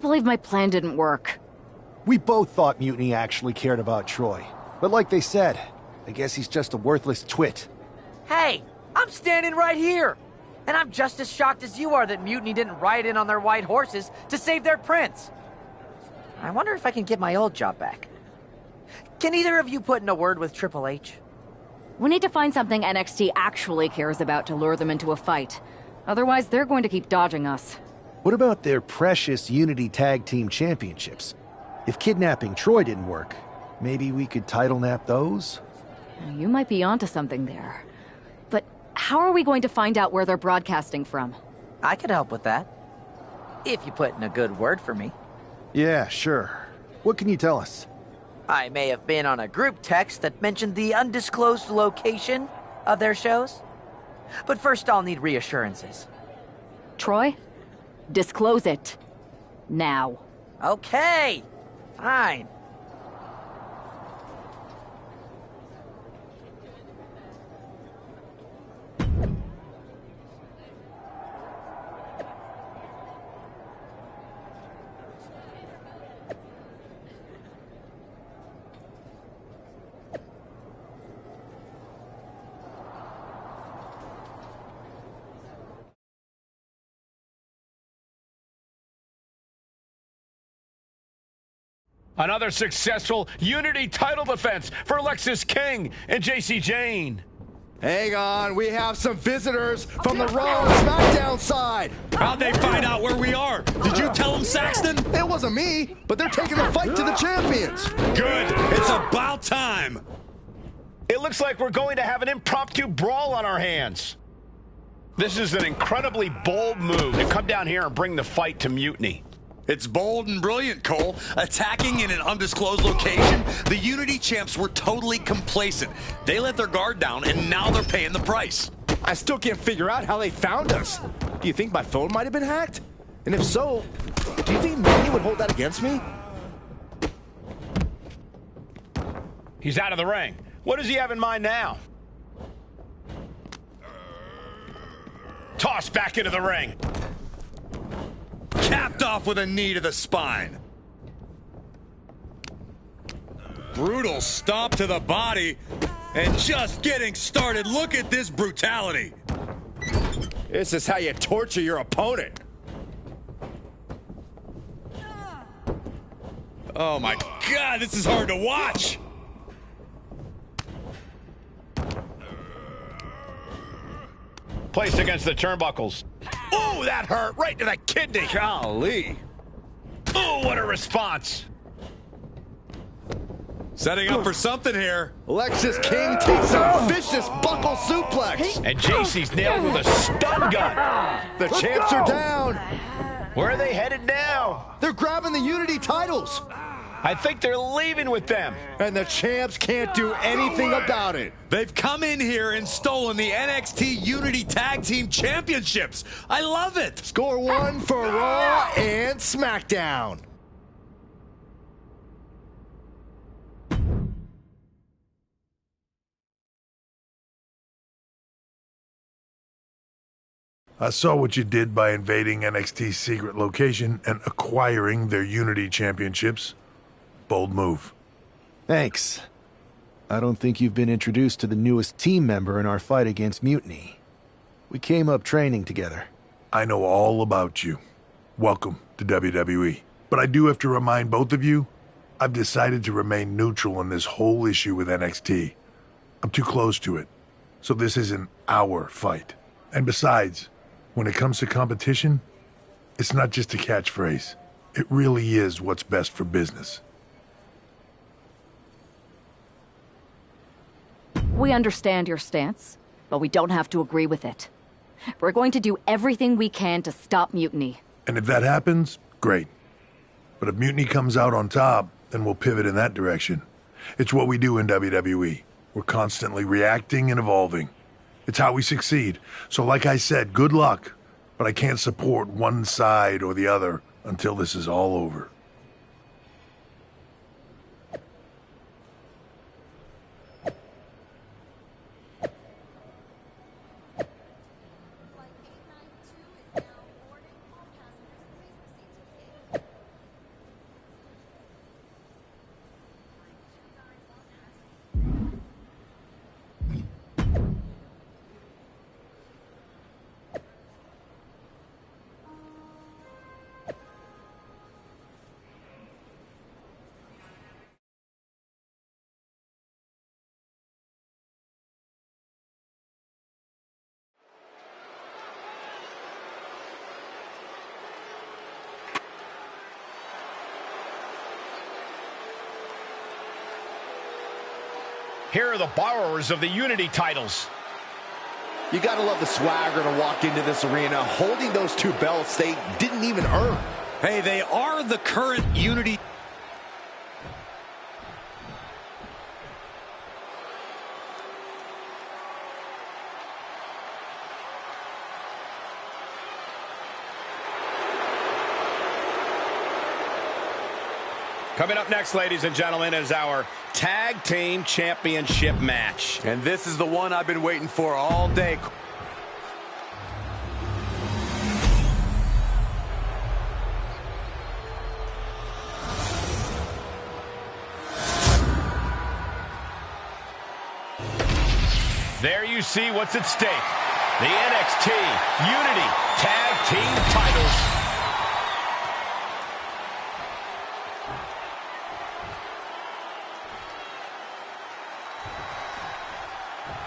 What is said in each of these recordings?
believe my plan didn't work. We both thought Mutiny actually cared about Troy. But like they said, I guess he's just a worthless twit. Hey, I'm standing right here. And I'm just as shocked as you are that Mutiny didn't ride in on their white horses to save their prince. I wonder if I can get my old job back. Can either of you put in a word with Triple H? We need to find something NXT actually cares about to lure them into a fight. Otherwise, they're going to keep dodging us. What about their precious Unity Tag Team Championships? If kidnapping Troy didn't work, maybe we could title nap those? You might be onto something there. But how are we going to find out where they're broadcasting from? I could help with that. If you put in a good word for me. Yeah, sure. What can you tell us? I may have been on a group text that mentioned the undisclosed location of their shows. But first I'll need reassurances. Troy? Disclose it. Now. Okay. Fine. Another successful Unity title defense for Lexis King and JC Jane. Hang on, we have some visitors from the Raw and SmackDown side. How'd they find out where we are? Did you tell them, Saxton? It wasn't me, but they're taking the fight to the champions. Good. It's about time. It looks like we're going to have an impromptu brawl on our hands. This is an incredibly bold move to come down here and bring the fight to Mutiny. It's bold and brilliant, Cole. Attacking in an undisclosed location, the Unity champs were totally complacent. They let their guard down, and now they're paying the price. I still can't figure out how they found us. Do you think my phone might have been hacked? And if so, do you think Manny would hold that against me? He's out of the ring. What does he have in mind now? Toss back into the ring. Capped off with a knee to the spine. Brutal stomp to the body. And just getting started. Look at this brutality. This is how you torture your opponent. Oh my God, this is hard to watch. Placed against the turnbuckles. Oh, that hurt right to the kidney. Golly. Oh, what a response. Setting up for something here. Lexis King takes a vicious buckle suplex. And JC's nailed with a stun gun. The champs are down. Where are they headed now? They're grabbing the Unity titles. I think they're leaving with them. And the champs can't do anything about it. They've come in here and stolen the NXT Unity Tag Team Championships. I love it. Score one for Raw and SmackDown. I saw what you did by invading NXT's secret location and acquiring their Unity Championships. Bold move. Thanks. I don't think you've been introduced to the newest team member in our fight against Mutiny. We came up training together. I know all about you. Welcome to WWE. But I do have to remind both of you, I've decided to remain neutral in this whole issue with NXT. I'm too close to it, so this isn't our fight. And besides, when it comes to competition, it's not just a catchphrase. It really is what's best for business. We understand your stance, but we don't have to agree with it. We're going to do everything we can to stop Mutiny. And if that happens, great. But if Mutiny comes out on top, then we'll pivot in that direction. It's what we do in WWE. We're constantly reacting and evolving. It's how we succeed. So like I said, good luck. But I can't support one side or the other until this is all over. Here are the borrowers of the Unity titles. You gotta love the swagger to walk into this arena holding those two belts they didn't even earn. Hey, they are the current Unity. Coming up next, ladies and gentlemen, is our Tag Team Championship match. And this is the one I've been waiting for all day. There you see what's at stake. The NXT Unity Tag Team titles.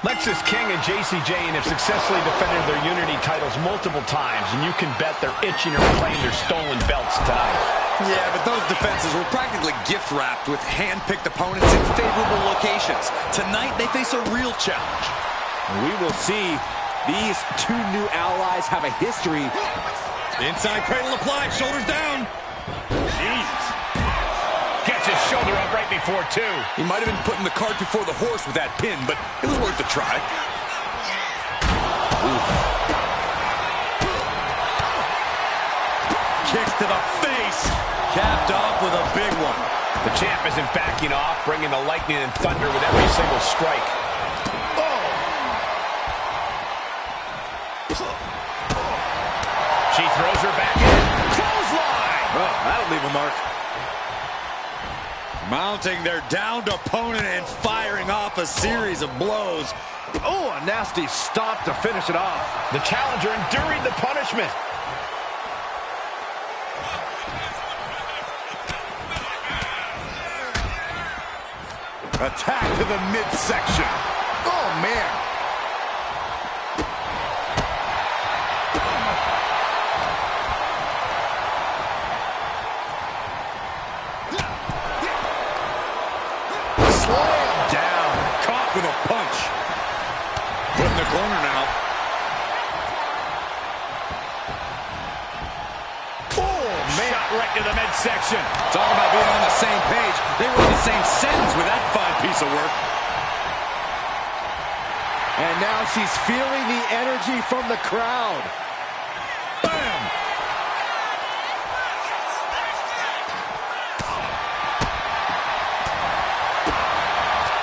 Lexis King and Jacy Jayne have successfully defended their Unity titles multiple times, and you can bet they're itching to reclaim their stolen belts tonight. Yeah, but those defenses were practically gift-wrapped with hand-picked opponents in favorable locations. Tonight, they face a real challenge. We will see these two new allies have a history. Inside cradle applied, shoulders down. Jesus. Gets his shoulder up right before two. He might have been putting the cart before the horse with that pin, but it was worth a try. Kicks to the face. Capped off with a big one. The champ isn't backing off, bringing the lightning and thunder with every single strike. She throws her back in. Clothesline! Oh, that'll leave a mark. Mounting their downed opponent and firing off a series of blows. Oh, a nasty stop to finish it off. The challenger enduring the punishment. Attack to the midsection. Oh, man. Slam down. Caught with a punch. Put in the corner now. Oh, man. Shot right to the midsection. Talk about being on the same page. They were in the same sentence with that fine piece of work. And now she's feeling the energy from the crowd. Bam!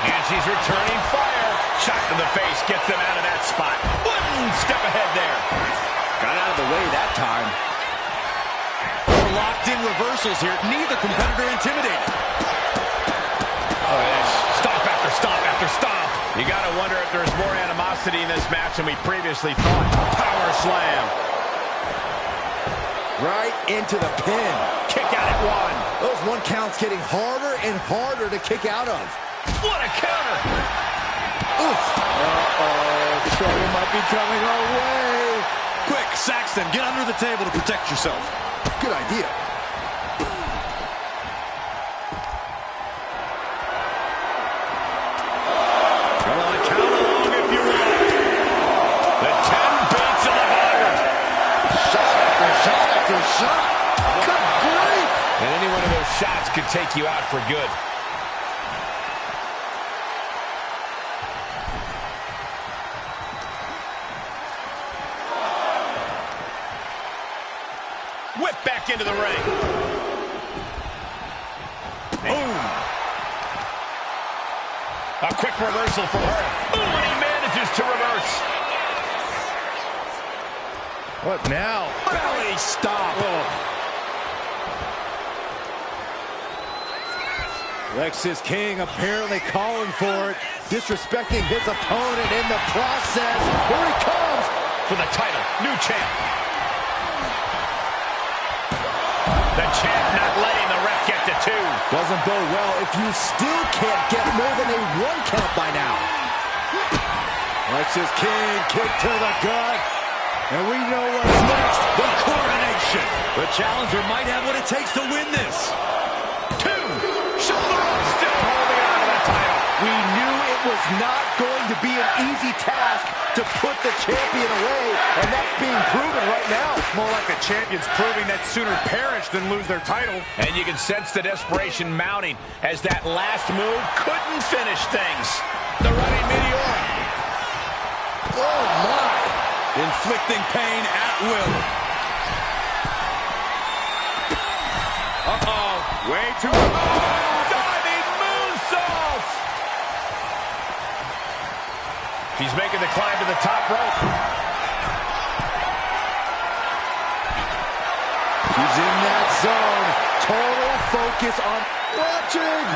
And she's returning fire. Shot to the face gets them out of that spot. One step ahead there. Got out of the way that time. We're locked in reversals here. Neither competitor intimidated. Oh, yes. Stomp after stomp after stomp. You got to wonder if there's more animosity in this match than we previously thought. Power slam. Right into the pin. Kick out at one. Those one counts getting harder and harder to kick out of. What a counter. Oof. Uh-oh. Trouble might be coming our way. Quick, Saxton, get under the table to protect yourself. Good idea. Come on, count along if you will. The 10 beats of the Byron. Shot after shot after shot. Good grief. And any one of those shots could take you out for good. Whip back into the ring. Boom. A quick reversal from her. Ooh, and he manages to reverse. What now? Belly stop. Lexis King apparently calling for it, disrespecting his opponent in the process. Here he comes. For the title, new champ. The champ not letting the ref get to two. Doesn't bode well if you still can't get more than a 1 count by now. Lexis King, kick to the gut. And we know what's next. The coronation. The challenger might have what it takes to win this. Two. Shoulder up, still holding on to the title. We knew it was is not going to be an easy task to put the champion away, and that's being proven right now. More like the champion's proving that sooner perish than lose their title. And you can sense the desperation mounting as that last move couldn't finish things. The running meteor. Oh, my. Inflicting pain at will. Uh-oh. Way too... Diving moonsault! She's making the climb to the top rope. She's in that zone. Total focus on watching.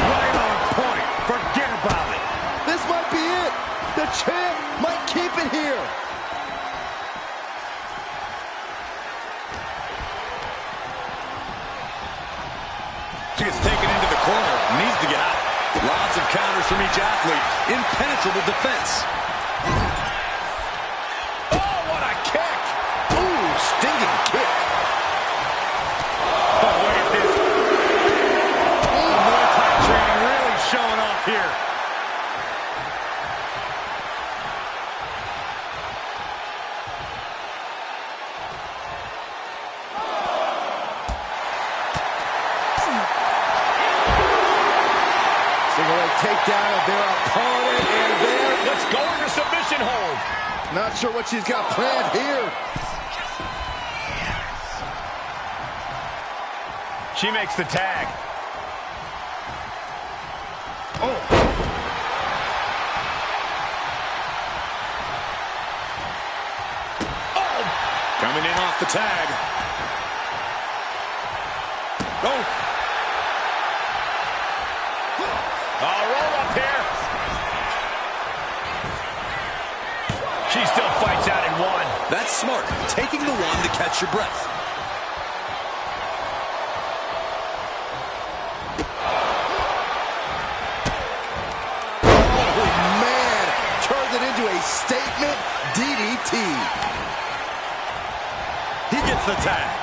Right on point. Forget about it. This might be it. The champ might keep it here. She gets taken into the corner. Needs to get out. Lots of counters from each athlete. Impenetrable defense. Oh, what a kick! Ooh, stinging kick. Oh, look at this. Muay Thai training really showing off here. Single leg takedown of their opponent, and there. Let's go into submission hold. Not sure what she's got planned here. She makes the tag. Oh. Coming in off the tag. Oh. Roll up here. She still fights out in one. That's smart. Taking the one to catch your breath. Oh, man. Turns it into a statement DDT. He gets the tag.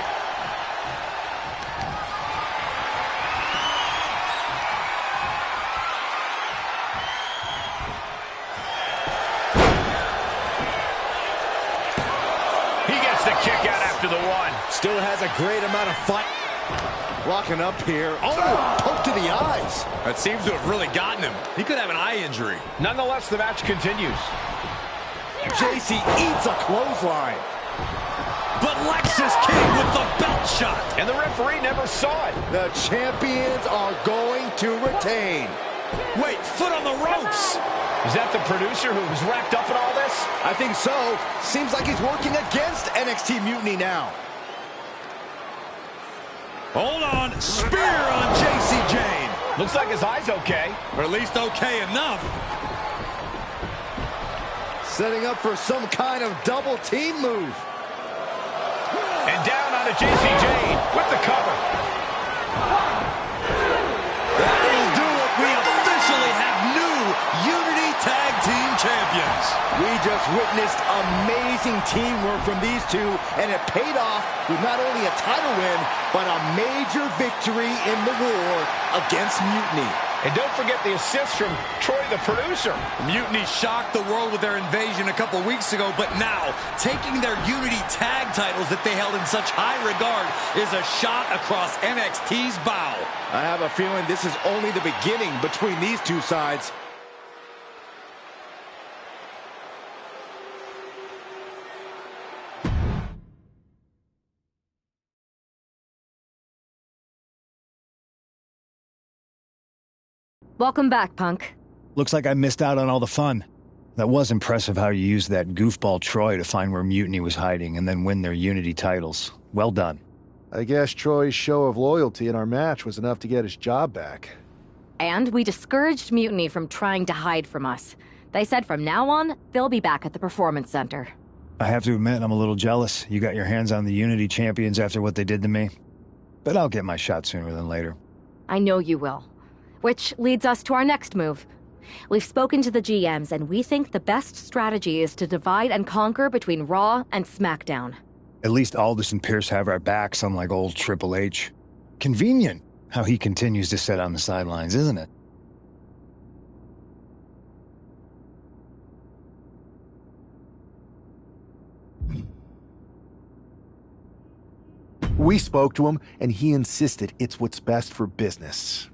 The kick out after the one. Still has a great amount of fight. Locking up here. Oh, poke to the eyes. That seems to have really gotten him. He could have an eye injury. Nonetheless, the match continues. JC eats a clothesline. But Lexus King with the belt shot. And the referee never saw it. The champions are going to retain. Wait, foot on the ropes. Is that the producer who was wrapped up in all this? I think so. Seems like he's working against NXT Mutiny now. Hold on. Spear on JC Jane. Looks like his eye's okay. Or at least okay enough. Setting up for some kind of double team move. And down onto JC Jane with the cover. That'll do it. We officially have new Unity Tag Team Champions. We just witnessed amazing teamwork from these two, and it paid off with not only a title win, but a major victory in the war against Mutiny. And don't forget the assist from Troy, the producer. Mutiny shocked the world with their invasion a couple weeks ago, but now, taking their Unity Tag titles that they held in such high regard is a shot across NXT's bow. I have a feeling this is only the beginning between these two sides. Welcome back, Punk. Looks like I missed out on all the fun. That was impressive how you used that goofball Troy to find where Mutiny was hiding and then win their Unity titles. Well done. I guess Troy's show of loyalty in our match was enough to get his job back. And we discouraged Mutiny from trying to hide from us. They said from now on, they'll be back at the Performance Center. I have to admit, I'm a little jealous. You got your hands on the Unity champions after what they did to me. But I'll get my shot sooner than later. I know you will. Which leads us to our next move. We've spoken to the GMs, and we think the best strategy is to divide and conquer between Raw and SmackDown. At least Aldous and Pierce have our backs, unlike old Triple H. Convenient how he continues to sit on the sidelines, isn't it? We spoke to him, and he insisted it's what's best for business.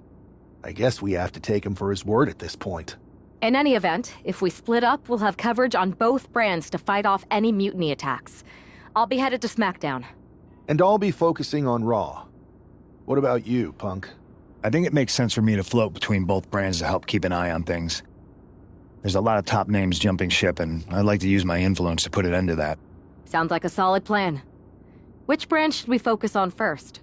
I guess we have to take him for his word at this point. In any event, if we split up, we'll have coverage on both brands to fight off any mutiny attacks. I'll be headed to SmackDown. And I'll be focusing on Raw. What about you, Punk? I think it makes sense for me to float between both brands to help keep an eye on things. There's a lot of top names jumping ship, and I'd like to use my influence to put an end to that. Sounds like a solid plan. Which brand should we focus on first?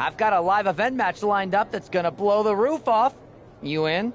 I've got a live event match lined up that's gonna blow the roof off. You in?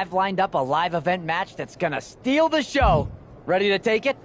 I've lined up a live event match that's gonna steal the show. Ready to take it?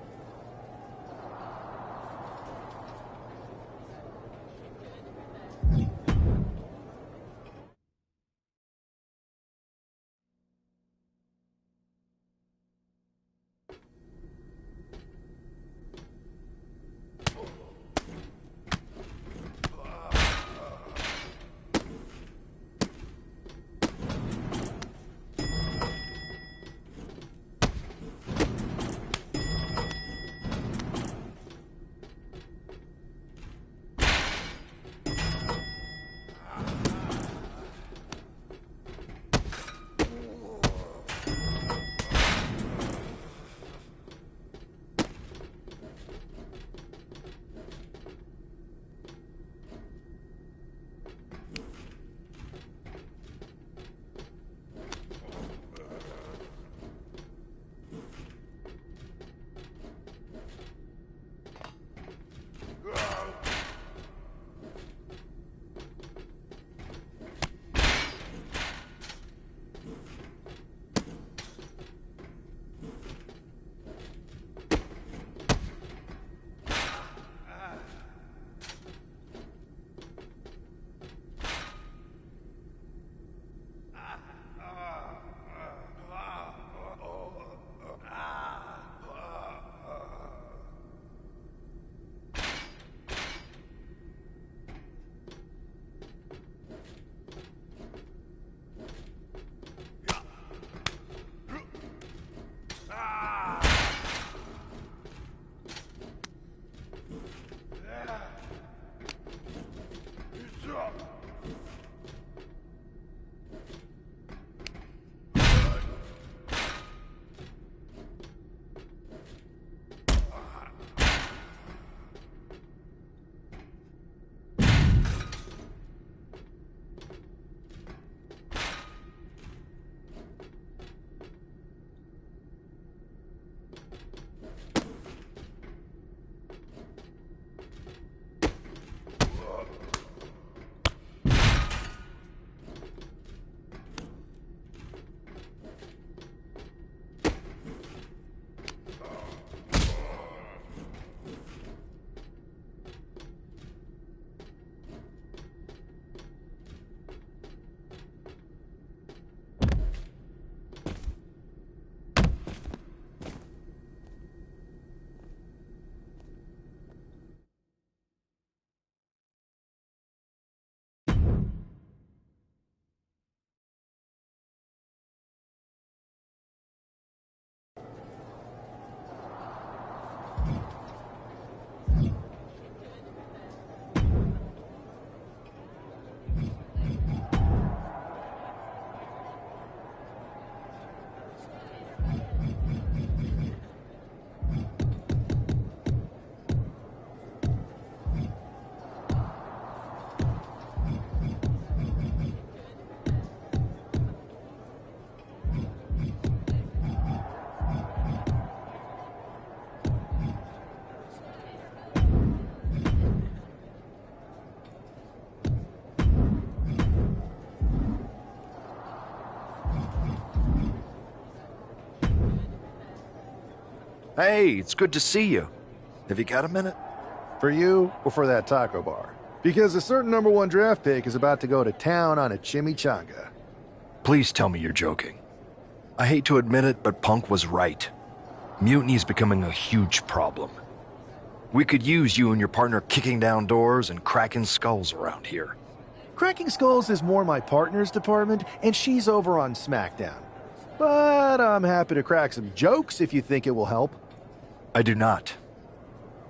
Hey, it's good to see you. Have you got a minute? For you or for that taco bar? Because a certain #1 draft pick is about to go to town on a chimichanga. Please tell me you're joking. I hate to admit it, but Punk was right. Mutiny is becoming a huge problem. We could use you and your partner kicking down doors and cracking skulls around here. Cracking skulls is more my partner's department, and she's over on SmackDown. But I'm happy to crack some jokes if you think it will help. I do not.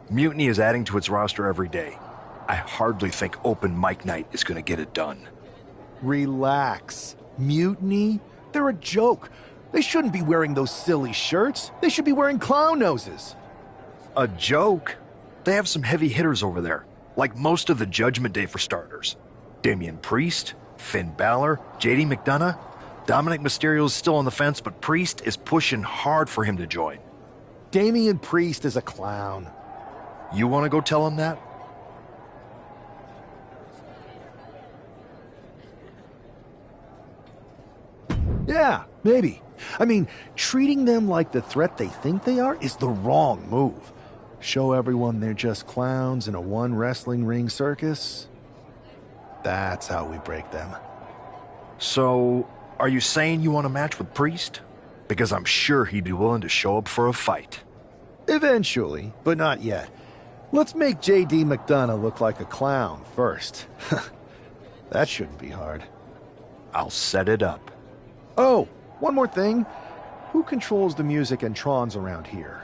Mutiny is adding to its roster every day. I hardly think open mic night is going to get it done. Relax. Mutiny? They're a joke. They shouldn't be wearing those silly shirts. They should be wearing clown noses. A joke? They have some heavy hitters over there, like most of the Judgment Day for starters. Damian Priest, Finn Balor, JD McDonough. Dominic Mysterio's still on the fence, but Priest is pushing hard for him to join. Damian Priest is a clown. You want to go tell him that? Yeah, maybe. I mean, treating them like the threat they think they are is the wrong move. Show everyone they're just clowns in a one wrestling ring circus. That's how we break them. So, are you saying you want a match with Priest? Because I'm sure he'd be willing to show up for a fight. Eventually, but not yet. Let's make JD McDonough look like a clown first. That shouldn't be hard. I'll set it up. Oh, one more thing. Who controls the music and trons around here?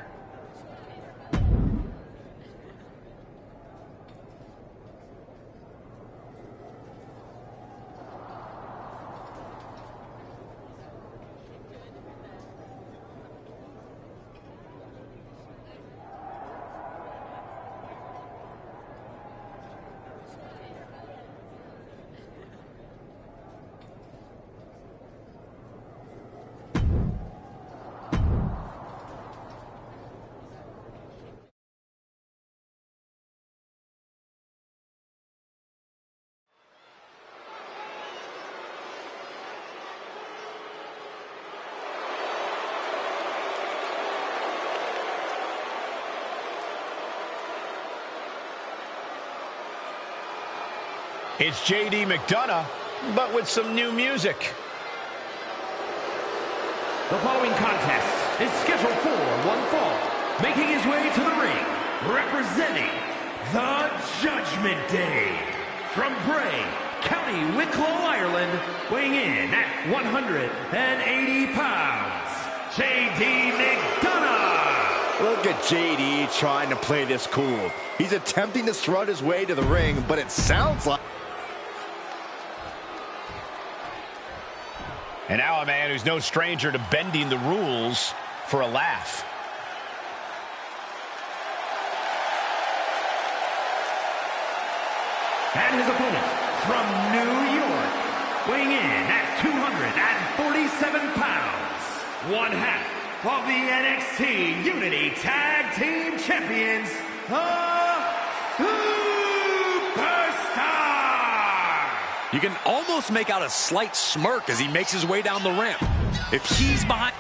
It's JD McDonough, but with some new music. The following contest is scheduled for one fall. Making his way to the ring, representing the Judgment Day. From Bray, County Wicklow, Ireland, weighing in at 180 pounds, JD McDonough. Look at JD trying to play this cool. He's attempting to strut his way to the ring, but it sounds like... And now a man who's no stranger to bending the rules for a laugh. And his opponent from New York, weighing in at 247 pounds, one half of the NXT Unity Tag Team Champions, the You can almost make out a slight smirk as he makes his way down the ramp. If he's behind...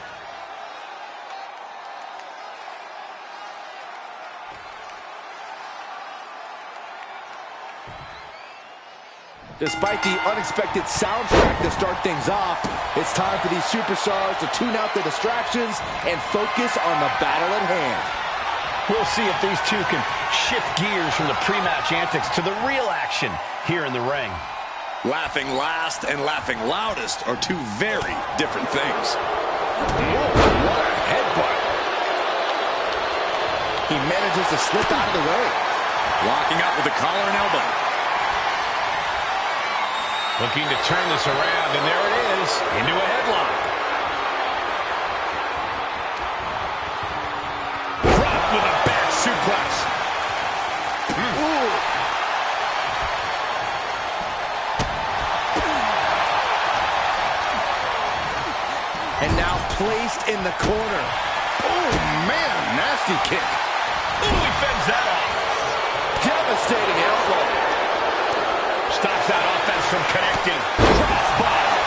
Despite the unexpected soundtrack to start things off, it's time for these superstars to tune out the distractions and focus on the battle at hand. We'll see if these two can shift gears from the pre-match antics to the real action here in the ring. Laughing last and laughing loudest are two very different things. Whoa, what a headbutt. He manages to slip out of the way. Locking out with the collar and elbow. Looking to turn this around, and there it is, into a headlock. Drop with a back suplex. Ooh. And now placed in the corner. Oh, man, nasty kick. Ooh, he fends that off. Devastating elbow. Stops that offense from connecting. Crossbody.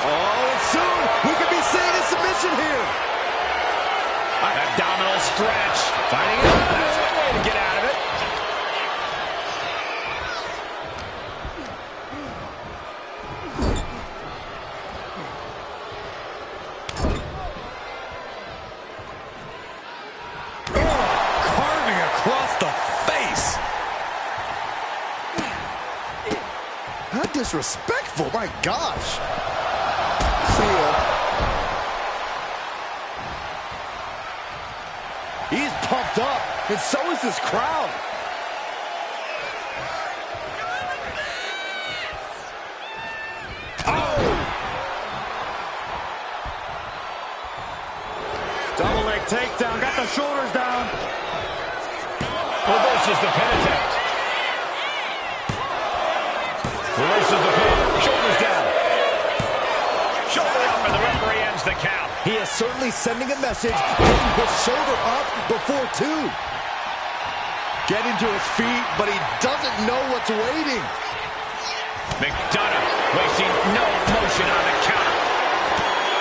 Oh, and soon from here. Abdominal stretch. Fighting it. That's one way to get out of it. Carving across the face. How disrespectful, my gosh. See ya. He's pumped up, and so is this crowd. Oh! Double leg takedown, got the shoulders down. Reverses the pin attempt. Reverses the pin. Shoulders down. Shoulder up, and the referee ends the count. He is certainly sending a message, getting his shoulder up before two. Getting to his feet, but he doesn't know what's waiting. McDonough wasting no motion on the counter.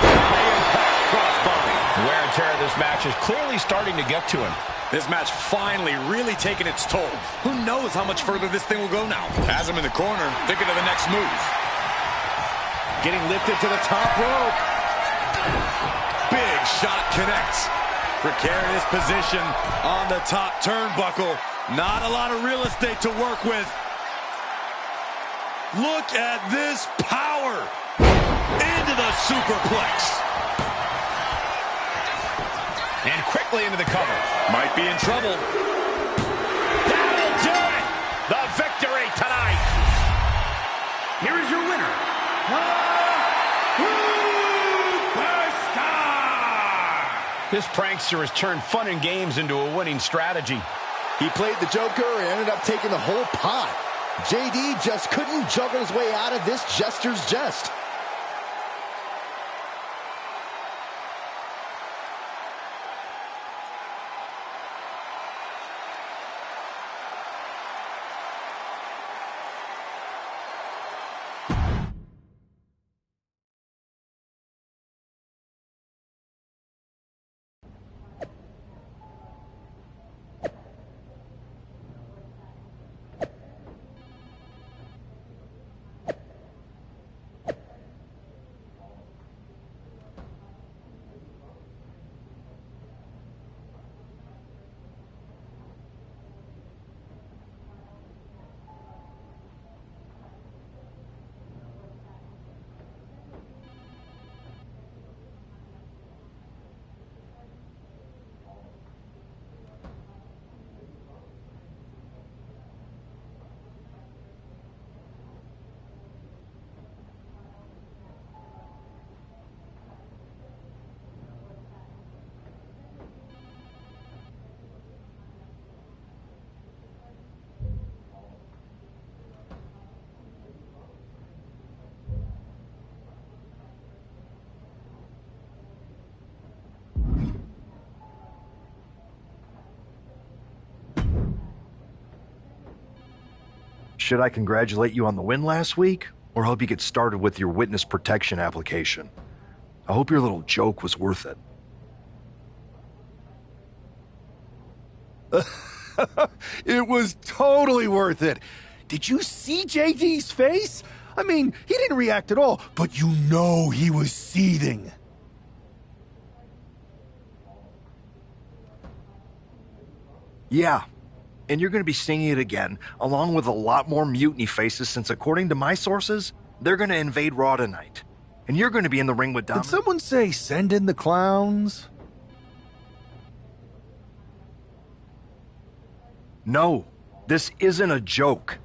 Impact crossbody. Wear and tear of this match is clearly starting to get to him. This match finally really taking its toll. Who knows how much further this thing will go now? Has him in the corner, thinking of the next move. Getting lifted to the top rope. Big shot connects. Precarious position on the top turnbuckle. Not a lot of real estate to work with. Look at this power. Into the superplex. And quickly into the cover. Might be in trouble. That'll do it! The victory tonight! Here is your winner, This prankster has turned fun and games into a winning strategy. He played the Joker and ended up taking the whole pot. JD just couldn't juggle his way out of this jester's jest. Should I congratulate you on the win last week, or help you get started with your witness protection application? I hope your little joke was worth it. It was totally worth it. Did you see JD's face? I mean, he didn't react at all, but you know he was seething. Yeah, and you're going to be seeing it again, along with a lot more mutiny faces, since according to my sources, they're going to invade Raw tonight. And you're going to be in the ring with Dominic. Did someone say send in the clowns? No, this isn't a joke.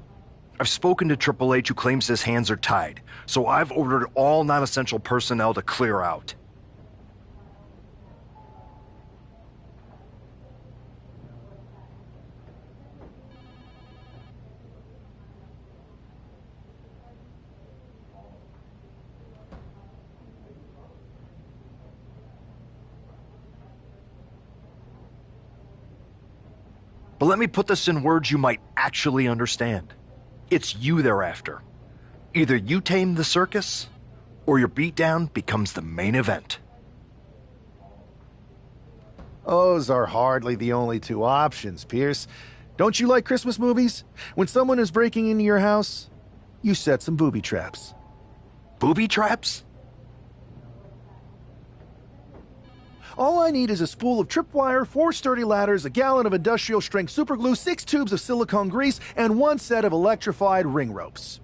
I've spoken to Triple H, who claims his hands are tied, so I've ordered all non-essential personnel to clear out. But let me put this in words you might actually understand. It's you they're after. Either you tame the circus, or your beatdown becomes the main event. Those are hardly the only two options, Pierce. Don't you like Christmas movies? When someone is breaking into your house, you set some booby traps. Booby traps? All I need is a spool of tripwire, 4 sturdy ladders, a gallon of industrial-strength superglue, 6 tubes of silicone grease, and 1 set of electrified ring ropes.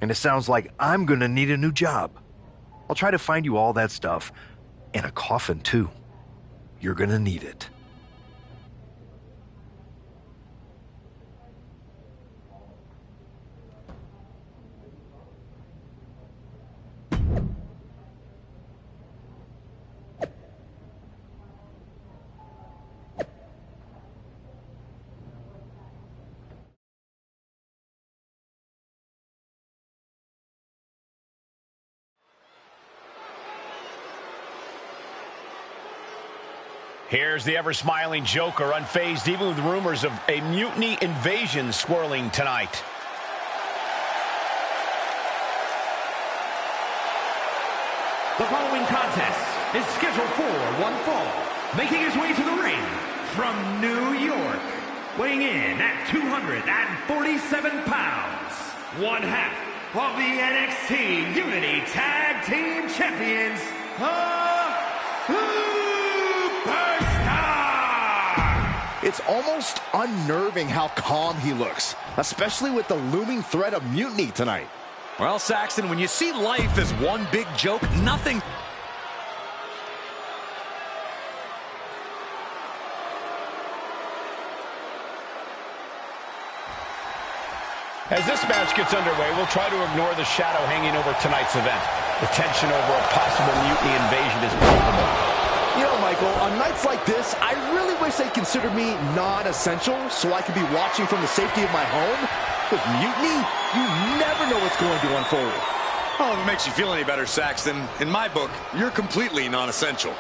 And it sounds like I'm gonna need a new job. I'll try to find you all that stuff. And a coffin, too. You're gonna need it. Here's the ever-smiling Joker, unfazed even with rumors of a mutiny invasion swirling tonight. The following contest is scheduled for one fall. Making his way to the ring from New York, weighing in at 247 pounds, one half of the NXT Unity Tag Team Champions, It's almost unnerving how calm he looks, especially with the looming threat of mutiny tonight. Well, Saxton, when you see life as one big joke, nothing... As this match gets underway, we'll try to ignore the shadow hanging over tonight's event. The tension over a possible mutiny invasion is palpable. You know, Michael, on nights like this, I really wish they'd consider me non-essential so I could be watching from the safety of my home. With mutiny, you never know what's going to unfold. Oh, if it makes you feel any better, Saxton, in my book, you're completely non-essential.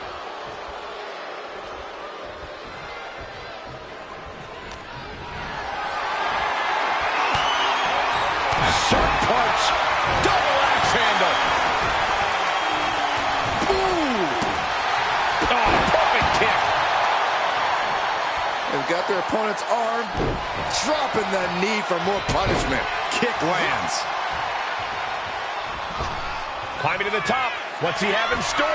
Sharp punch, double axe handle. Boom! Oh, perfect kick. They've got their opponent's arm, dropping the knee for more punishment. Kick lands. Climbing to the top. What's he have in store?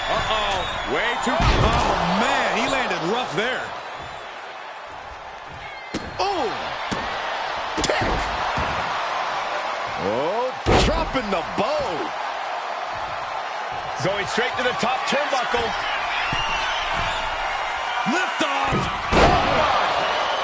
Uh-oh. Way too... Oh, man, he landed rough there. Oh! Kick! Oh, dropping the bow. Going straight to the top turnbuckle. Lift off!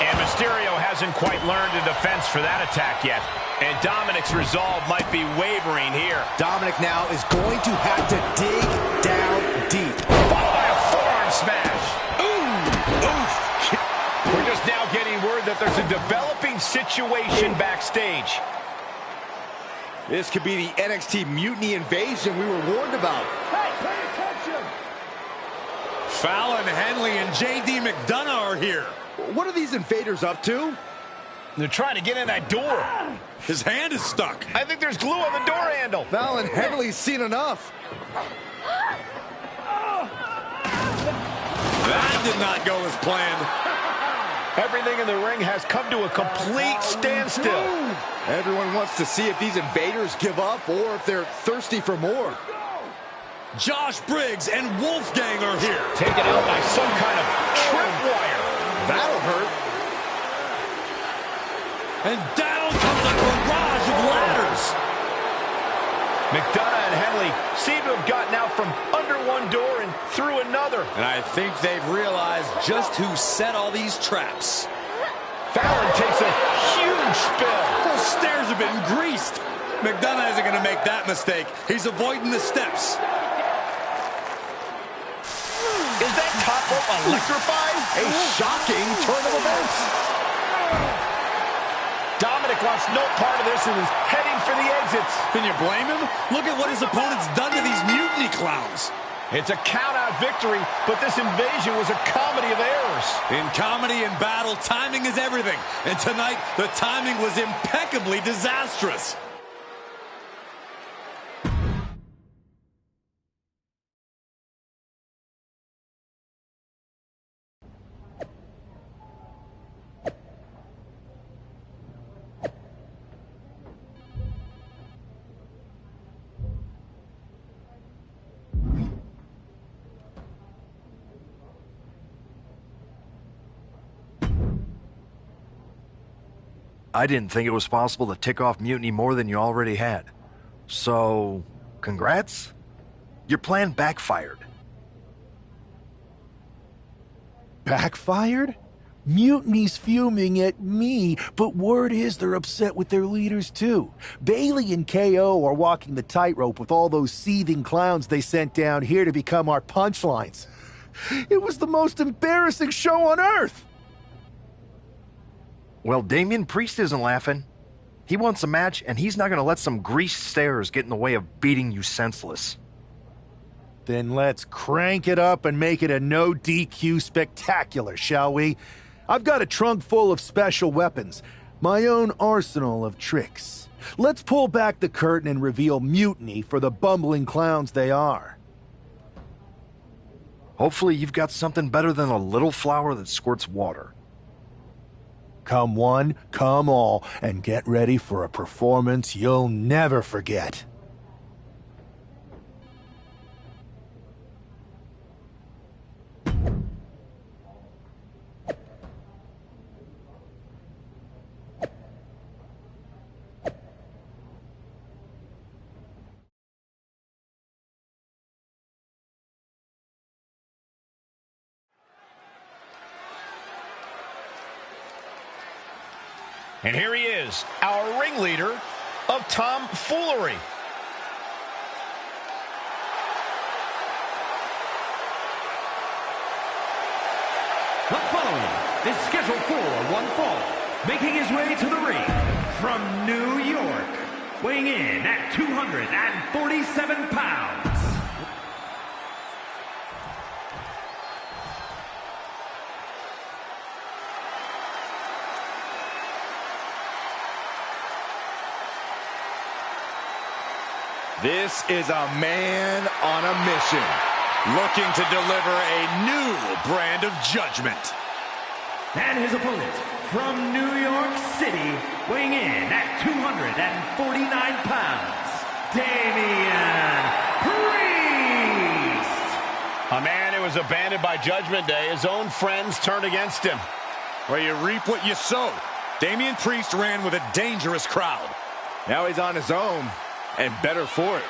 And Mysterio hasn't quite learned a defense for that attack yet. And Dominic's resolve might be wavering here. Dominic now is going to have to dig down deep. Followed by a forearm smash. Ooh! Oof! We're just now getting word that there's a developing situation backstage. This could be the NXT Mutiny Invasion we were warned about. Hey, pay attention! Fallon Henley and JD McDonough are here. What are these invaders up to? They're trying to get in that door. His hand is stuck. I think there's glue on the door handle. Fallon Henley's seen enough. That did not go as planned. Everything in the ring has come to a complete standstill. Everyone wants to see if these invaders give up or if they're thirsty for more. Josh Briggs and Wolfgang are here. Taken out by some kind of tripwire. That'll hurt. And down comes a barrage of ladders. McDonough and Henley seem to have gotten out from under one door and through another. And I think they've realized just who set all these traps. Fallon takes a huge spill. Those stairs have been greased. McDonough isn't going to make that mistake. He's avoiding the steps. Is that top rope electrified? A shocking turn of events. Dominic wants no part of this and is heading for the exits. Can you blame him? Look at what his opponent's done to these mutiny clowns. It's a count-out victory, but this invasion was a comedy of errors. In comedy and battle, timing is everything. And tonight, the timing was impeccably disastrous. I didn't think it was possible to tick off Mutiny more than you already had. So, congrats? Your plan backfired. Backfired? Mutiny's fuming at me, but word is they're upset with their leaders too. Bailey and KO are walking the tightrope with all those seething clowns they sent down here to become our punchlines. It was the most embarrassing show on earth! Well, Damian Priest isn't laughing. He wants a match, and he's not going to let some greased stairs get in the way of beating you senseless. Then let's crank it up and make it a no DQ spectacular, shall we? I've got a trunk full of special weapons, my own arsenal of tricks. Let's pull back the curtain and reveal Mutiny for the bumbling clowns they are. Hopefully you've got something better than a little flower that squirts water. Come one, come all, and get ready for a performance you'll never forget. And here he is, our ringleader of tomfoolery. The following is scheduled for one fall, making his way to the ring from New York, weighing in at 247 pounds. This is a man on a mission, looking to deliver a new brand of judgment. And his opponent from New York City, weighing in at 249 pounds, Damian Priest. A man who was abandoned by Judgment Day. His own friends turned against him. Well, you reap what you sow. Damian Priest ran with a dangerous crowd. Now he's on his own, and better for it.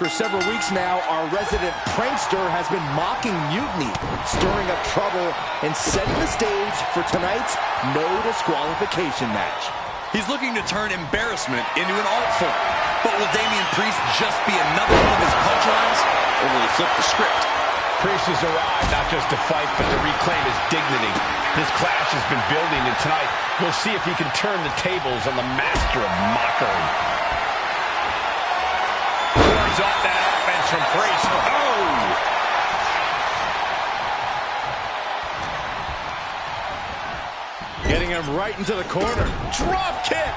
For several weeks now, our resident prankster has been mocking Mutiny, stirring up trouble, and setting the stage for tonight's no disqualification match. He's looking to turn embarrassment into an art form. But will Damian Priest just be another one of his punchlines, or will he flip the script? Priest has arrived not just to fight, but to reclaim his dignity. This clash has been building, and tonight we'll see if he can turn the tables on the master of mockery. Off that offense from Priest. Oh! Getting him right into the corner. Drop kick!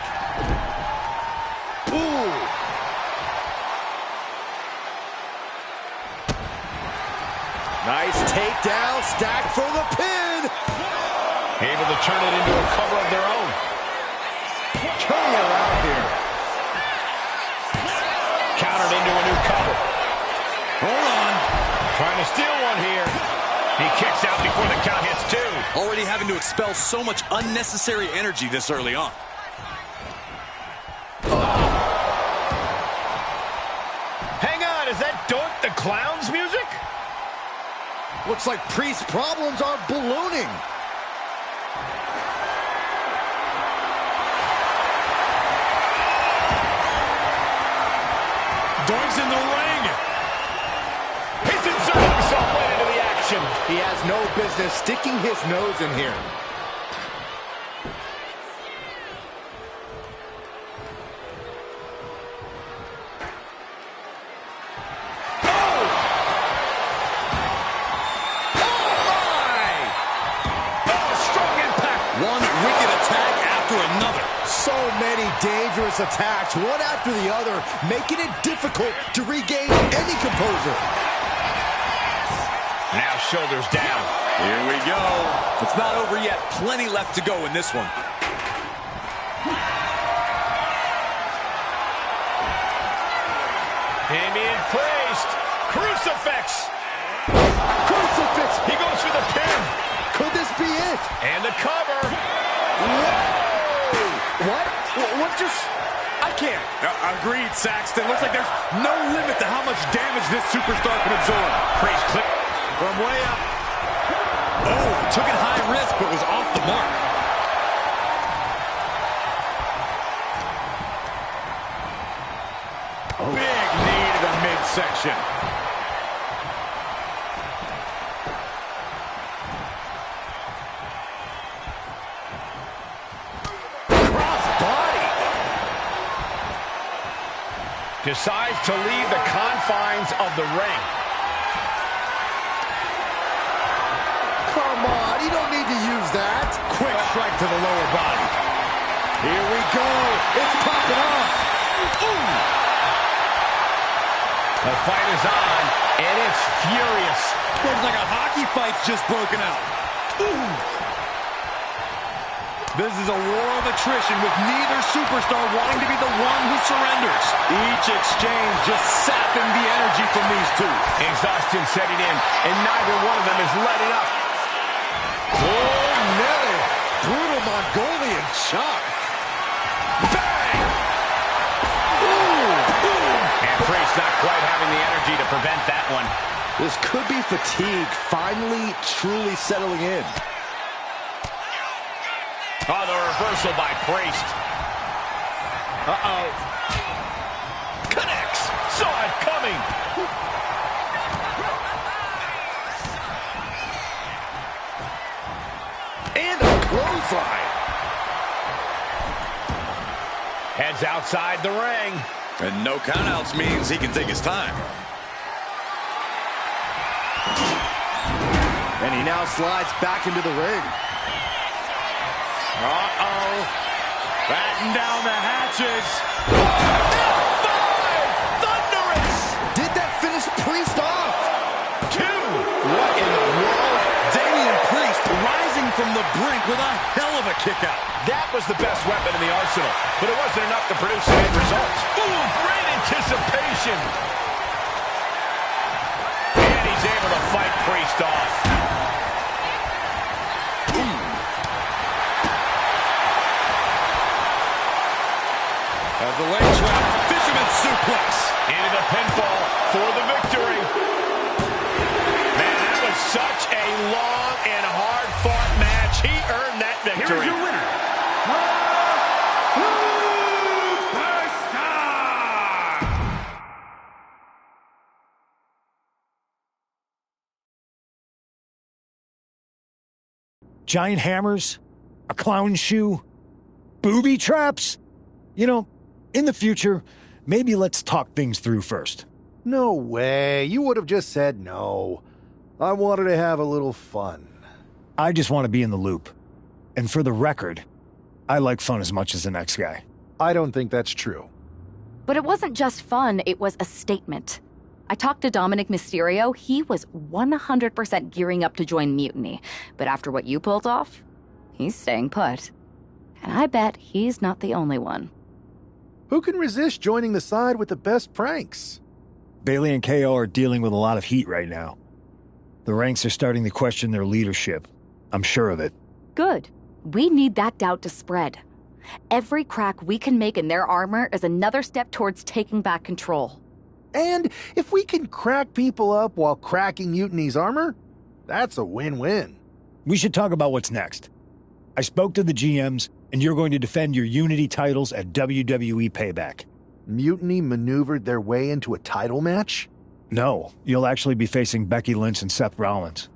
Ooh! Nice takedown, stacked for the pin! Able to turn it into a cover of their own. Turning it around here. Countered into a new cover. Hold on. Trying to steal one here. He kicks out before the count hits two. Already having to expel so much unnecessary energy this early on. Hang on, is that Doink the Clown's music? Looks like Priest's problems are ballooning. Doink's in the ring. He's inserting himself right into the action. He has no business sticking his nose in here. Dangerous numerous attacks, one after the other, making it difficult to regain any composure. Now shoulders down. Here we go. It's not over yet. Plenty left to go in this one. Damien Priest. Crucifix. Crucifix! He goes for the pin. Could this be it? And the cover. Whoa! What? What just... I can't. Agreed, Saxton. Looks like there's no limit to how much damage this superstar can absorb. Priest clip From way up. Oh, took it high risk, but was off the mark. Big knee to the midsection. decides to leave the confines of the ring. Come on, you don't need to use that. Quick strike to the lower body. Here we go. It's popping off. Ooh. The fight is on, and it's furious. Looks like a hockey fight's just broken out. Ooh. This is a war of attrition with neither superstar wanting to be the one who surrenders. Each exchange just sapping the energy from these two. Exhaustion setting in, and neither one of them is letting up. Oh, Nelly. Brutal Mongolian chop. Bang! Ooh. And Priest not quite having the energy to prevent that one. This could be fatigue finally truly settling in. Oh, the reversal by Priest. Uh-oh. Connects. Saw it coming. And a clothesline. Heads outside the ring. And no countouts means he can take his time. And he now slides back into the ring. Uh-oh. Batten down the hatches. Thunderous! Did that finish Priest off? 2. What in the world? Damian Priest rising from the brink with a hell of a kick out. That was the best weapon in the arsenal, but it wasn't enough to produce the end results. Ooh, great anticipation. And he's able to fight Priest off. As the leg trap, fisherman suplex. Into the pinfall for the victory. Man, that was such a long and hard-fought match. He earned that victory. Here's your winner, Superstar! Giant hammers, a clown shoe, booby traps. You know, in the future, maybe let's talk things through first. No way. You would have just said no. I wanted to have a little fun. I just want to be in the loop. And for the record, I like fun as much as the next guy. I don't think that's true. But it wasn't just fun, it was a statement. I talked to Dominic Mysterio. He was 100% gearing up to join Mutiny. But after what you pulled off, he's staying put. And I bet he's not the only one. Who can resist joining the side with the best pranks? Bailey and KO are dealing with a lot of heat right now. The ranks are starting to question their leadership. I'm sure of it. Good. We need that doubt to spread. Every crack we can make in their armor is another step towards taking back control. And if we can crack people up while cracking Mutiny's armor, that's a win-win. We should talk about what's next. I spoke to the GMs, and you're going to defend your Unity titles at WWE Payback. Mutiny maneuvered their way into a title match? No, you'll actually be facing Becky Lynch and Seth Rollins.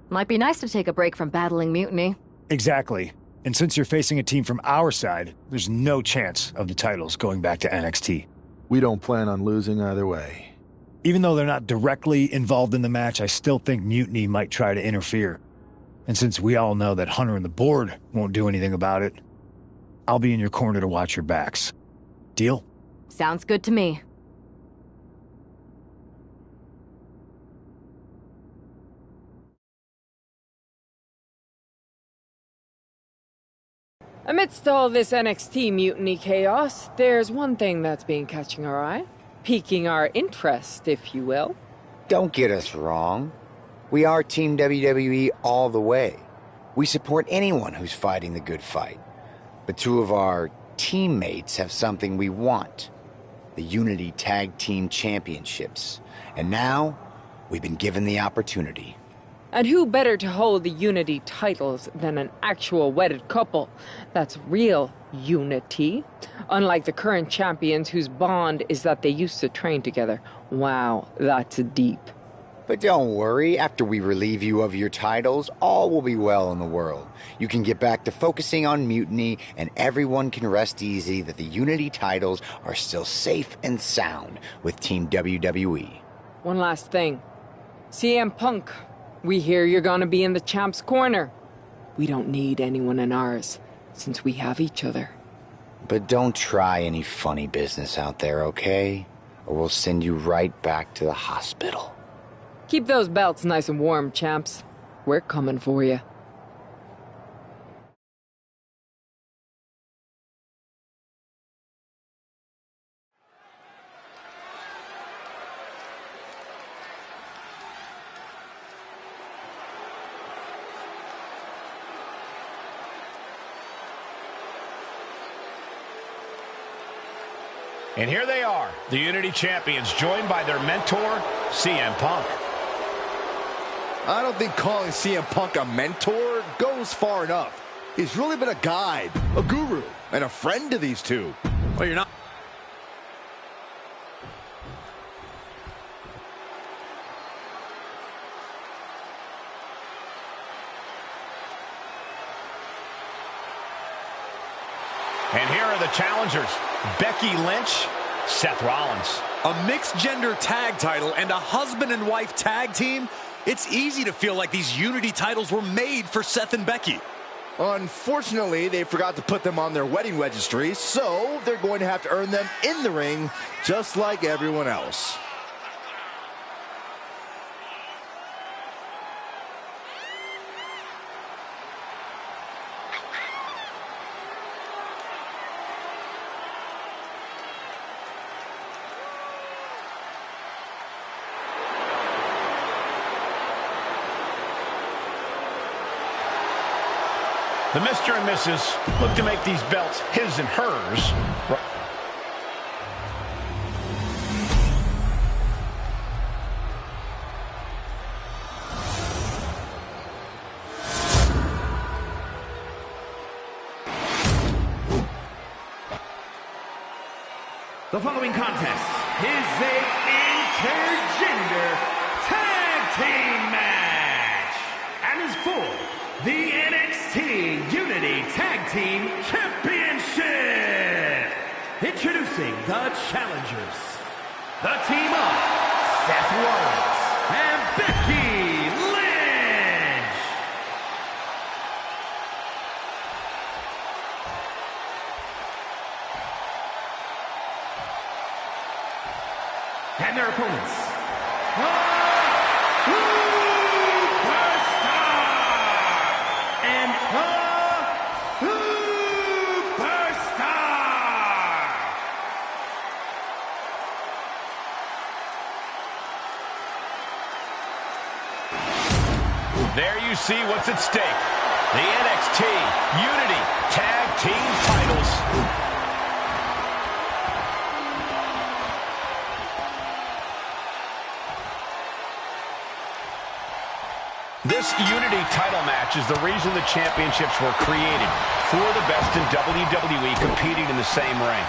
Might be nice to take a break from battling Mutiny. Exactly. And since you're facing a team from our side, there's no chance of the titles going back to NXT. We don't plan on losing either way. Even though they're not directly involved in the match, I still think Mutiny might try to interfere. And since we all know that Hunter and the board won't do anything about it, I'll be in your corner to watch your backs. Deal? Sounds good to me. Amidst all this NXT mutiny chaos, there's one thing that's been catching our eye. Piquing our interest, if you will. Don't get us wrong. We are Team WWE all the way. We support anyone who's fighting the good fight. But two of our teammates have something we want. The Unity Tag Team Championships. And now, we've been given the opportunity. And who better to hold the Unity titles than an actual wedded couple? That's real unity. Unlike the current champions whose bond is that they used to train together. Wow, that's deep. But don't worry, after we relieve you of your titles, all will be well in the world. You can get back to focusing on Mutiny, and everyone can rest easy that the Unity titles are still safe and sound with Team WWE. One last thing. CM Punk, we hear you're gonna be in the champ's corner. We don't need anyone in ours, since we have each other. But don't try any funny business out there, okay? Or we'll send you right back to the hospital. Keep those belts nice and warm, champs. We're coming for you. And here they are, the Unity Champions, joined by their mentor, CM Punk. I don't think calling CM Punk a mentor goes far enough. He's really been a guide, a guru, and a friend to these two. Well, you're not. And here are the challengers, Becky Lynch, Seth Rollins. A mixed-gender tag title and a husband and wife tag team? It's easy to feel like these Unity titles were made for Seth and Becky. Unfortunately, they forgot to put them on their wedding registry, so they're going to have to earn them in the ring, just like everyone else. The Mr. and Mrs. look to make these belts his and hers. The following contest is a intergender tag team match and is for the NXT Unity Tag Team Championship. Introducing the challengers, the team of Seth Rollins and Becky Lynch. And their opponents, There you see what's at stake. The NXT Unity Tag Team titles. This Unity title match is the reason the championships were created. Four of the best in WWE competing in the same ring.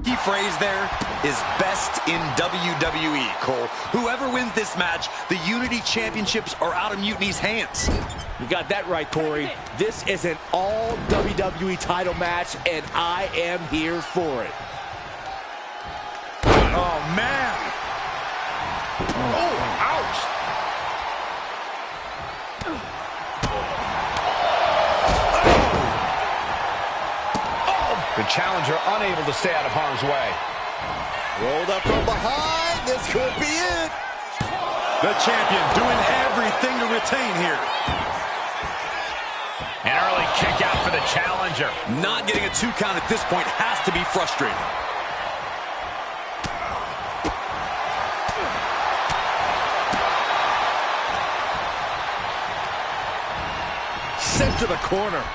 Key phrase there is best in WWE, Cole. Whoever wins this match, the Unity Championships are out of Mutiny's hands. You got that right, Corey. This is an all WWE title match, and I am here for it. Oh, man. Oh, ouch. The challenger unable to stay out of harm's way. Rolled up from behind. This could be it. The champion doing everything to retain here. An early kick out for the challenger. Not getting a 2 count at this point has to be frustrating. Sent to the corner.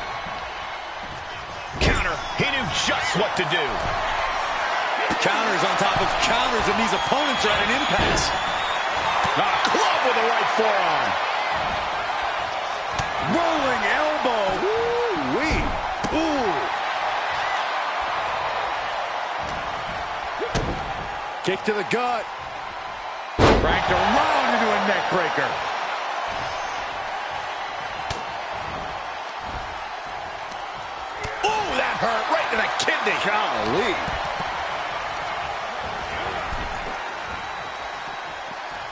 Counter. He knew just what to do. Counters on top of counters, and these opponents are at an impasse. A club with the right forearm. Rolling elbow. Woo-wee. Ooh. Kick to the gut. Cranked around into a neck breaker. Ooh, that hurt right to the kidney. Golly.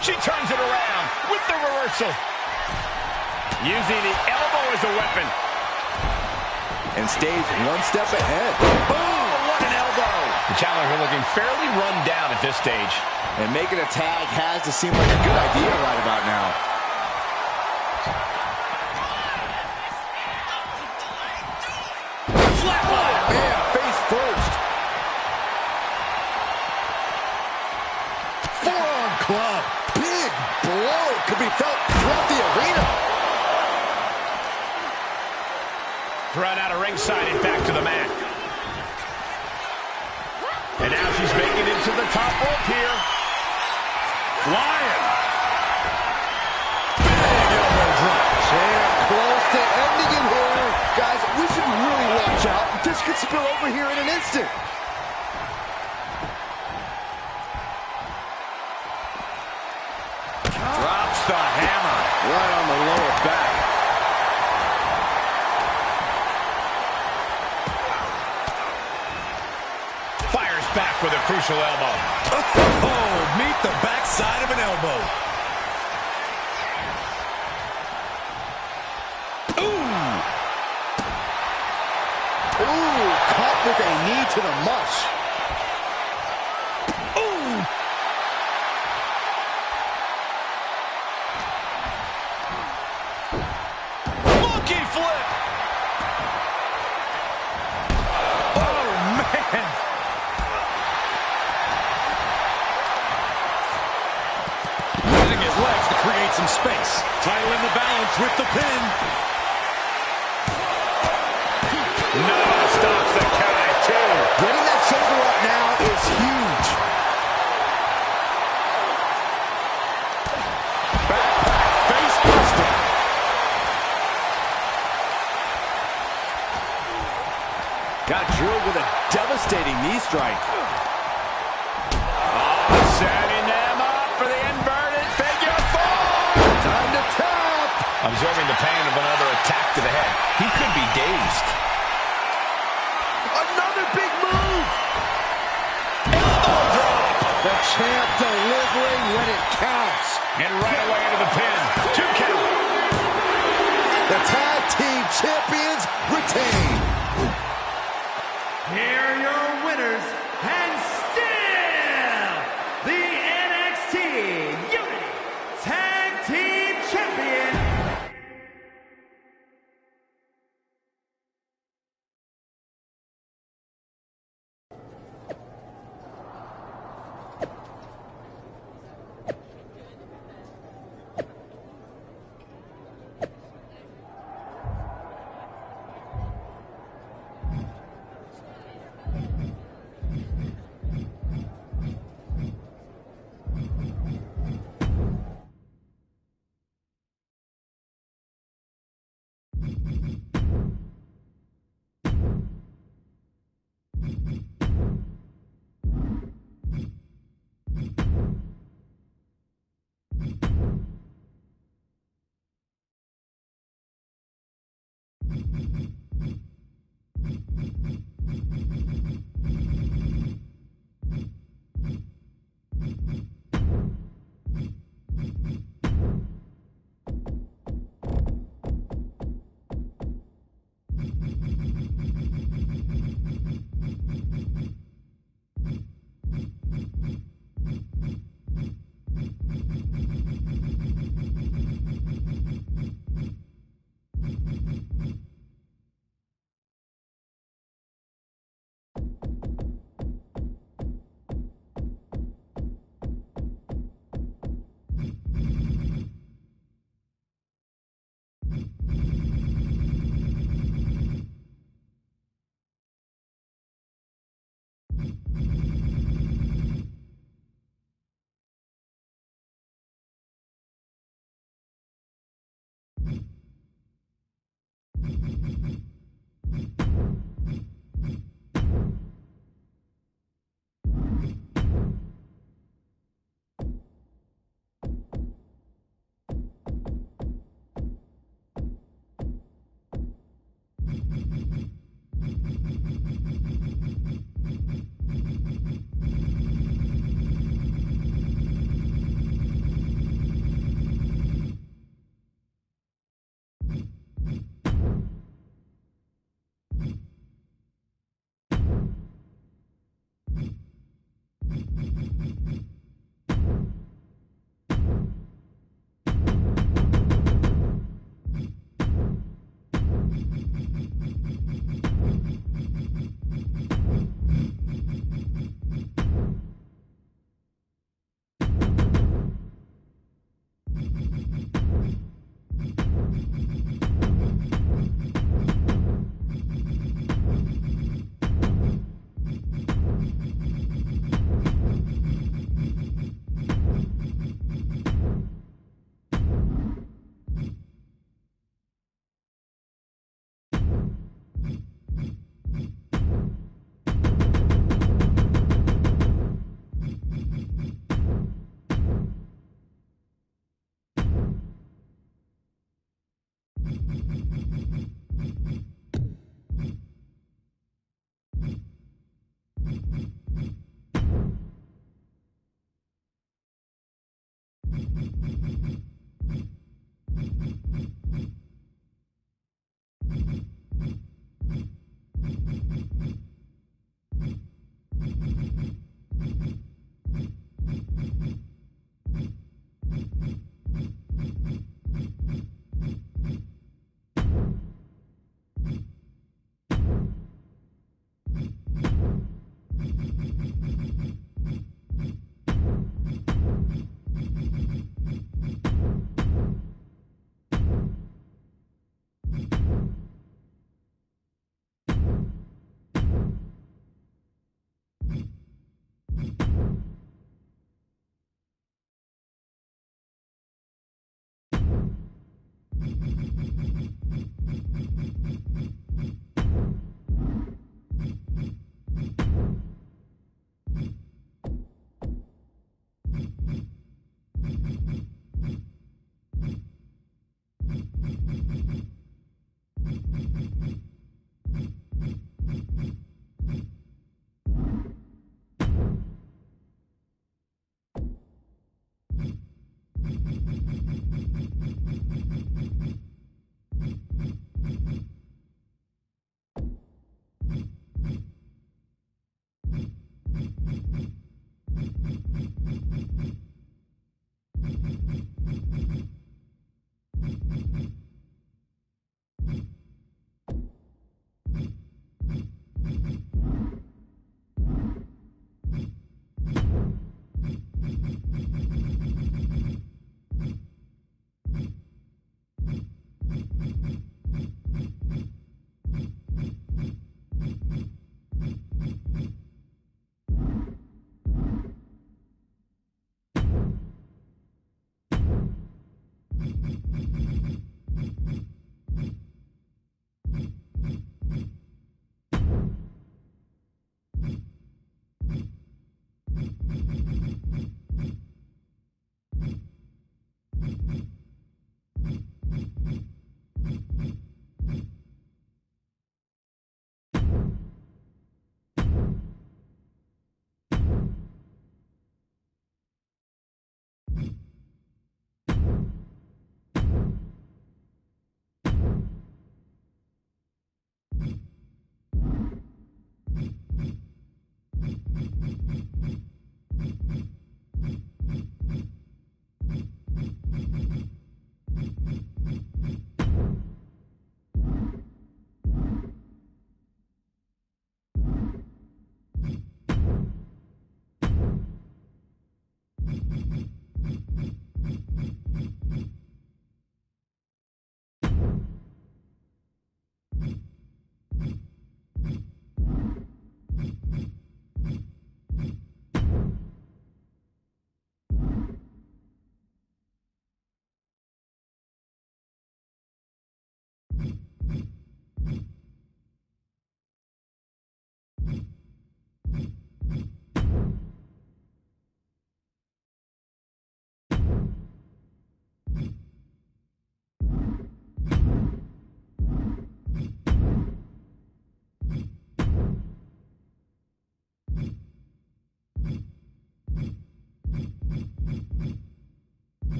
She turns it around with the reversal. Using the elbow as a weapon. And stays one step ahead. Boom! What an elbow! The challenger looking fairly run down at this stage. And making a tag has to seem like a good idea right about now. Flatline! Man, face first. Forearm club. Big blow could be felt throughout the arena. Thrown out of ringside and back to the mat. And now she's making it to the top rope here. Flying. Big elbow drop. Champ close to ending it here. Guys, we should really watch out. This could spill over here in an instant. Drops the hammer. Right on the lower back. Fires back with a crucial elbow. Oh, meet the backside of an elbow. Ooh, caught with a knee to the mush. Ooh. Monkey flip. Oh, man. Using his legs to create some space. Title in the balance with the pin. No, stops the count at 2. Getting that shoulder up now is huge. Backpack face buster. Got drilled with a devastating knee strike. Setting them up for the inverted figure 4. Time to tap. Absorbing the pain of another attack to the head. He could be dazed. Another big move. Elbow drop. The champ delivering when it counts. And right away into the pin. 2 count. The tag team champions retain. Here are your winners, and still the NXT Unity Tag Team Champion,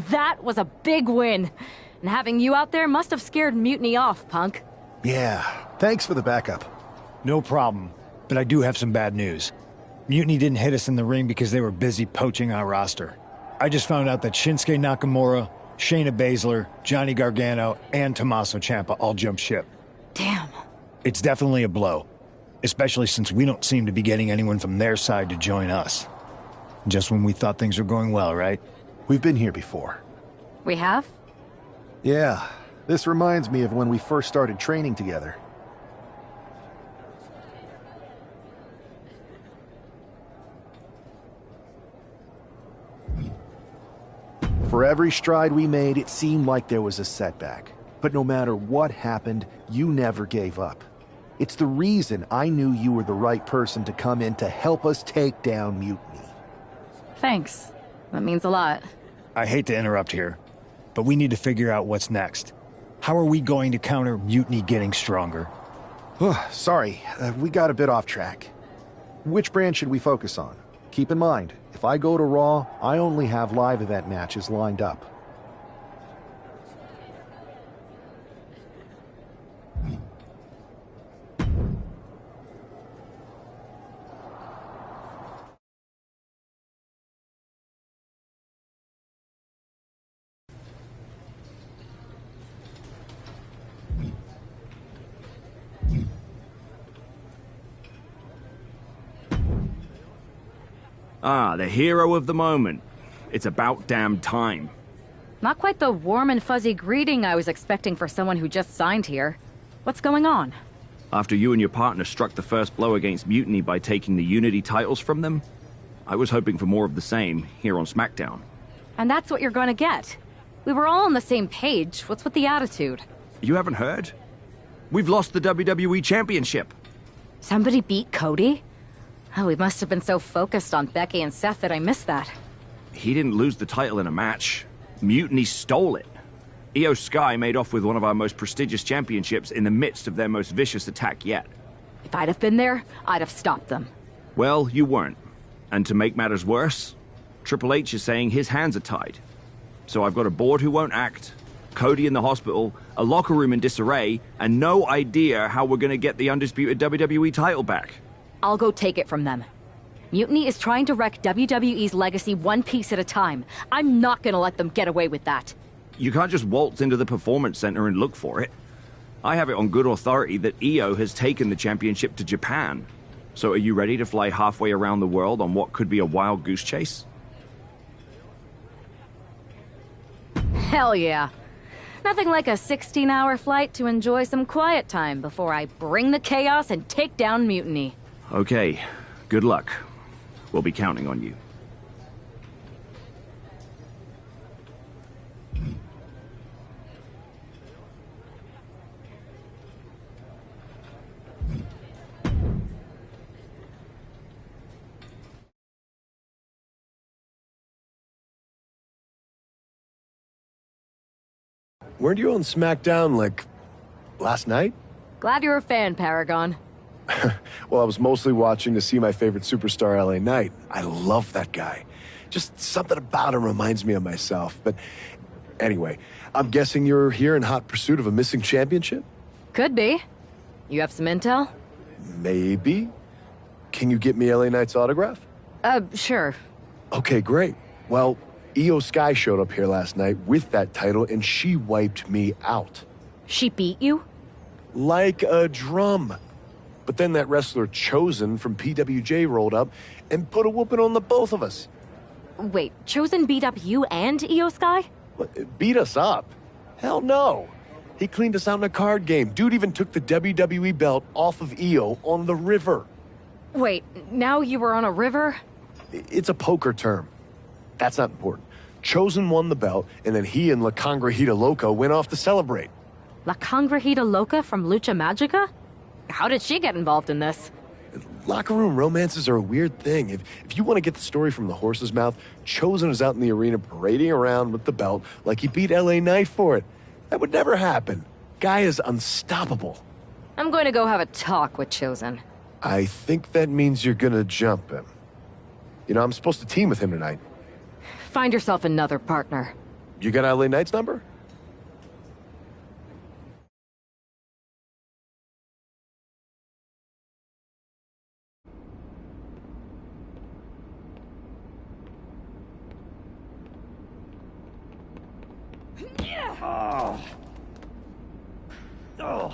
That was a big win. And having you out there must have scared Mutiny off, punk. Yeah, thanks for the backup. No problem, but I do have some bad news. Mutiny didn't hit us in the ring because they were busy poaching our roster. I just found out that Shinsuke Nakamura, Shayna Baszler, Johnny Gargano, and Tommaso Ciampa all jumped ship. Damn. It's definitely a blow, especially since we don't seem to be getting anyone from their side to join us. Just when we thought things were going well, right? We've been here before. We have? Yeah, this reminds me of when we first started training together. For every stride we made, it seemed like there was a setback. But no matter what happened, you never gave up. It's the reason I knew you were the right person to come in to help us take down Mutiny. Thanks. That means a lot. I hate to interrupt here, but we need to figure out what's next. How are we going to counter Mutiny getting stronger? Sorry, we got a bit off track. Which brand should we focus on? Keep in mind, if I go to Raw, I only have live event matches lined up. Ah, the hero of the moment. It's about damn time. Not quite the warm and fuzzy greeting I was expecting for someone who just signed here. What's going on? After you and your partner struck the first blow against Mutiny by taking the Unity titles from them, I was hoping for more of the same here on SmackDown. And that's what you're gonna get. We were all on the same page. What's with the attitude? You haven't heard? We've lost the WWE Championship. Somebody beat Cody? Oh, we must have been so focused on Becky and Seth that I missed that. He didn't lose the title in a match. Mutiny stole it. Io Sky made off with one of our most prestigious championships in the midst of their most vicious attack yet. If I'd have been there, I'd have stopped them. Well, you weren't. And to make matters worse, Triple H is saying his hands are tied. So I've got a board who won't act, Cody in the hospital, a locker room in disarray, and no idea how we're gonna get the undisputed WWE title back. I'll go take it from them. Mutiny is trying to wreck WWE's legacy one piece at a time. I'm not gonna let them get away with that. You can't just waltz into the Performance Center and look for it. I have it on good authority that Io has taken the championship to Japan. So are you ready to fly halfway around the world on what could be a wild goose chase? Hell yeah. Nothing like a 16-hour flight to enjoy some quiet time before I bring the chaos and take down Mutiny. Okay, good luck. We'll be counting on you. weren't you on SmackDown, like, last night? Glad you're a fan, Paragon. Well, I was mostly watching to see my favorite superstar, LA Knight. I love that guy. Just something about him reminds me of myself. But anyway, I'm guessing you're here in hot pursuit of a missing championship? Could be. You have some intel? Maybe. Can you get me LA Knight's autograph? Sure. Okay, great. Well, Io Sky showed up here last night with that title, and she wiped me out. She beat you? Like a drum. But then that wrestler Chosen from PWJ rolled up and put a whooping on the both of us. Wait, Chosen beat up you and Io Sky? What, beat us up? Hell no. He cleaned us out in a card game. Dude even took the WWE belt off of Io on the river. Wait, now you were on a river? It's a poker term. That's not important. Chosen won the belt, and then he and La Congrejita Loca went off to celebrate. La Congrejita Loca from Lucha Magica? How did she get involved in this? Locker room romances are a weird thing. If you want to get the story from the horse's mouth, Chosen is out in the arena parading around with the belt like he beat LA Knight for it. That would never happen. Guy is unstoppable. I'm going to go have a talk with Chosen. I think that means you're gonna jump him. You know, I'm supposed to team with him tonight. Find yourself another partner. You got LA Knight's number? Oh. Oh.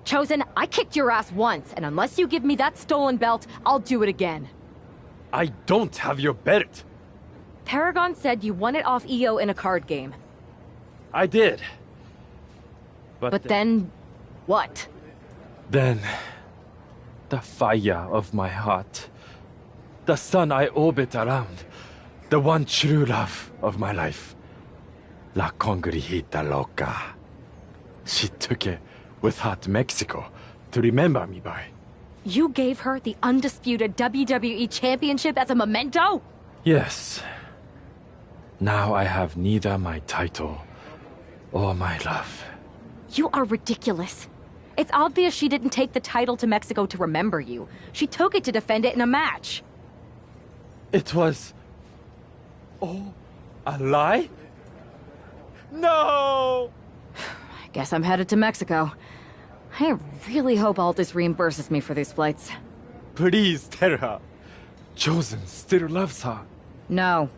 Chosen, I kicked your ass once, and unless you give me that stolen belt, I'll do it again. I don't have your belt. Paragon said you won it off EO in a card game. I did. But then... what? Then... the fire of my heart. The sun I orbit around. The one true love of my life. La Congrijita Loca. She took it with her to Mexico to remember me by. You gave her the undisputed WWE Championship as a memento? Yes. Now I have neither my title or my love. You are ridiculous. It's obvious she didn't take the title to Mexico to remember you. She took it to defend it in a match. It was... oh, a lie? No! I guess I'm headed to Mexico. I really hope Aldis reimburses me for these flights. Please tell her. Chosen still loves her. No.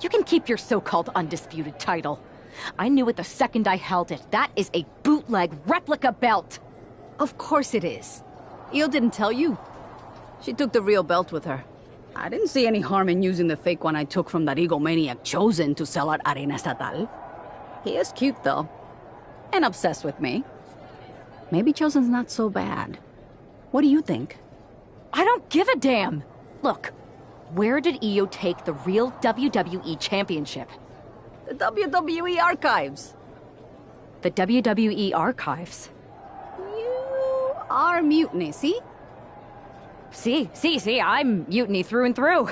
You can keep your so-called undisputed title. I knew it the second I held it. That is a bootleg replica belt. Of course it is. Io didn't tell you. She took the real belt with her. I didn't see any harm in using the fake one I took from that egomaniac Chosen to sell at Arena Estatal. He is cute, though. And obsessed with me. Maybe Chosen's not so bad. What do you think? I don't give a damn. Look, where did Io take the real WWE Championship? The WWE Archives. The WWE Archives? You are Mutiny, see? See, I'm Mutiny through and through.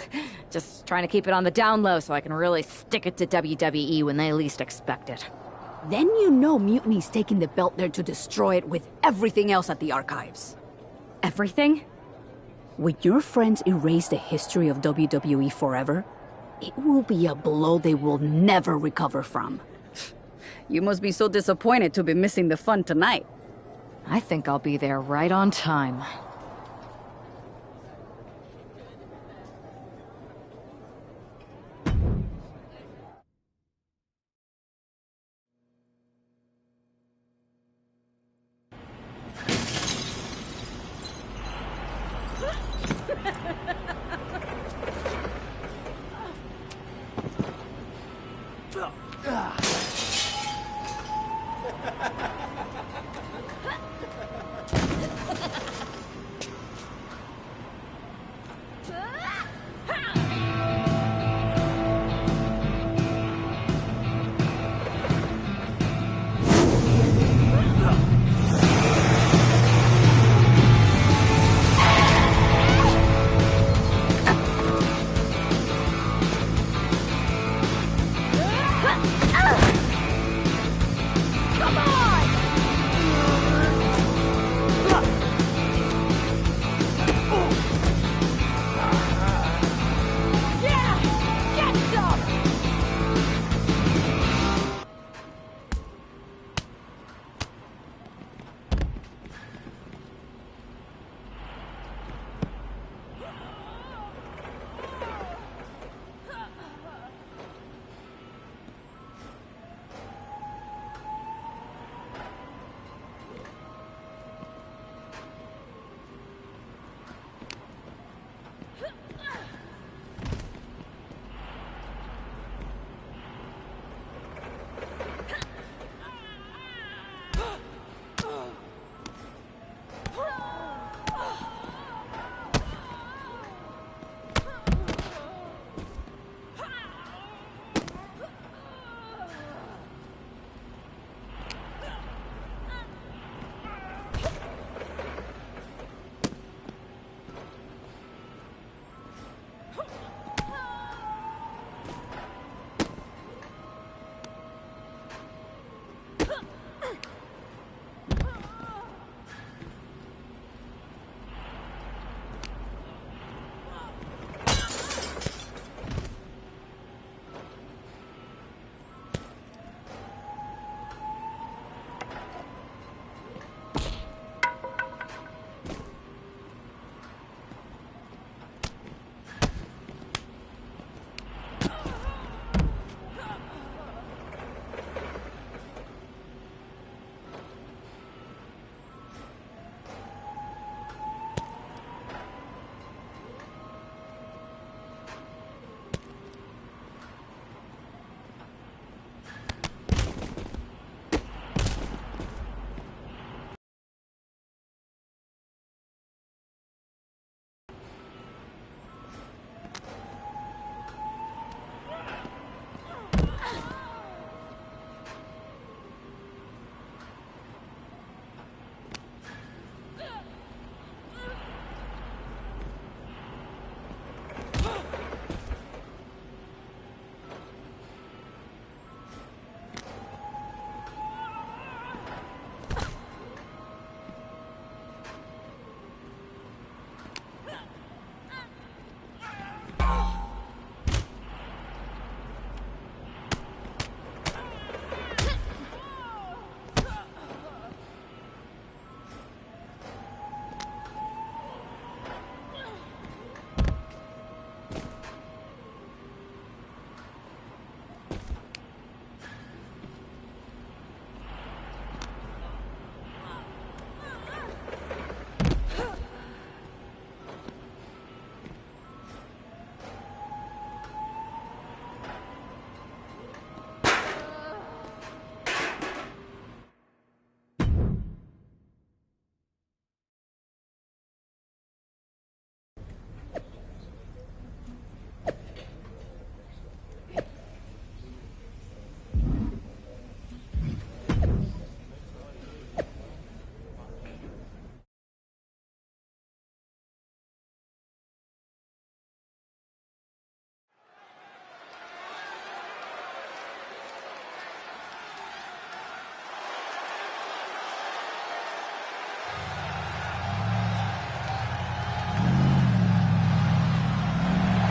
Just trying to keep it on the down low so I can really stick it to WWE when they least expect it. Then you know Mutiny's taking the belt there to destroy it with everything else at the Archives. Everything? When your friends erase the history of WWE forever, it will be a blow they will never recover from. You must be so disappointed to be missing the fun tonight. I think I'll be there right on time.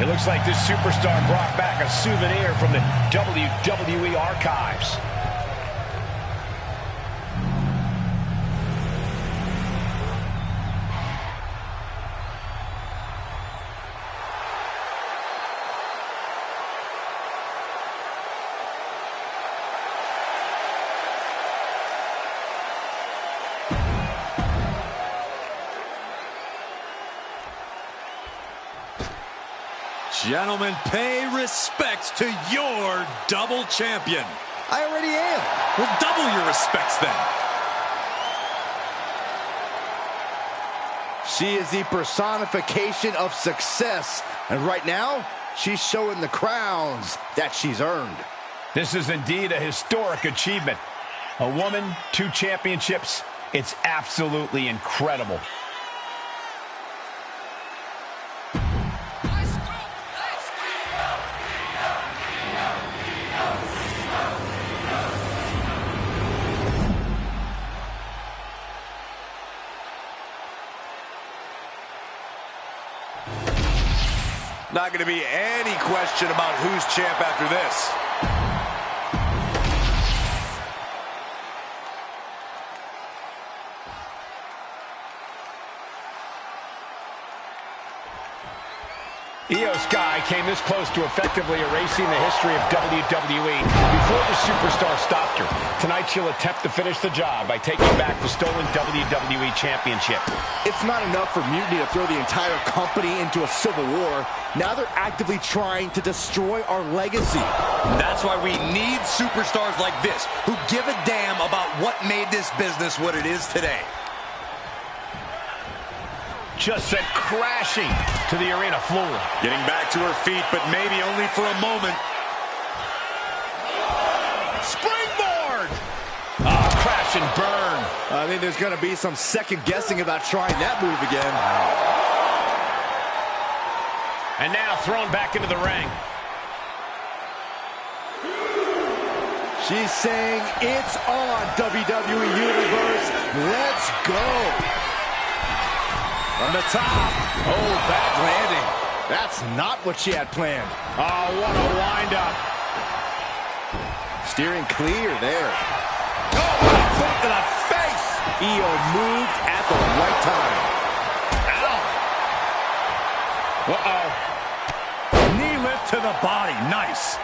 It looks like this superstar brought back a souvenir from the WWE archives. Gentlemen, pay respects to your double champion. I already am. Well, double your respects then. She is the personification of success. And right now, she's showing the crowns that she's earned. This is indeed a historic achievement. A woman, 2 championships. It's absolutely incredible. Not going to be any question about who's champ after this. Io Sky came this close to effectively erasing the history of WWE before the superstar stopped her. Tonight she'll attempt to finish the job by taking back the stolen WWE Championship. It's not enough for Mutiny to throw the entire company into a civil war. Now they're actively trying to destroy our legacy. That's why we need superstars like this, who give a damn about what made this business what it is today. Just sent crashing to the arena floor. Getting back to her feet, but maybe only for a moment. Springboard! Crash and burn. I think there's going to be some second guessing about trying that move again. And now thrown back into the ring. She's saying it's on, WWE Universe. Let's go. From the top. Oh, bad landing. That's not what she had planned. Oh, what a wind-up. Steering clear there. Oh, what a foot to the face. Io moved at the right time. Ow. Uh-oh. Knee lift to the body. Nice.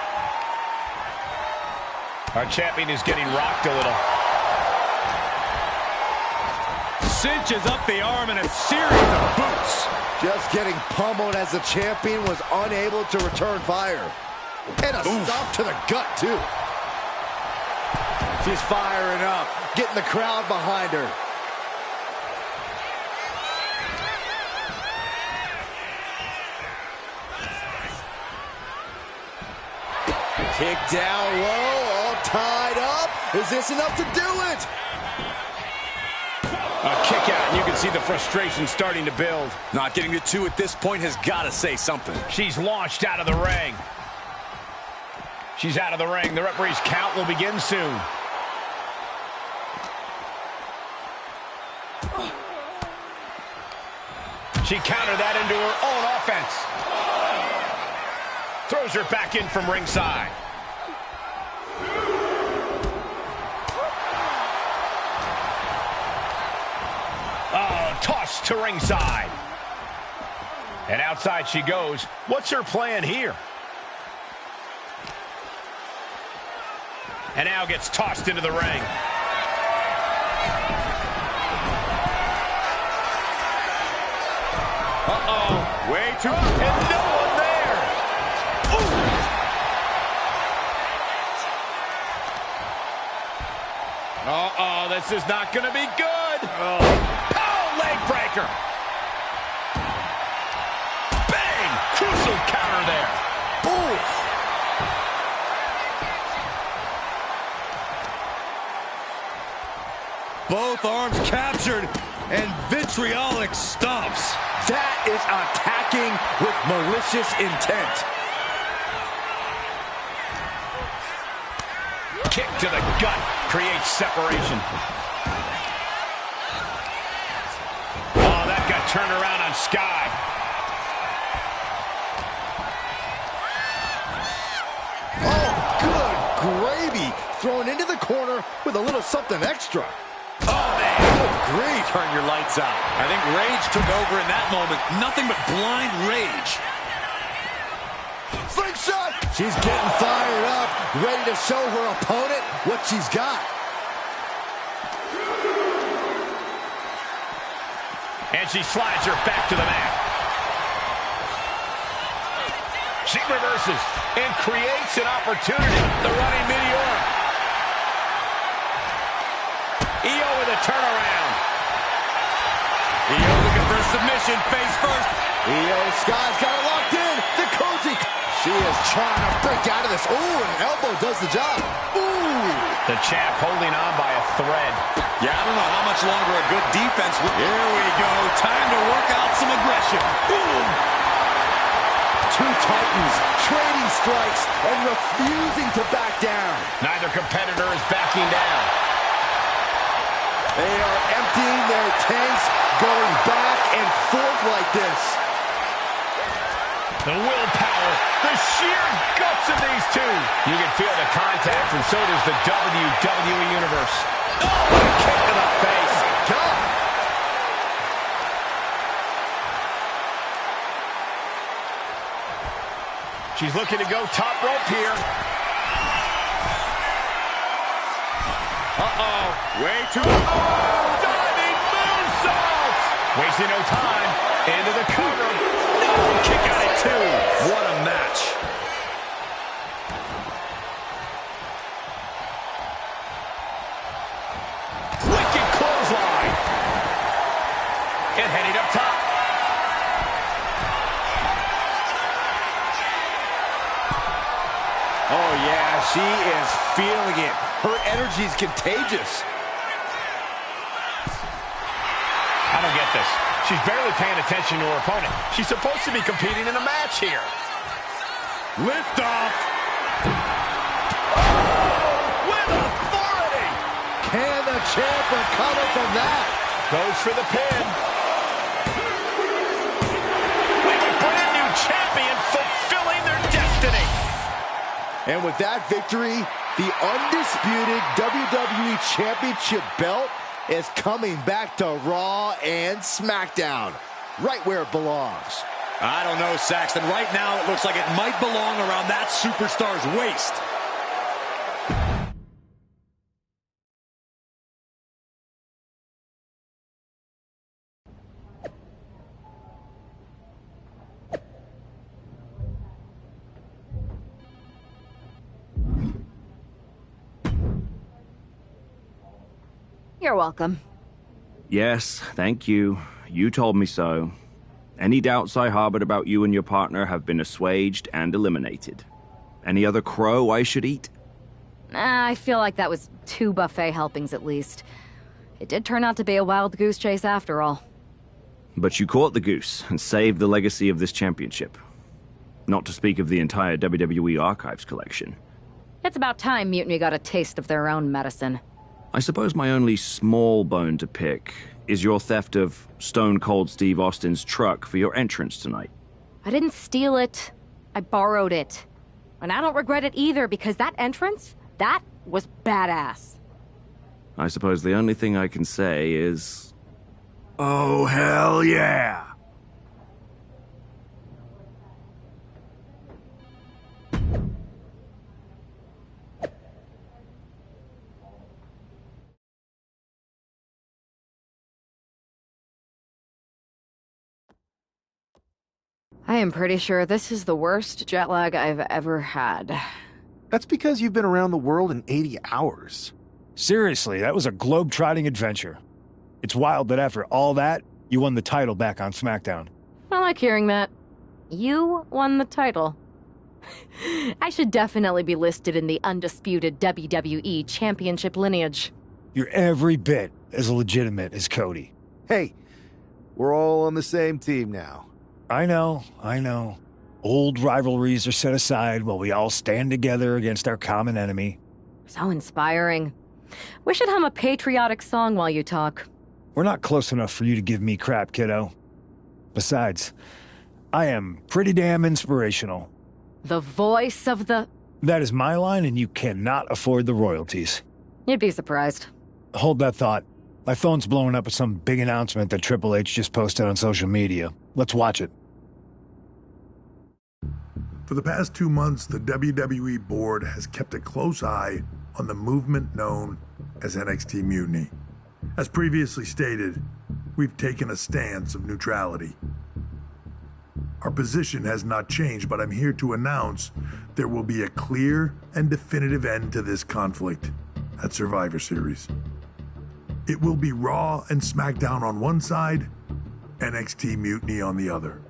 Our champion is getting rocked a little. Cinches up the arm in a series of boots. Just getting pummeled as the champion was unable to return fire. And a stop to the gut, too. She's firing up, getting the crowd behind her. Kick down low, all tied up. Is this enough to do it? A kick out, and you can see the frustration starting to build. Not getting to 2 at this point has got to say something. She's launched out of the ring. She's out of the ring. The referee's count will begin soon. She countered that into her own offense. Throws her back in from ringside. Tossed to ringside. And outside she goes. What's her plan here? And now gets tossed into the ring. Uh-oh. Way too... And no one there. Ooh. Uh-oh, this is not going to be good. Oh. Leg breaker. Bang! Crucial counter there. Oof. Both arms captured and vitriolic stomps. That is attacking with malicious intent. Kick to the gut creates separation. Turned around on Sky. the corner with a little something extra. Oh, man. Good grief. Turn your lights out. I think rage took over in that moment. Nothing but blind rage. Slingshot! She's getting fired up, ready to show her opponent what she's got. And she slides her back to the mat. She reverses and creates an opportunity. The running meteor. Io with a turnaround. Io looking for a submission, face first. Io Sky's got it locked in. The Koji. She is trying to break out of this. Ooh, an elbow does the job. Ooh. The champ holding on by a thread. Yeah, I don't know how much longer a good defense will. Here we go. Time to work out some aggression. Boom. Two titans trading strikes and refusing to back down. Neither competitor is backing down. They are emptying their tanks, going back and forth like this. The willpower, the sheer guts of these two. You can feel the contact, and so does the WWE Universe. Oh, what a kick to the face. God. She's looking to go top rope here. Uh-oh. Way too. Oh, diving moonsault. Wasting no time. Into the cover. No, kick out at two. What a match. Wicked clothesline. And heading up top. Oh, yeah, she is feeling it. Her energy is contagious. I don't get this. She's barely paying attention to her opponent. She's supposed to be competing in a match here. Lift off. Oh, with authority. Can the champ recover from that? Goes for the pin. With a brand new champion fulfilling their destiny. And with that victory, the undisputed WWE Championship belt is coming back to Raw and SmackDown, right where it belongs. I don't know, Saxton. Right now, it looks like it might belong around that superstar's waist. You're welcome. Yes, thank you. You told me so. Any doubts I harbored about you and your partner have been assuaged and eliminated. Any other crow I should eat? I feel like that was 2 buffet helpings at least. It did turn out to be a wild goose chase after all. But you caught the goose and saved the legacy of this championship. Not to speak of the entire WWE Archives collection. It's about time Mutiny got a taste of their own medicine. I suppose my only small bone to pick is your theft of Stone Cold Steve Austin's truck for your entrance tonight. I didn't steal it. I borrowed it. And I don't regret it either, because that entrance, that was badass. I suppose the only thing I can say is... Oh, hell yeah! I am pretty sure this is the worst jet lag I've ever had. That's because you've been around the world in 80 hours. Seriously, that was a globe-trotting adventure. It's wild that after all that, you won the title back on SmackDown. I like hearing that. You won the title. I should definitely be listed in the undisputed WWE Championship lineage. You're every bit as legitimate as Cody. Hey, we're all on the same team now. I know. Old rivalries are set aside while we all stand together against our common enemy. So inspiring. We should hum a patriotic song while you talk. We're not close enough for you to give me crap, kiddo. Besides, I am pretty damn inspirational. The voice of the... That is my line, and you cannot afford the royalties. You'd be surprised. Hold that thought. My phone's blowing up with some big announcement that Triple H just posted on social media. Let's watch it. For the past 2 months, the WWE board has kept a close eye on the movement known as NXT Mutiny. As previously stated, we've taken a stance of neutrality. Our position has not changed, but I'm here to announce there will be a clear and definitive end to this conflict at Survivor Series. It will be Raw and SmackDown on one side, NXT Mutiny on the other,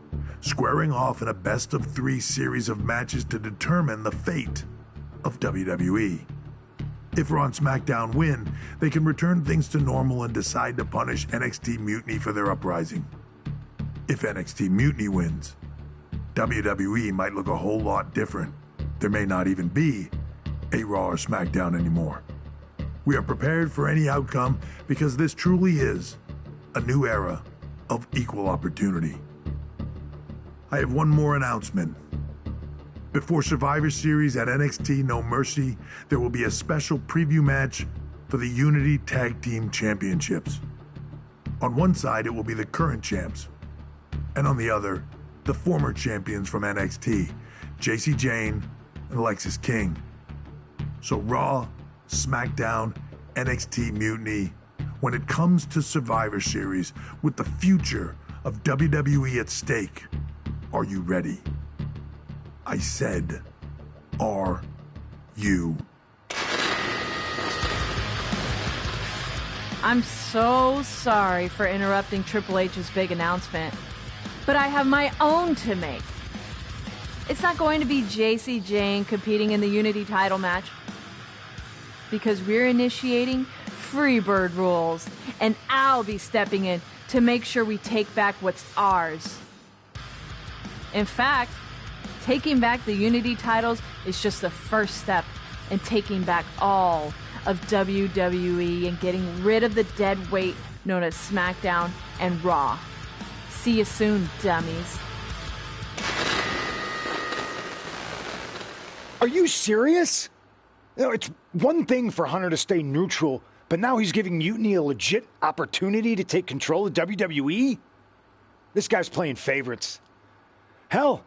squaring off in a best-of-3 series of matches to determine the fate of WWE. If Raw and SmackDown win, they can return things to normal and decide to punish NXT Mutiny for their uprising. If NXT Mutiny wins, WWE might look a whole lot different. There may not even be a Raw or SmackDown anymore. We are prepared for any outcome because this truly is a new era of equal opportunity. I have one more announcement. Before Survivor Series at NXT No Mercy, there will be a special preview match for the Unity Tag Team Championships. On one side, it will be the current champs, and on the other, the former champions from NXT, Jacy Jayne and Lexis King. So Raw, SmackDown, NXT Mutiny, when it comes to Survivor Series with the future of WWE at stake, are you ready? I said, are you? I'm so sorry for interrupting Triple H's big announcement, but I have my own to make. It's not going to be Jacy Jayne competing in the Unity title match, because we're initiating Freebird rules, and I'll be stepping in to make sure we take back what's ours. In fact, taking back the Unity titles is just the first step in taking back all of WWE and getting rid of the dead weight known as SmackDown and Raw. See you soon, dummies. Are you serious? You know, it's one thing for Hunter to stay neutral, but now he's giving Mutiny a legit opportunity to take control of WWE? This guy's playing favorites. Hell,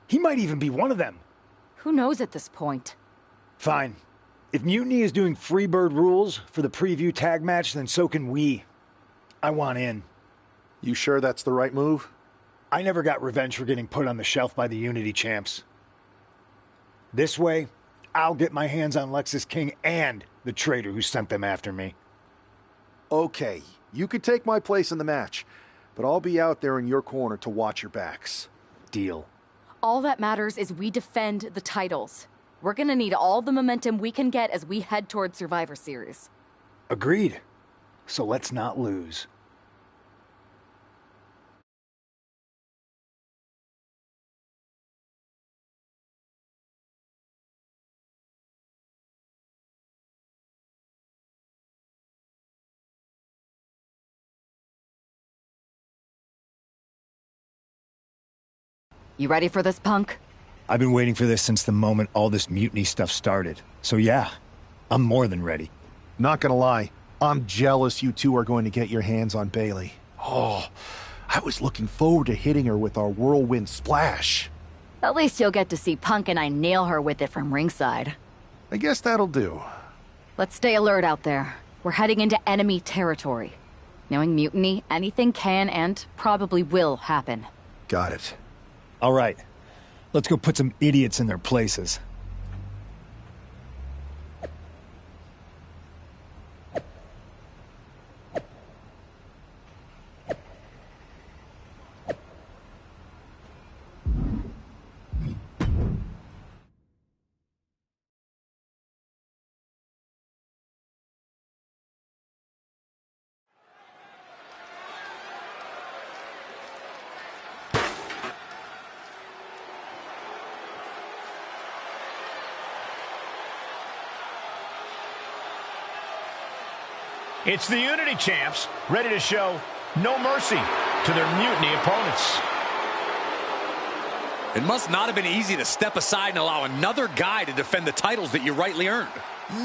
he might even be one of them. Who knows at this point? Fine. If Mutiny is doing Freebird rules for the preview tag match, then so can we. I want in. You sure that's the right move? I never got revenge for getting put on the shelf by the Unity champs. This way, I'll get my hands on Lexis King and the traitor who sent them after me. Okay, you could take my place in the match, but I'll be out there in your corner to watch your backs. Deal. All that matters is we defend the titles. We're gonna need all the momentum we can get as we head towards Survivor Series. Agreed. So let's not lose. You ready for this, punk? I've been waiting for this since the moment all this mutiny stuff started. So yeah, I'm more than ready. Not gonna lie, I'm jealous you two are going to get your hands on Bayley. Oh, I was looking forward to hitting her with our whirlwind splash. At least you'll get to see Punk and I nail her with it from ringside. I guess that'll do. Let's stay alert out there. We're heading into enemy territory. Knowing Mutiny, anything can and probably will happen. Got it. All right. Let's go put some idiots in their places. It's the Unity champs, ready to show no mercy to their Mutiny opponents. It must not have been easy to step aside and allow another guy to defend the titles that you rightly earned.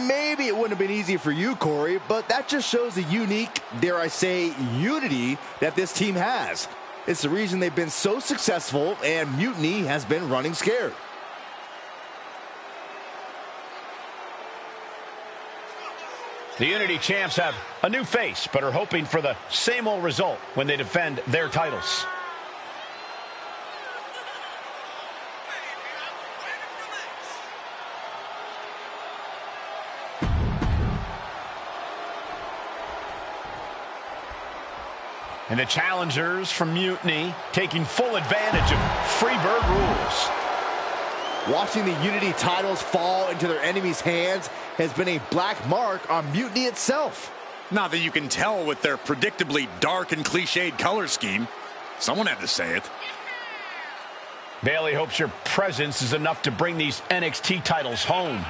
Maybe it wouldn't have been easy for you, Corey, but that just shows the unique, dare I say, unity that this team has. It's the reason they've been so successful, and Mutiny has been running scared. The Unity champs have a new face, but are hoping for the same old result when they defend their titles. And the challengers from Mutiny taking full advantage of Freebird rules. Watching the Unity titles fall into their enemies' hands has been a black mark on Mutiny itself. Not that you can tell with their predictably dark and cliched color scheme. Someone had to say it. Bayley hopes your presence is enough to bring these NXT titles home.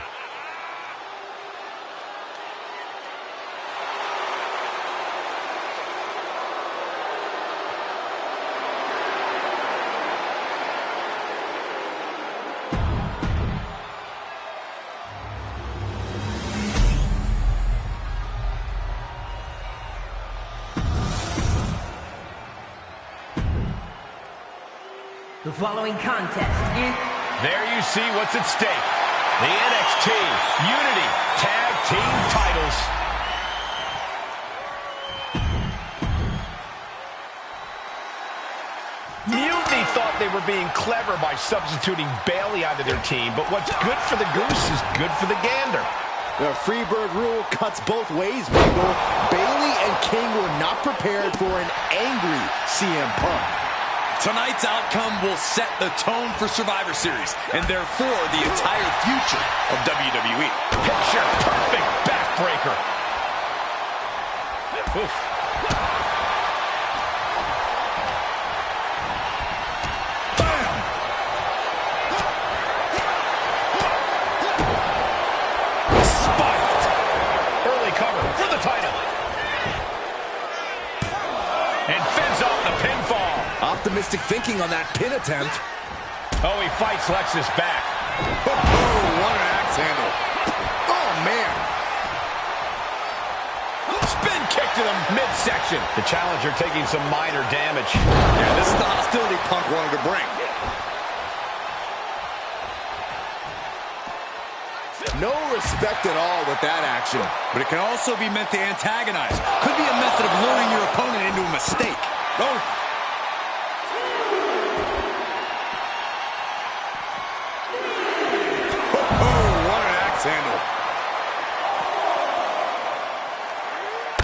The following contest is... There you see what's at stake. The NXT Unity Tag Team titles. Mutiny thought they were being clever by substituting Bayley out of their team, but what's good for the goose is good for the gander. The Freebird rule cuts both ways, Michael. Bayley and King were not prepared for an angry CM Punk. Tonight's outcome will set the tone for Survivor Series, and therefore the entire future of WWE. Picture perfect backbreaker. Oof. Bam! Spiked. Early cover for the title. And fends off the pinfall. Optimistic thinking on that pin attempt. Oh, he fights Lexus back. Oh, what an axe handle. Oh, man. Spin kick to the midsection. The challenger taking some minor damage. Yeah, this is the hostility Punk wanted to bring. No respect at all with that action. But it can also be meant to antagonize. Could be a method of luring your opponent into a mistake. Oh. Handle.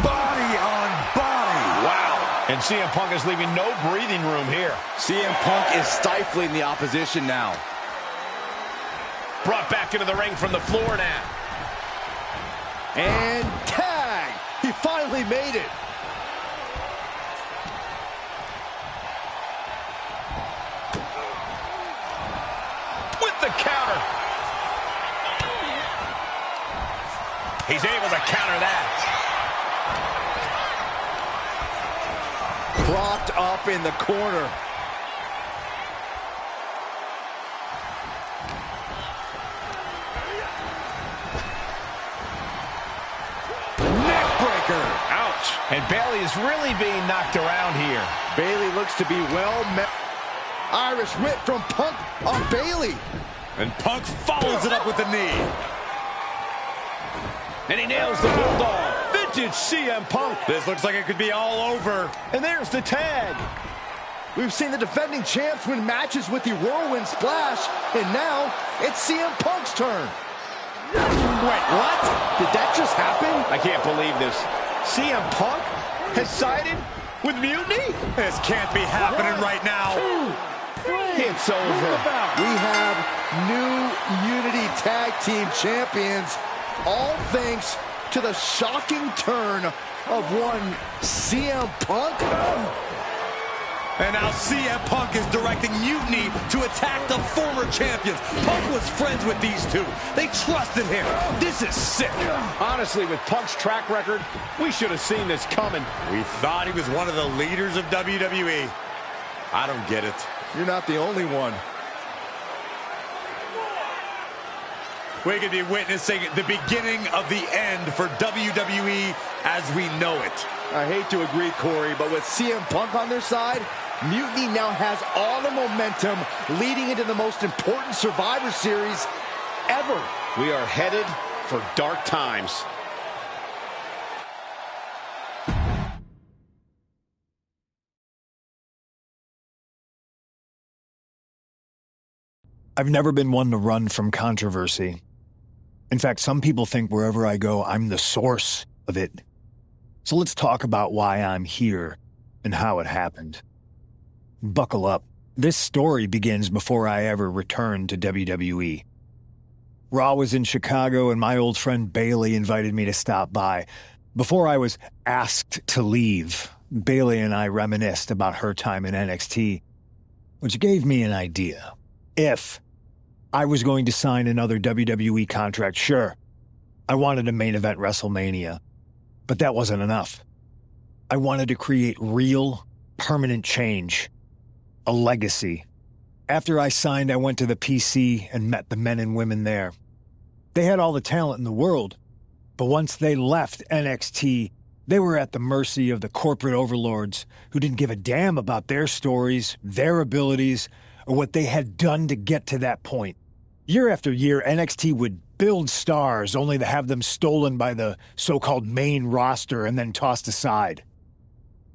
Body on body. Wow. And CM Punk is leaving no breathing room here. CM Punk is stifling the opposition now. Brought back into the ring from the floor now. And tag. He finally made it. With the counter. He's able to counter that. Propped up in the corner. Neckbreaker. Ouch. And Bayley is really being knocked around here. Bayley looks to be well met. Irish whip from Punk on Bayley. And Punk follows it up with the knee. And he nails the Bulldog. Vintage CM Punk. This looks like it could be all over. And there's the tag. We've seen the defending champs win matches with the Whirlwind Splash, and now it's CM Punk's turn. Wait, what? Did that just happen? I can't believe this. CM Punk has sided with Mutiny? This can't be happening right now. It's over. We have new Unity Tag Team Champions, all thanks to the shocking turn of one CM Punk. And now CM Punk is directing Mutiny to attack the former champions. Punk was friends with these two. They trusted him. This is sick. Honestly, with Punk's track record, we should have seen this coming. We thought he was one of the leaders of WWE. I don't get it. You're not the only one. we could be witnessing the beginning of the end for WWE as we know it. I hate to agree, Corey, but with CM Punk on their side, Mutiny now has all the momentum leading into the most important Survivor Series ever. We are headed for dark times. I've never been one to run from controversy. In fact, some people think wherever I go, I'm the source of it. So let's talk about why I'm here and how it happened. Buckle up. This story begins before I ever returned to WWE. Raw was in Chicago and my old friend Bailey invited me to stop by. Before I was asked to leave, Bailey and I reminisced about her time in NXT, which gave me an idea. If I was going to sign another WWE contract, sure, I wanted to main event WrestleMania, but that wasn't enough. I wanted to create real, permanent change, a legacy. After I signed, I went to the PC and met the men and women there. They had all the talent in the world, but once they left NXT, they were at the mercy of the corporate overlords who didn't give a damn about their stories, their abilities, or what they had done to get to that point. Year after year, NXT would build stars only to have them stolen by the so-called main roster and then tossed aside.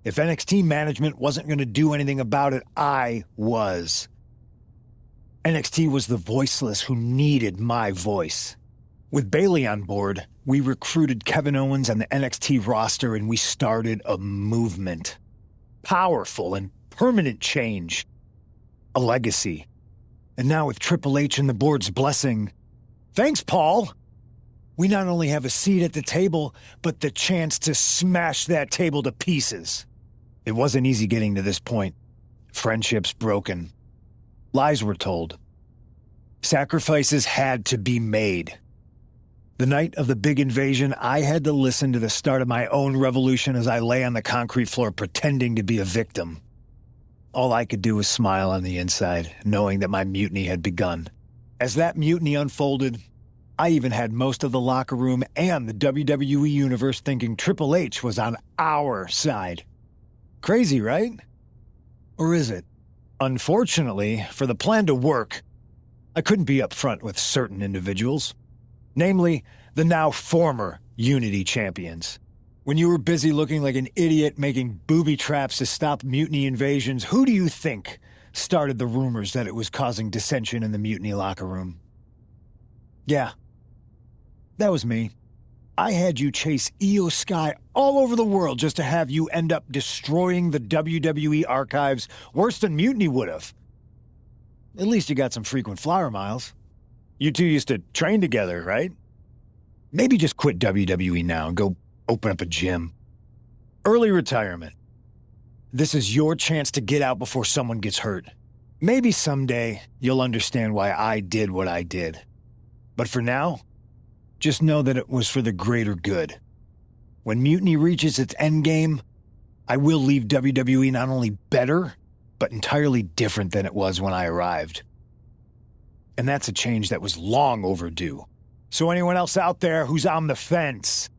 If NXT management wasn't going to do anything about it, I was. NXT was the voiceless who needed my voice. With Bailey on board, we recruited Kevin Owens and the NXT roster and we started a movement. Powerful and permanent change. A legacy. And now with Triple H and the board's blessing, thanks, Paul! We not only have a seat at the table, but the chance to smash that table to pieces. It wasn't easy getting to this point. Friendships broken. Lies were told. Sacrifices had to be made. The night of the big invasion, I had to listen to the start of my own revolution as I lay on the concrete floor pretending to be a victim. All I could do was smile on the inside, knowing that my mutiny had begun. As that mutiny unfolded, I even had most of the locker room and the WWE Universe thinking Triple H was on our side. Crazy, right? Or is it? Unfortunately, for the plan to work, I couldn't be upfront with certain individuals. Namely, the now former Unity champions. When you were busy looking like an idiot making booby traps to stop mutiny invasions, who do you think started the rumors that it was causing dissension in the mutiny locker room? Yeah, that was me. I had you chase Io Sky all over the world just to have you end up destroying the WWE archives worse than Mutiny would have. At least you got some frequent flower miles. You two used to train together, right? Maybe just quit WWE now and go open up a gym. Early retirement. This is your chance to get out before someone gets hurt. Maybe someday you'll understand why I did what I did. But for now, just know that it was for the greater good. When Mutiny reaches its endgame, I will leave WWE not only better, but entirely different than it was when I arrived. And that's a change that was long overdue. So anyone else out there who's on the fence,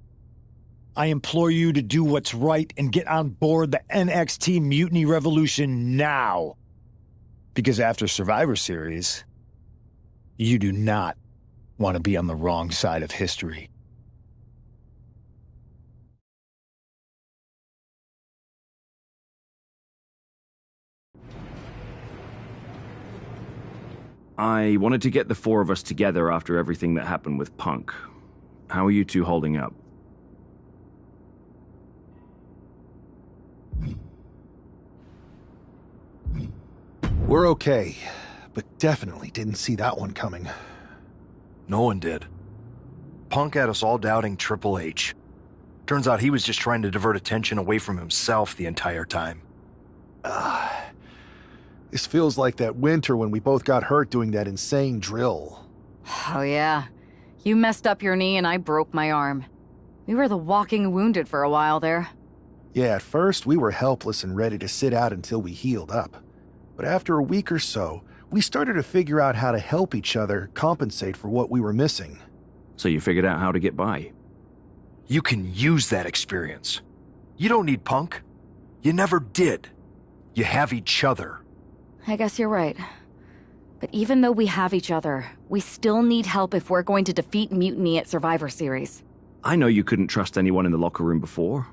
I implore you to do what's right and get on board the NXT Mutiny Revolution now. Because after Survivor Series, you do not want to be on the wrong side of history. I wanted to get the four of us together after everything that happened with Punk. How are you two holding up? We're okay, but definitely didn't see that one coming. No one did. Punk had us all doubting Triple H. Turns out he was just trying to divert attention away from himself the entire time. This feels like that winter when we both got hurt doing that insane drill. Oh yeah. You messed up your knee and I broke my arm. We were the walking wounded for a while there. Yeah, at first we were helpless and ready to sit out until we healed up. But after a week or so, we started to figure out how to help each other compensate for what we were missing. So you figured out how to get by? You can use that experience. You don't need Punk. You never did. You have each other. I guess you're right. But even though we have each other, we still need help if we're going to defeat Mutiny at Survivor Series. I know you couldn't trust anyone in the locker room before,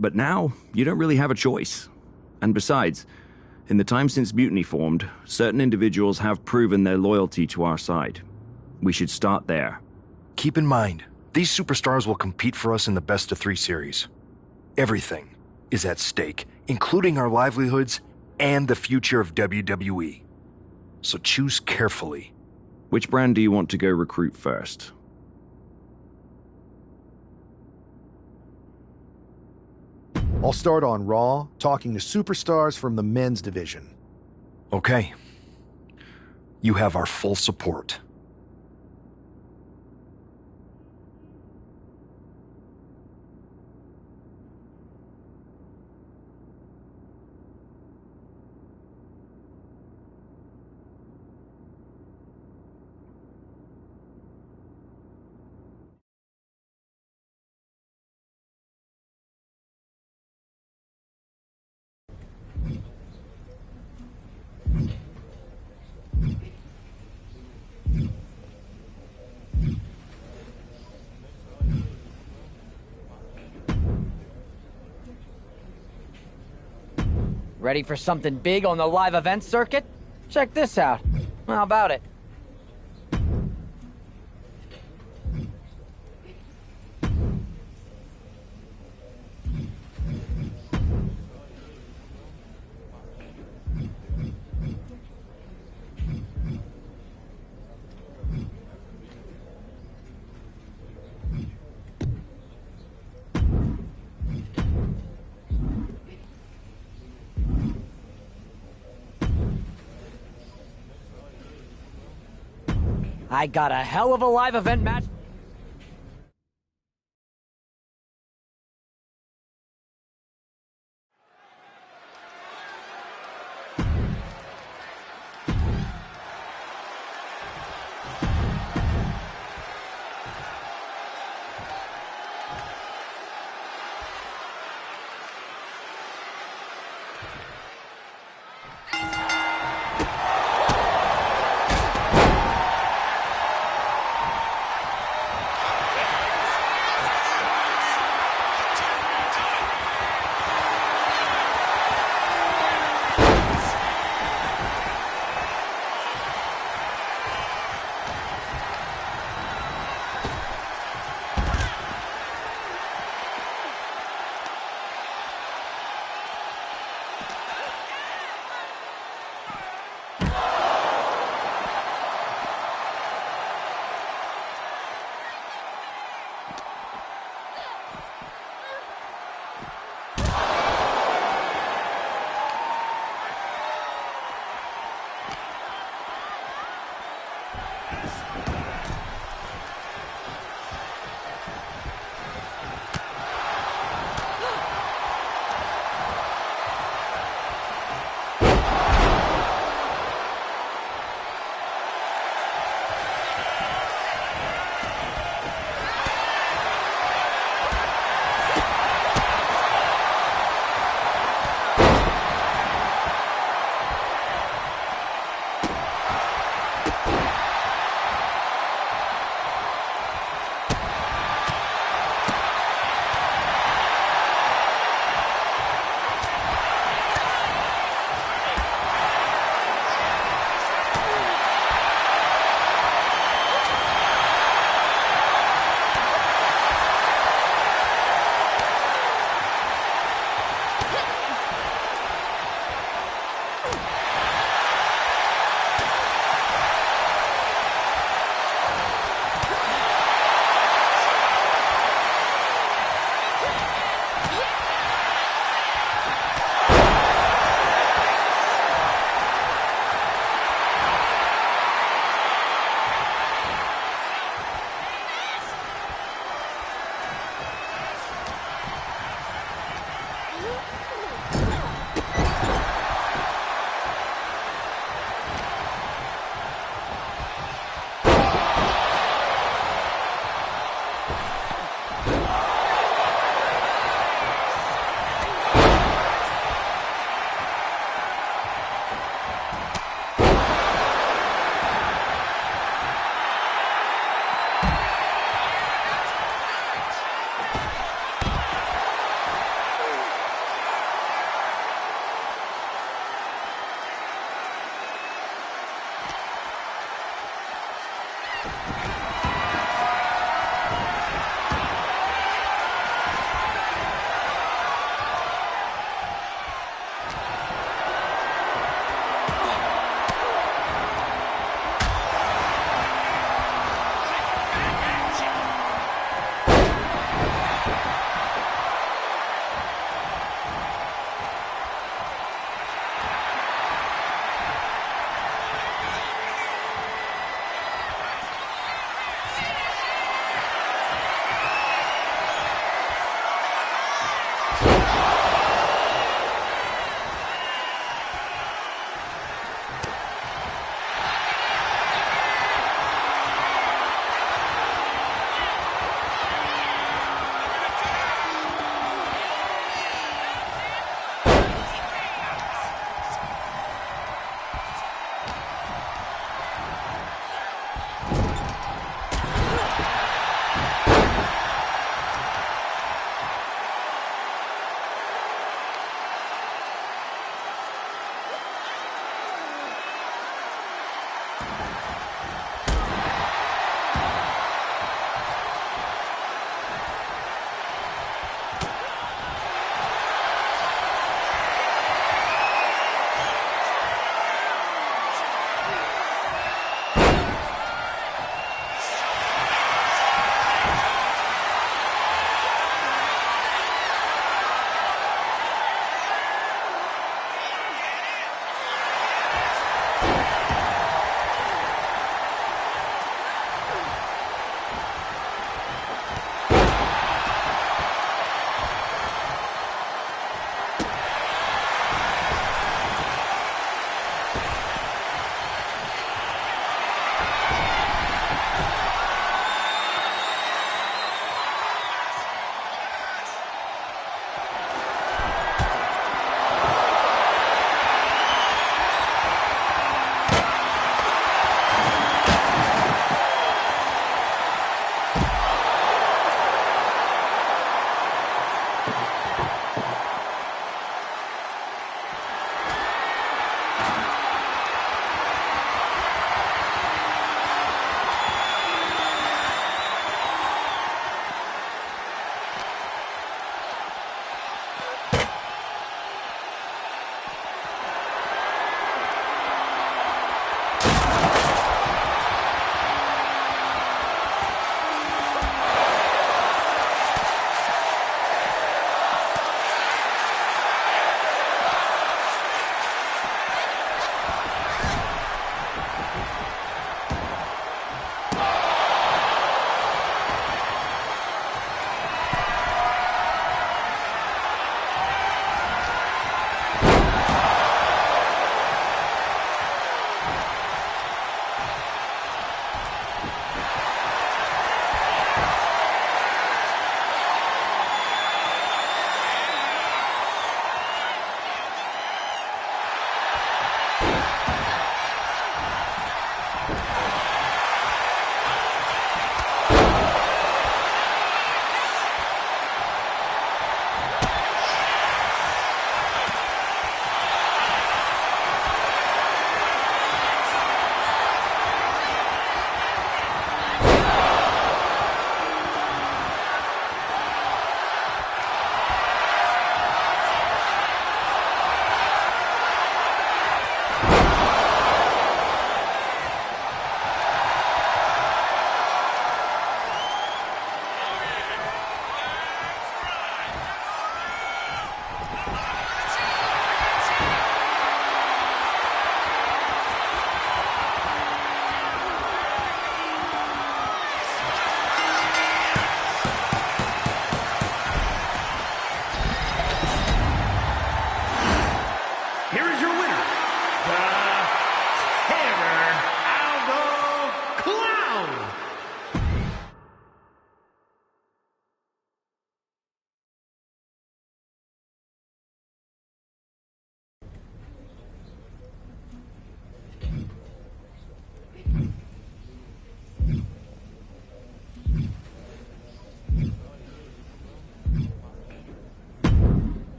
but now you don't really have a choice. And besides, in the time since Mutiny formed, certain individuals have proven their loyalty to our side. We should start there. Keep in mind, these superstars will compete for us in the best-of-3 series. Everything is at stake, including our livelihoods and the future of WWE. So choose carefully. Which brand do you want to go recruit first? I'll start on Raw, talking to superstars from the men's division. Okay. You have our full support. Ready for something big on the live event circuit? Check this out. How about it? I got a hell of a live event match.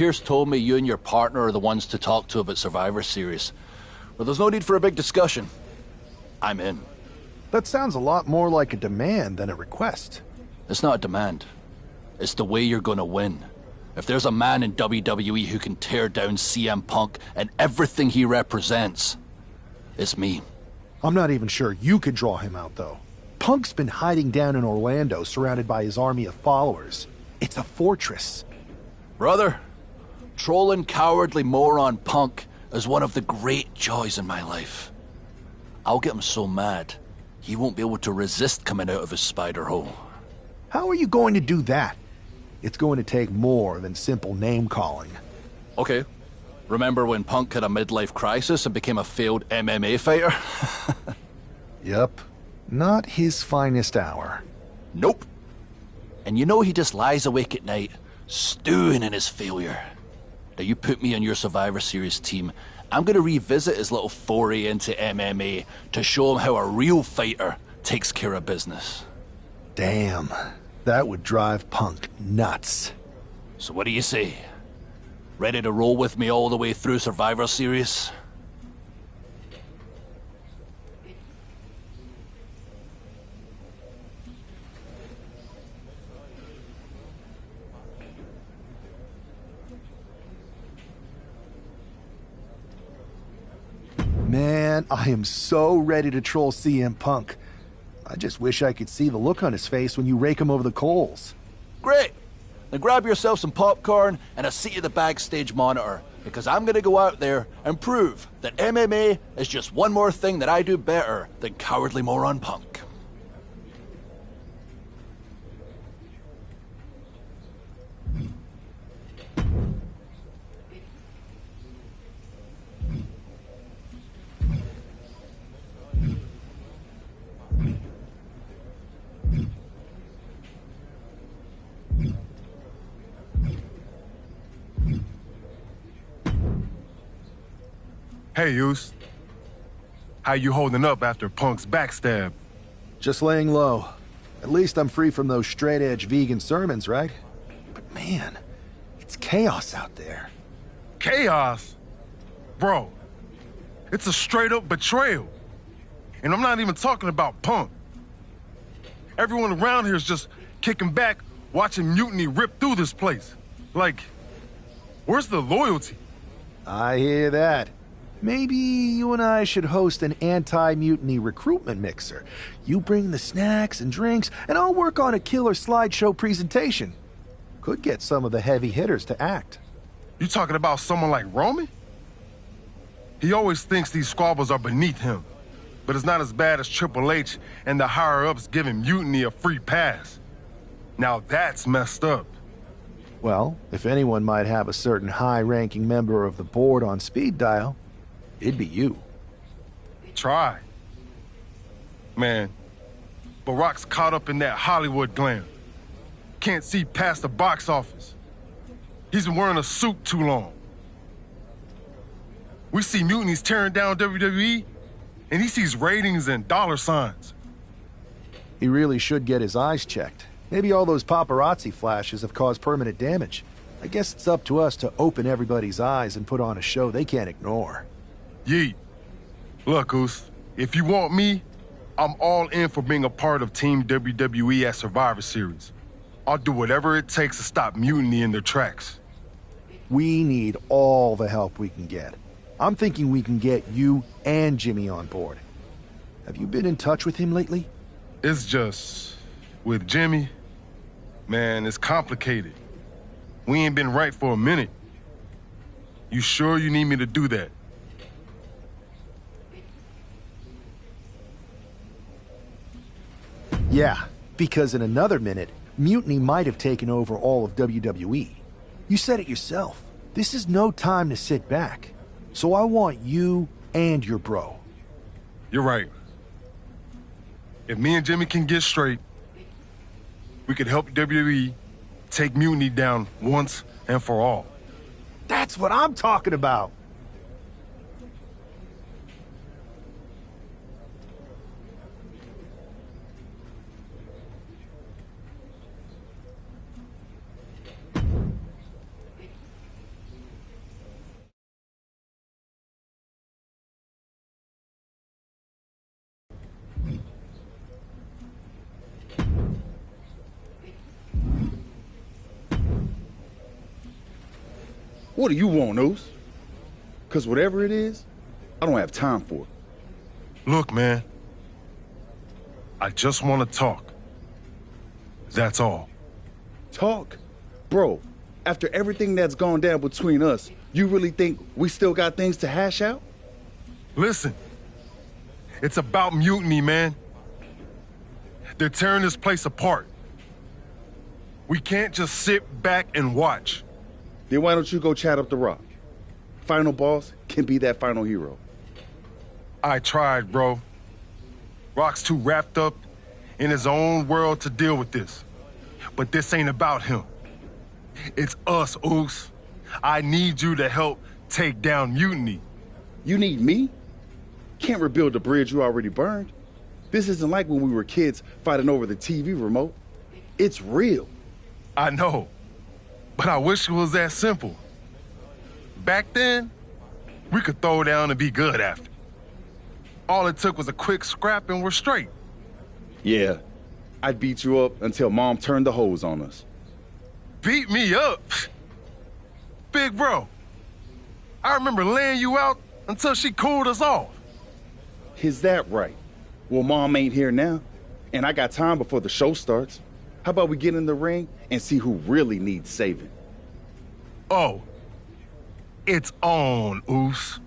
Pierce told me you and your partner are the ones to talk to about Survivor Series. But there's no need for a big discussion. I'm in. That sounds a lot more like a demand than a request. It's not a demand. It's the way you're gonna win. If there's a man in WWE who can tear down CM Punk and everything he represents, it's me. I'm not even sure you could draw him out, though. Punk's been hiding down in Orlando, surrounded by his army of followers. It's a fortress. Brother, trolling cowardly moron Punk is one of the great joys in my life. I'll get him so mad, he won't be able to resist coming out of his spider hole. How are you going to do that? It's going to take more than simple name-calling. Okay. Remember when Punk had a midlife crisis and became a failed MMA fighter? Yep. Not his finest hour. Nope. And you know he just lies awake at night, stewing in his failure. Now you put me on your Survivor Series team, I'm gonna revisit his little foray into MMA to show him how a real fighter takes care of business. Damn. That would drive Punk nuts. So what do you say? Ready to roll with me all the way through Survivor Series? Man, I am so ready to troll CM Punk. I just wish I could see the look on his face when you rake him over the coals. Great! Then grab yourself some popcorn and a seat at the backstage monitor, because I'm gonna go out there and prove that MMA is just one more thing that I do better than cowardly moron Punk. Hey, Yus. How you holding up after Punk's backstab? Just laying low. At least I'm free from those straight-edge vegan sermons, right? But man, it's chaos out there. Chaos? Bro, it's a straight-up betrayal. And I'm not even talking about Punk. Everyone around here is just kicking back, watching Mutiny rip through this place. Like, where's the loyalty? I hear that. Maybe you and I should host an anti-mutiny recruitment mixer. You bring the snacks and drinks, and I'll work on a killer slideshow presentation. Could get some of the heavy hitters to act. You talking about someone like Roman? He always thinks these squabbles are beneath him. But it's not as bad as Triple H and the higher-ups giving Mutiny a free pass. Now that's messed up. Well, if anyone might have a certain high-ranking member of the board on speed dial, it'd be you. Try. Man, Barack's caught up in that Hollywood glam. Can't see past the box office. He's been wearing a suit too long. We see Mutiny's tearing down WWE, and he sees ratings and dollar signs. He really should get his eyes checked. Maybe all those paparazzi flashes have caused permanent damage. I guess it's up to us to open everybody's eyes and put on a show they can't ignore. Yeet. Look, Oos, if you want me, I'm all in for being a part of Team WWE at Survivor Series. I'll do whatever it takes to stop Mutiny in their tracks. We need all the help we can get. I'm thinking we can get you and Jimmy on board. Have you been in touch with him lately? It's just... with Jimmy, man, it's complicated. We ain't been right for a minute. You sure you need me to do that? Yeah, because in another minute, Mutiny might have taken over all of WWE. You said it yourself. This is no time to sit back. So I want you and your bro. You're right. If me and Jimmy can get straight, we could help WWE take Mutiny down once and for all. That's what I'm talking about. What do you want, Oos? Because whatever it is, I don't have time for it. Look, man. I just want to talk. That's all. Talk? Bro, after everything that's gone down between us, you really think we still got things to hash out? Listen, it's about mutiny, man. They're tearing this place apart. We can't just sit back and watch. Then why don't you go chat up the Rock? Final boss can be that final hero. I tried, bro. Rock's too wrapped up in his own world to deal with this. But this ain't about him. It's us, Oos. I need you to help take down mutiny. You need me? Can't rebuild the bridge you already burned. This isn't like when we were kids fighting over the TV remote. It's real. I know, but I wish it was that simple. Back then, we could throw down and be good after. All it took was a quick scrap and we're straight. Yeah, I'd beat you up until Mom turned the hose on us. Beat me up? Big bro, I remember laying you out until she cooled us off. Is that right? Well, Mom ain't here now, and I got time before the show starts. How about we get in the ring and see who really needs saving? Oh, it's on, Oos.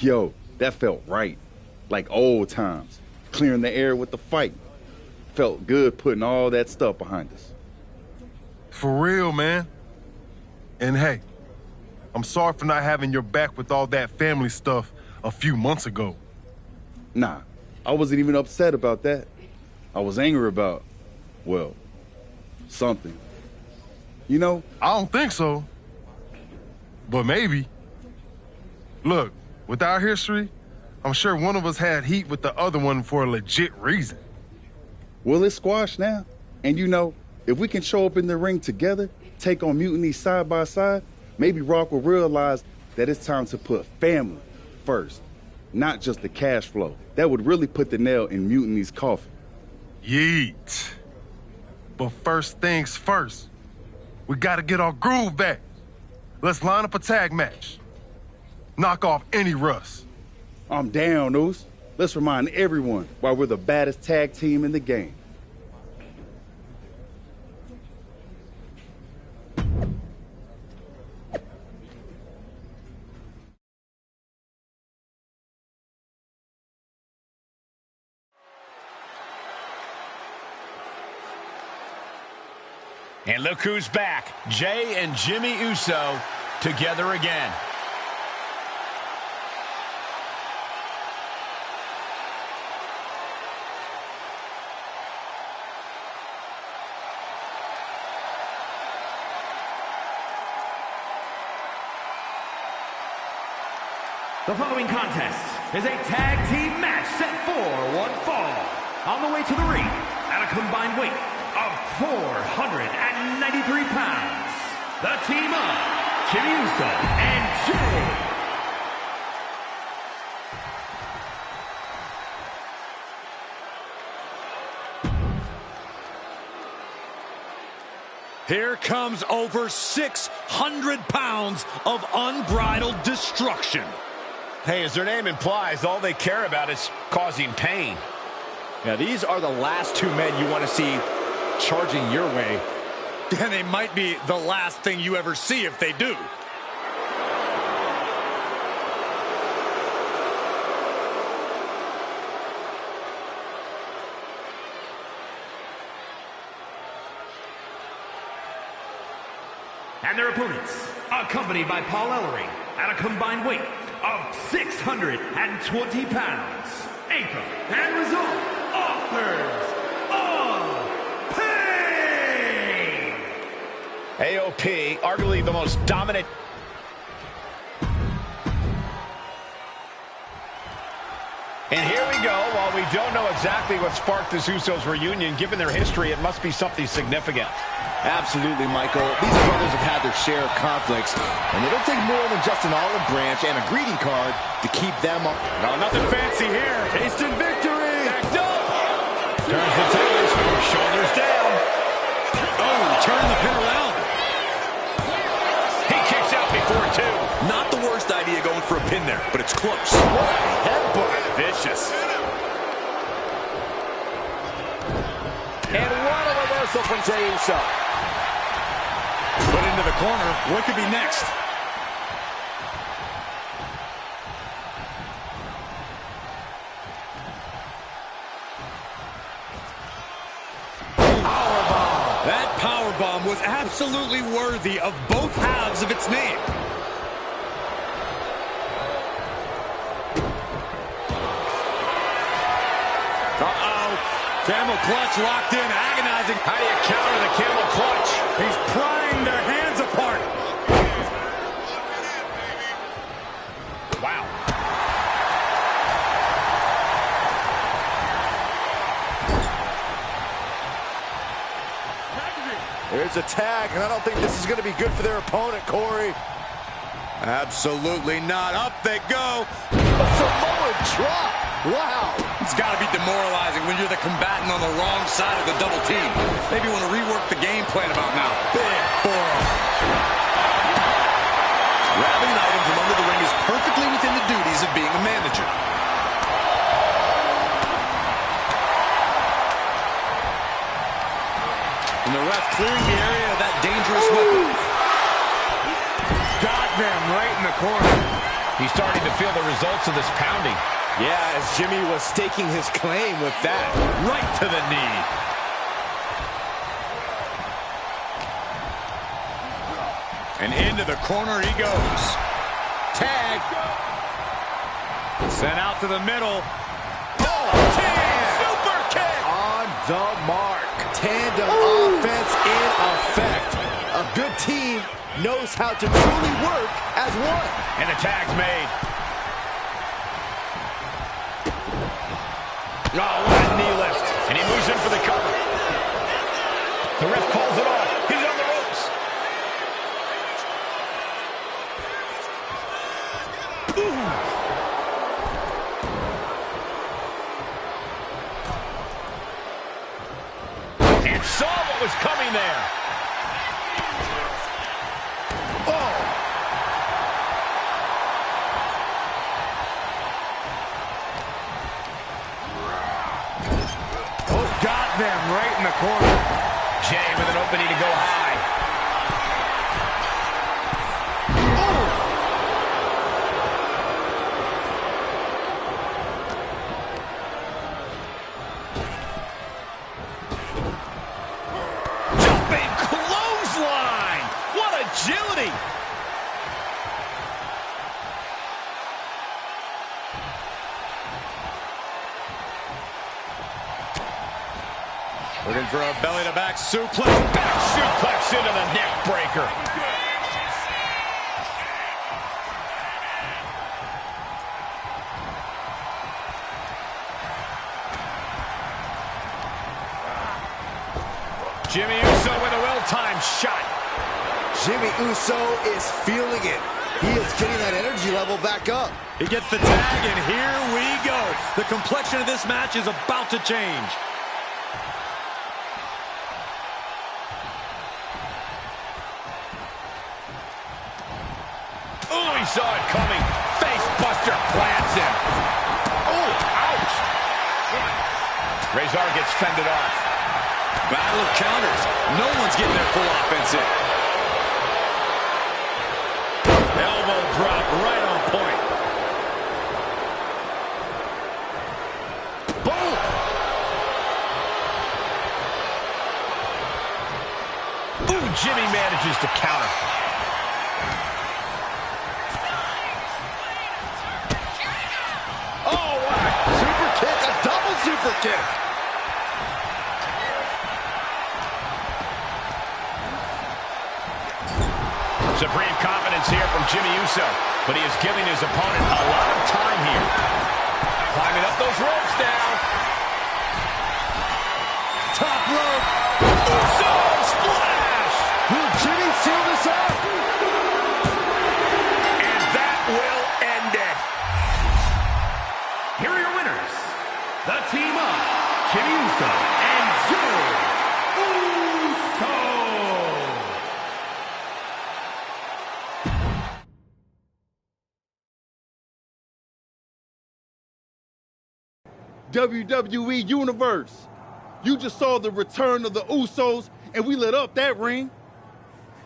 Yo, that felt right. Like old times. Clearing the air with the fight. Felt good putting all that stuff behind us. For real, man. And hey, I'm sorry for not having your back with all that family stuff a few months ago. Nah, I wasn't even upset about that. I was angry about, well, something. You know? I don't think so. But maybe. Look, with our history, I'm sure one of us had heat with the other one for a legit reason. Well, it's squashed now. And you know, if we can show up in the ring together, take on Mutiny side by side, maybe Rock will realize that it's time to put family first, not just the cash flow. That would really put the nail in Mutiny's coffin. Yeet. But first things first, we gotta get our groove back. Let's line up a tag match. Knock off any rust. I'm down, Oos. Let's remind everyone why we're the baddest tag team in the game. And look who's back. Jay and Jimmy Uso together again. The following contest is a tag team match set for one fall. On the way to the ring, at a combined weight of 493 pounds, the team of Jimmy Uso and Jay. Here comes over 600 pounds of unbridled destruction. Hey, as their name implies, all they care about is causing pain. Now, these are the last two men you want to see charging your way. And they might be the last thing you ever see if they do. And their opponents, accompanied by Paul Ellering, at a combined weight of 620 pounds, Anchor and Result, Authors of Pain! AOP, arguably the most dominant. And here we go. While we don't know exactly what sparked this Usos reunion, given their history, it must be something significant. Absolutely, Michael. These brothers have had their share of conflicts, and it'll take more than just an olive branch and a greeting card to keep them up. No, nothing fancy here. Tasting victory. Backed up. Turns the tables, shoulders down. Oh, turn the pin around. pin there, but it's close. What a headbutt. Vicious. And what a reversal from Jey Uso. Put into the corner. What could be next? Powerbomb. That powerbomb was absolutely worthy of both halves of its name. Camel clutch locked in, agonizing. How do you counter the camel clutch? He's prying their hands apart. Wow. There's a tag, and I don't think this is going to be good for their opponent, Corey. Absolutely not. Up they go. A Samoan drop. Wow. It's got to be demoralizing when you're the combatant on the wrong side of the double team. Maybe you want to rework the game plan about now. Big forearm. Grabbing an item from under the ring is perfectly within the duties of being a manager. And the ref clearing the area of that dangerous weapon. Got them right in the corner. He's starting to feel the results of this pounding. Yeah, as Jimmy was staking his claim with that. Right to the knee. And into the corner he goes. Tag. Sent out to the middle. Oh, super kick. On the mark. Tandem offense in effect. A good team knows how to truly work as one. And the tag's made. Oh, what a knee lift. And he moves in for the cover. The ref calls it off. He's on the ropes. And saw what was coming there. Them right in the corner. Jey with an opening to go high. Jumping clothesline. What agility. Looking for a belly-to-back suplex. Back suplex into the neck breaker. Jimmy Uso with a well-timed shot. Jimmy Uso is feeling it. He is getting that energy level back up. He gets the tag, and here we go. The complexion of this match is about to change. Oh, he saw it coming. Face buster plants him. Oh, ouch. Razor gets fended off. Battle of counters. No one's getting their full offense in. Elbow drop right on point. Boom. Ooh, Jimmy manages to counter. Super kick. Supreme confidence here from Jimmy Uso, but he is giving his opponent a lot of time here. Climbing up those ropes now. Top rope. Uso splash. Will Jimmy seal this up? And that will end it. Here are your winners. The team of Jimmy Uso and Jey WWE Universe. You just saw the return of the Usos, and we lit up that ring.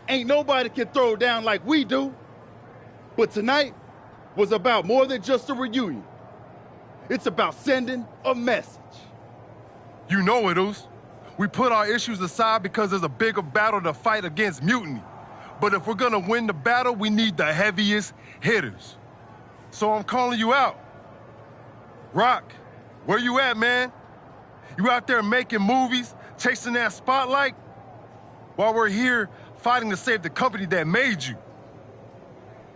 Ain't nobody can throw down like we do. But tonight was about more than just a reunion. It's about sending a message. You know it, Us. We put our issues aside because there's a bigger battle to fight against mutiny. But if we're gonna win the battle, we need the heaviest hitters. So I'm calling you out. Rock, where you at, man? You out there making movies, chasing that spotlight? While we're here fighting to save the company that made you.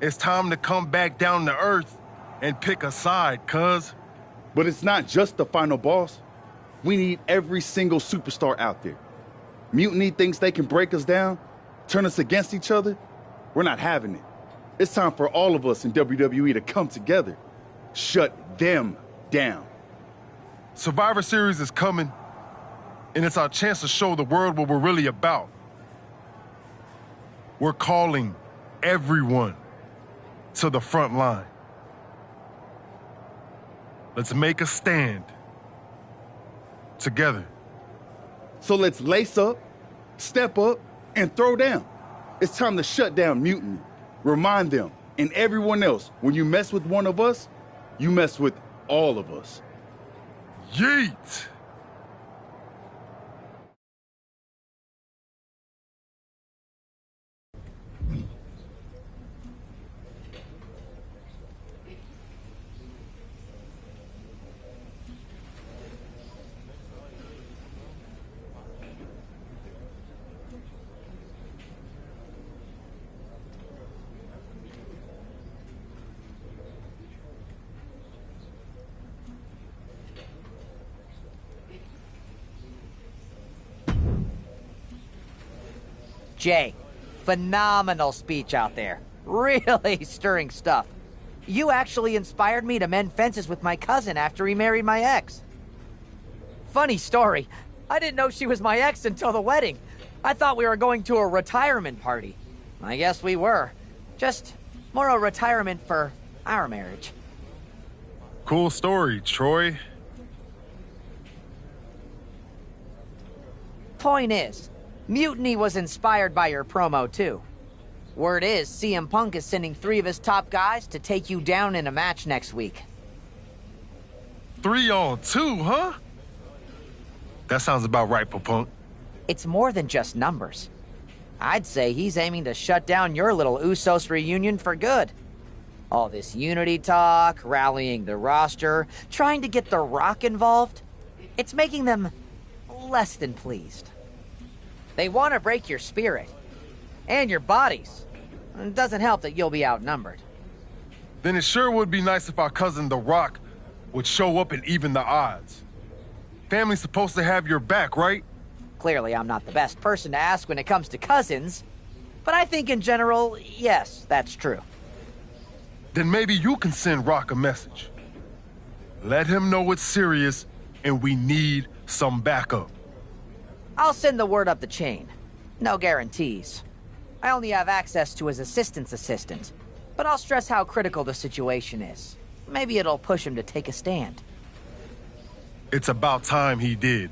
It's time to come back down to earth and pick a side, cuz. But it's not just the final boss. We need every single superstar out there. Mutiny thinks they can break us down, turn us against each other. We're not having it. It's time for all of us in WWE to come together. Shut them down. Survivor Series is coming, and it's our chance to show the world what we're really about. We're calling everyone to the front line. Let's make a stand together. So let's lace up, step up, and throw down. It's time to shut down mutiny. Remind them and everyone else, when you mess with one of us, you mess with all of us. Yeet! Jay, phenomenal speech out there. Really stirring stuff. You actually inspired me to mend fences with my cousin after he married my ex. Funny story, I didn't know she was my ex until the wedding. I thought we were going to a retirement party. I guess we were. Just more a retirement for our marriage. Cool story, Troy. Point is, Mutiny was inspired by your promo, too. Word is, CM Punk is sending 3 of his top guys to take you down in a match next week. 3-on-2, huh? That sounds about right for Punk. It's more than just numbers. I'd say he's aiming to shut down your little Usos reunion for good. All this unity talk, rallying the roster, trying to get The Rock involved, it's making them less than pleased. They want to break your spirit. And your bodies. It doesn't help that you'll be outnumbered. Then it sure would be nice if our cousin The Rock would show up and even the odds. Family's supposed to have your back, right? Clearly, I'm not the best person to ask when it comes to cousins. But I think in general, yes, that's true. Then maybe you can send Rock a message. Let him know it's serious and we need some backup. I'll send the word up the chain. No guarantees. I only have access to his assistant's assistant. But I'll stress how critical the situation is. Maybe it'll push him to take a stand. It's about time he did.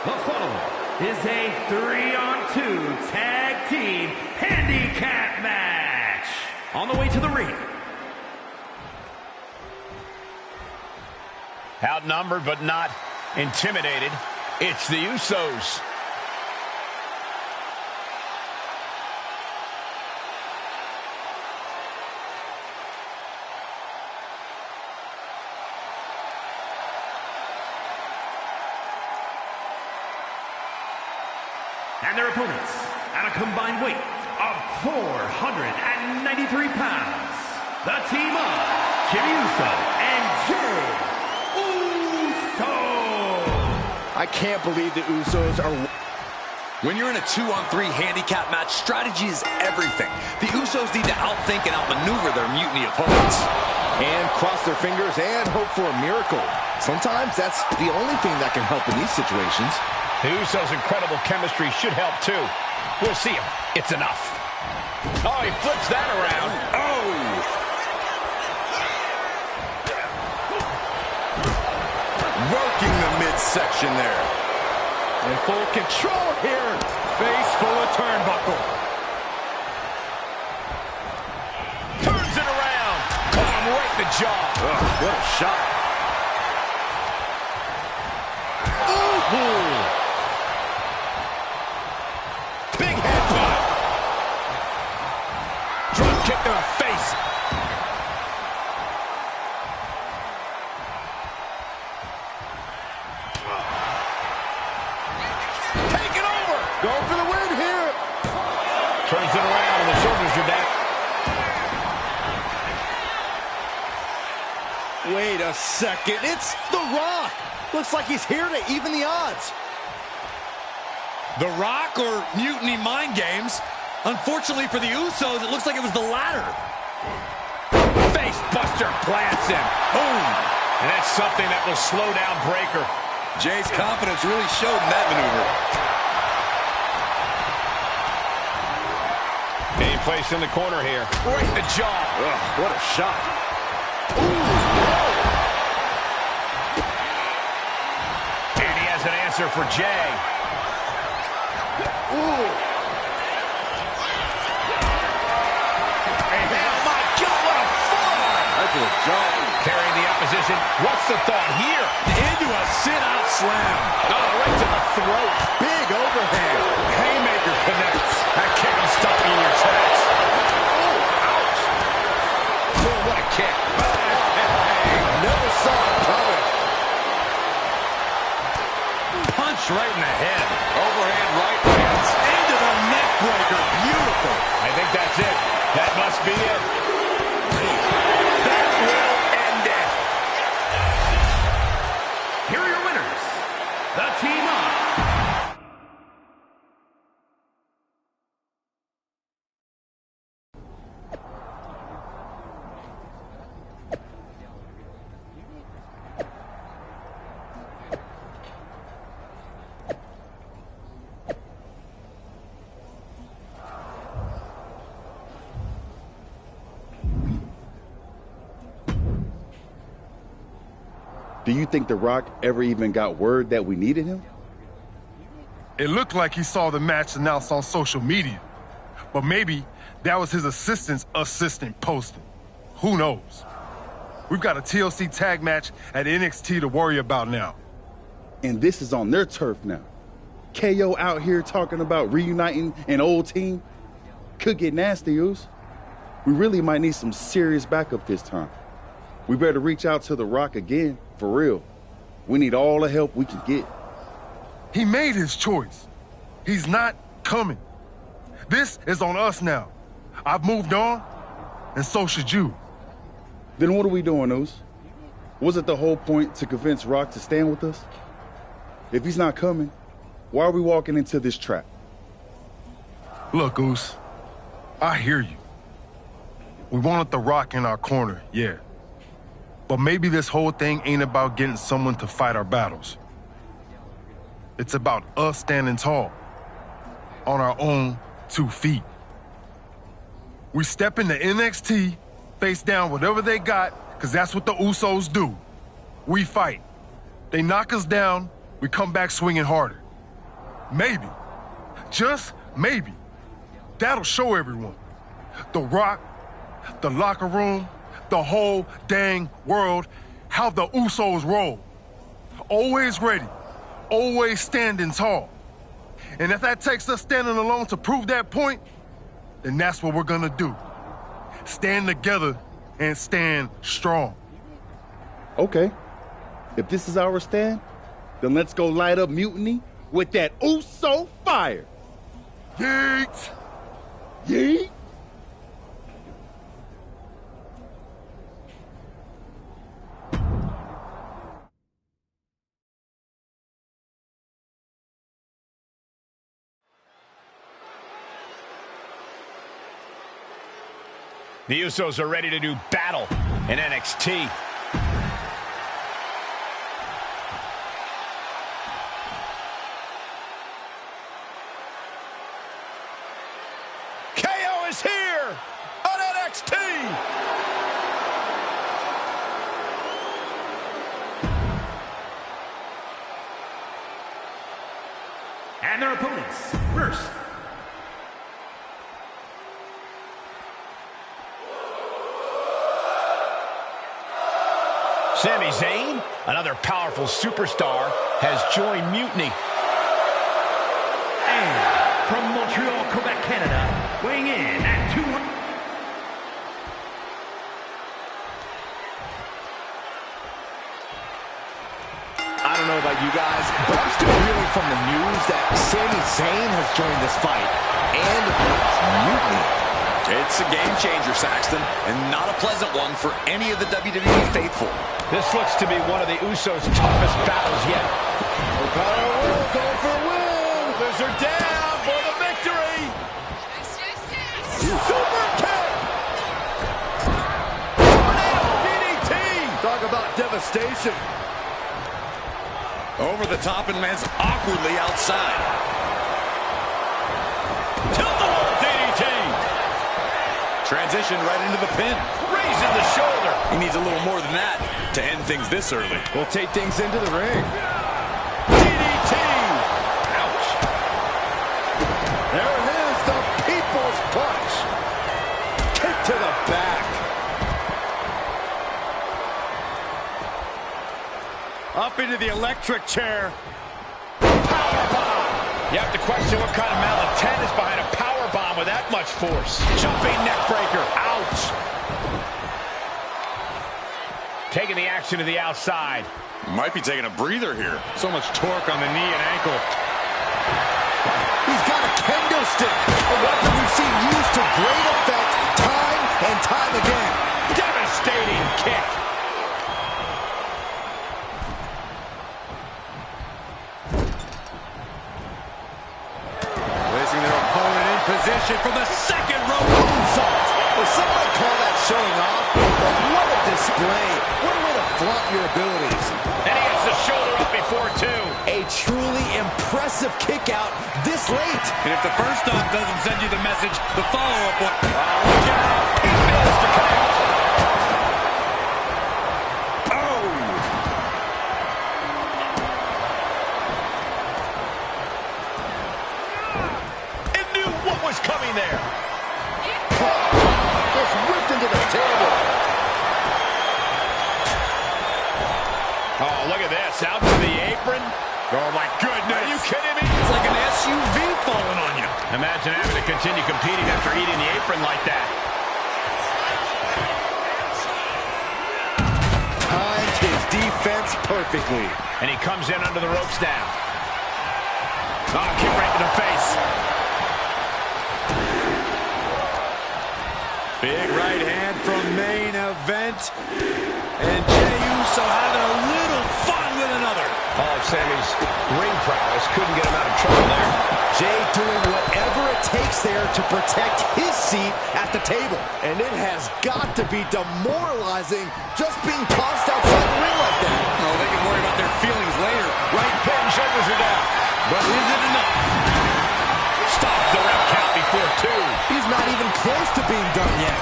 The following is a 3-on-2 tag team handicap match. On the way to the ring. Outnumbered but not intimidated, it's the Usos. And their opponents, at a combined weight of 493 pounds, the team of Jimmy Uso and Jay I can't believe the Usos are... When you're in a 2-on-3 handicap match, strategy is everything. The Usos need to outthink and outmaneuver their mutiny opponents. And cross their fingers and hope for a miracle. Sometimes that's the only thing that can help in these situations. The Usos' incredible chemistry should help too. We'll see if it's enough. Oh, he flips that around. Oh! Working the midsection there. In full control here. Face full of turnbuckle. Turns it around. Oh, right in the jaw. Oh, what a shot. Ooh. Big headbutt. Drop kick to the face. Take it over. Go for the win here. Turns it around and the shoulders are down. Wait a second. It's The Rock. Looks like he's here to even the odds. The Rock or Mutiny Mind Games? Unfortunately for the Usos, it looks like it was the latter. Face buster plants him. Boom. And that's something that will slow down Breaker. Jay's confidence really showed in that maneuver. Being placed in the corner here. Right in the jaw. Ugh, what a shot. And he has an answer for Jay. Ooh. Oh my God, what a forearm! That's a jump. Carrying the opposition. What's the thought here? Into a sit-out slam. Oh, right to the throat. Big overhand. Haymaker connects. That kick will stop you in your tracks. Oh, ouch. Oh, what a kick. Never saw it coming. Punch right in the head. Overhand right hands into the neck breaker. Beautiful. I think that's it. That must be it. That will end it. Here are your winners, the team of... Do you think The Rock ever even got word that we needed him? It looked like he saw the match announced on social media. But maybe that was his assistant's assistant posting. Who knows? We've got a TLC tag match at NXT to worry about now. And this is on their turf now. KO out here talking about reuniting an old team. Could get nasty, Oos. We really might need some serious backup this time. We better reach out to The Rock again, for real. We need all the help we can get. He made his choice. He's not coming. This is on us now. I've moved on, and so should you. Then what are we doing, Oos? Was it the whole point to convince Rock to stand with us? If he's not coming, why are we walking into this trap? Look, Oos, I hear you. We wanted The Rock in our corner, yeah. But maybe this whole thing ain't about getting someone to fight our battles. It's about us standing tall, on our own 2 feet. We step into NXT, face down whatever they got, because that's what the Usos do. We fight. They knock us down, we come back swinging harder. Maybe, just maybe, that'll show everyone. The Rock, the locker room, the whole dang world, how the Usos roll. Always ready, always standing tall. And if that takes us standing alone to prove that point, then that's what we're gonna do. Stand together and stand strong. Okay. If this is our stand, then let's go light up Mutiny with that Uso fire. Yeet! Yeet! The Usos are ready to do battle in NXT. KO is here on NXT. And their opponents, first, Sami Zayn, another powerful superstar, has joined Mutiny. And from Montreal, Quebec, Canada, weighing in at 200. I don't know about you guys, but I'm still reeling from the news that Sami Zayn has joined this fight. And Mutiny. It's a game changer, Saxton, and not a pleasant one for any of the WWE faithful. This looks to be one of the Usos' toughest battles yet. Going for a win. Others are down for the victory. Super kick. Tornado DDT. Talk about devastation. Over the top and lands awkwardly outside. Tilt-a-whirl DDT. Transition right into the pin. Raising the shoulder. He needs a little more than that to end things this early. We'll take things into the ring. DDT. Ouch. There it is, the people's punch. Kick to the back. Up into the electric chair. Powerbomb. You have to question what kind of malintent is behind a powerbomb with that much force. Jumping neck breaker. Ouch. Taking the action to the outside. Might be taking a breather here. So much torque on the knee and ankle. He's got a kendo stick, a weapon we've seen used to great effect time and time again. Devastating kick. Placing their opponent in position for the second rope moonsault. Well, some might call that showing off, but what a display. What a way to flaunt your abilities. And he gets the shoulder up before two. A truly impressive kick out this late. And if the first off doesn't send you the message, the follow-up one. Look out. He fails to connect. Oh! It knew what was coming there. Just whipped into the table. Oh, look at this. Out to the apron. Oh, my goodness. Are you kidding me? It's like an SUV falling on you. Imagine having to continue competing after eating the apron like that. Timed his defense perfectly. And he comes in under the ropes now. Oh, kick right to the face. Big right hand from main event. And Jey Uso having a little fun with another. All of Sammy's ring prowess couldn't get him out of trouble there. Jey doing whatever it takes there to protect his seat at the table. And it has got to be demoralizing just being tossed outside the ring like that. Oh, they can worry about their feelings later. Right pin, shoulders are down. But is it enough? Stops the ref count before two. He's not even close to being done yet.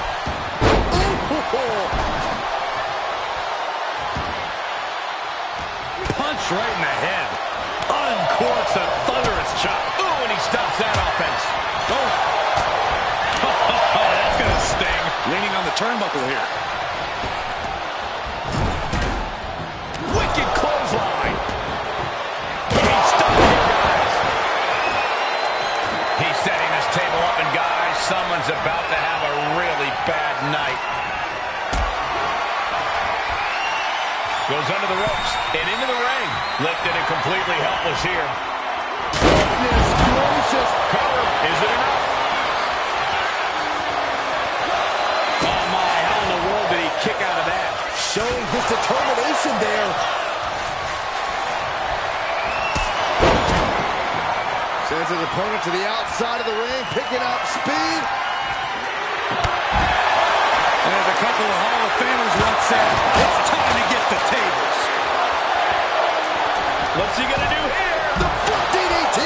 Punch right in the head. Uncorks a thunderous chop. Ooh, and he stops that offense. Oh. That's going to sting. Leaning on the turnbuckle here. Wicked clothesline. He's stuck here, guys. He's setting this table up, and guys, someone's about to have a really bad night. Goes under the ropes and into the ring. Lifted and completely helpless here. Goodness gracious. Cover. Is it enough? Oh, my. How in the world did he kick out of that? Showing his determination there. Sends his opponent to the outside of the ring, picking up speed. famous once said, it's time to get the tables. What's he gonna do here? The foot DDT.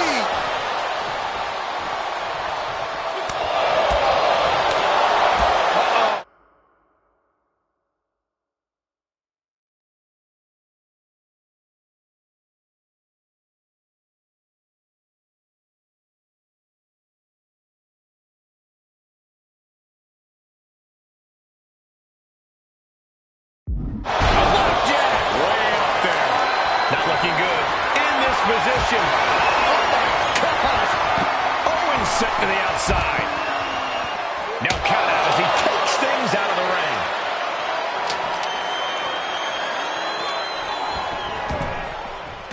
Looking good in this position. Oh my gosh. Owens set to the outside. Now count out as he takes things out of the ring.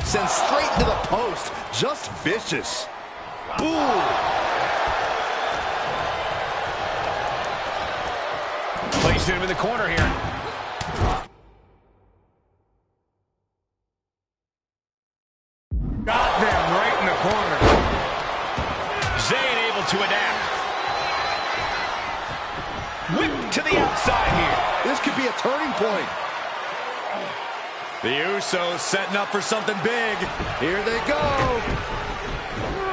Sent straight into the post. Just vicious. Boom. Placing him in the corner here. Got them right in the corner. Zayn able to adapt. Whip to the outside here. This could be a turning point. The Usos setting up for something big. Here they go.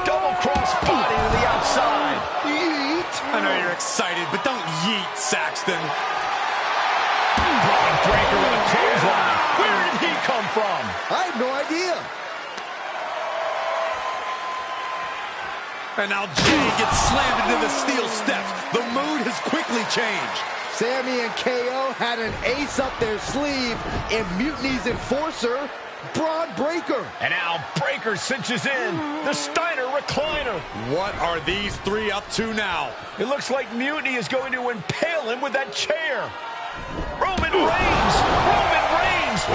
Double cross body to the outside. Yeet. I know you're excited, but don't yeet, Saxton. Braun Breaker with a clothesline. Where did he come from? I have no idea. And now Jay gets slammed into the steel steps. The mood has quickly changed. Sammy and KO had an ace up their sleeve in Mutiny's enforcer, Braun Breaker. And now Breaker cinches in the Steiner recliner. What are these three up to now? It looks like Mutiny is going to impale him with that chair. Roman Reigns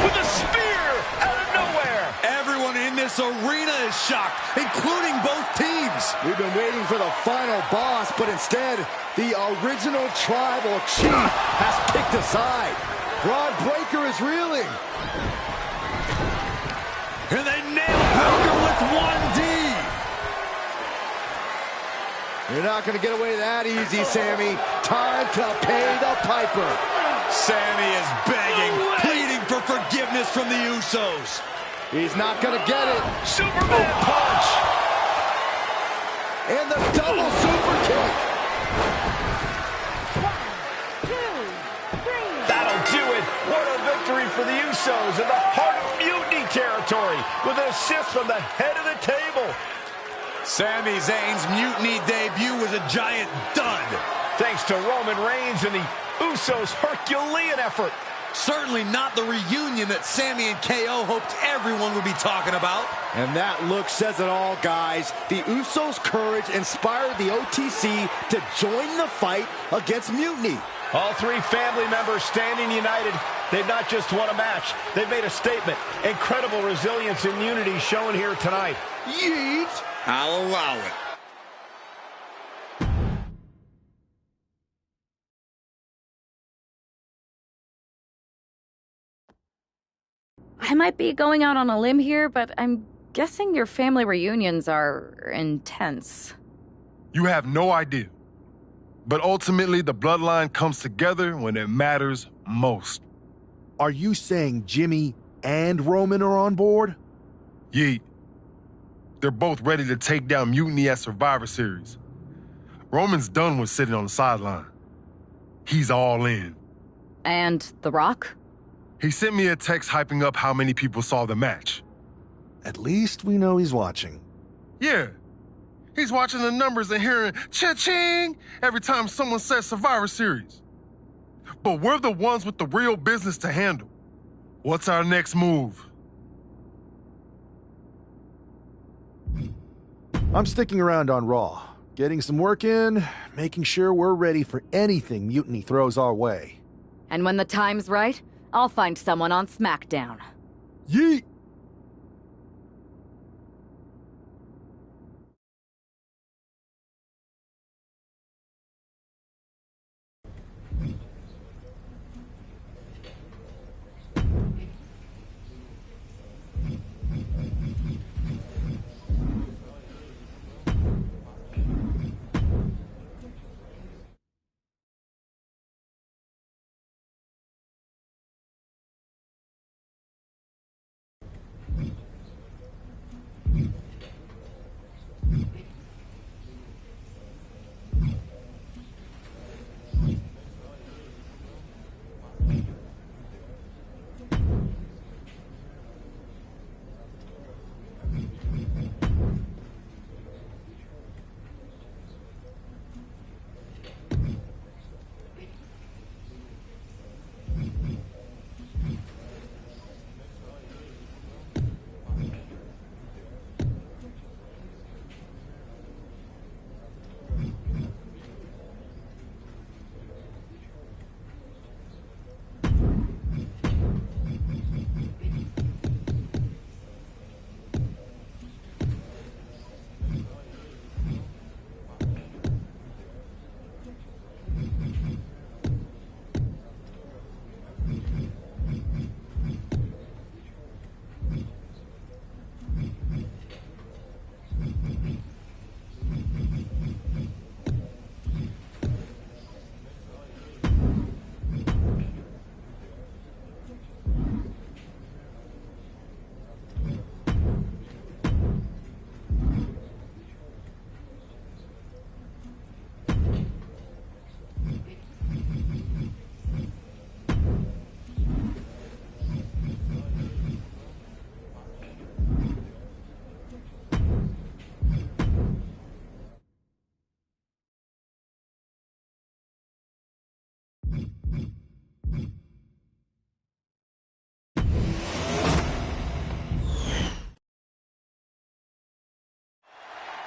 with a spear out of nowhere. Everyone in this arena is shocked, including both teams. We've been waiting for the final boss, but instead, the original tribal chief has picked a side. Braun Breaker is reeling. And they nail Breaker with 1D. You're not going to get away that easy, Sammy. Time to pay the piper. Sammy is begging, pleading for forgiveness from the Usos. He's not going to get it. Superman punch. And the double super kick. 1, 2, 3. That'll do it. What a victory for the Usos in the heart of Mutiny territory with an assist from the head of the table. Sami Zayn's Mutiny debut was a giant dud. Thanks to Roman Reigns and the Usos' Herculean effort. Certainly not the reunion that Sammy and KO hoped everyone would be talking about. And that look says it all, guys. The Usos' courage inspired the OTC to join the fight against Mutiny. All three family members standing united. They've not just won a match, they've made a statement. Incredible resilience and unity shown here tonight. Yeet! I'll allow it. I might be going out on a limb here, but I'm guessing your family reunions are intense. You have no idea. But ultimately, the bloodline comes together when it matters most. Are you saying Jimmy and Roman are on board? Yeet. They're both ready to take down Mutiny at Survivor Series. Roman's done with sitting on the sideline. He's all in. And The Rock? He sent me a text hyping up how many people saw the match. At least we know he's watching. Yeah. He's watching the numbers and hearing cha-ching every time someone says Survivor Series. But we're the ones with the real business to handle. What's our next move? I'm sticking around on Raw, getting some work in, making sure we're ready for anything Mutiny throws our way. And when the time's right, I'll find someone on SmackDown. Yeet!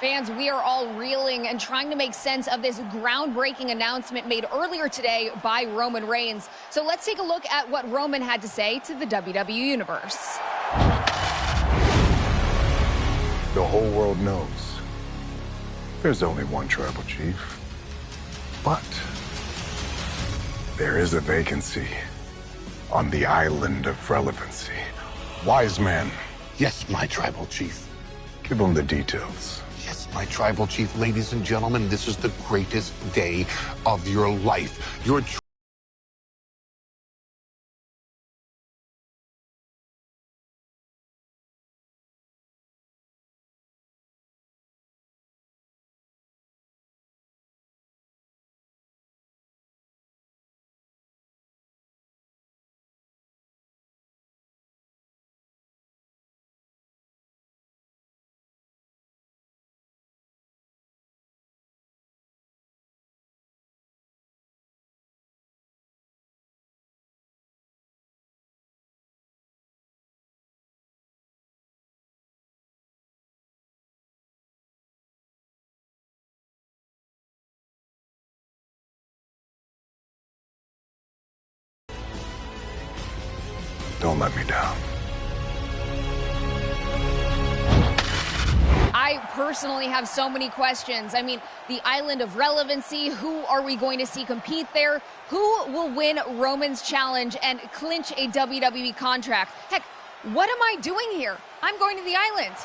Fans, we are all reeling and trying to make sense of this groundbreaking announcement made earlier today by Roman Reigns. So let's take a look at what Roman had to say to the WWE Universe. The whole world knows there's only one tribal chief. But there is a vacancy on the island of relevancy. Wise man. Yes, my tribal chief. Give him the details. Yes, my tribal chief. Ladies and gentlemen, this is the greatest day of your life. Your Don't let me down. I personally have so many questions. I mean, the island of relevancy, who are we going to see compete there? Who will win Roman's challenge and clinch a WWE contract? Heck, what am I doing here? I'm going to the island.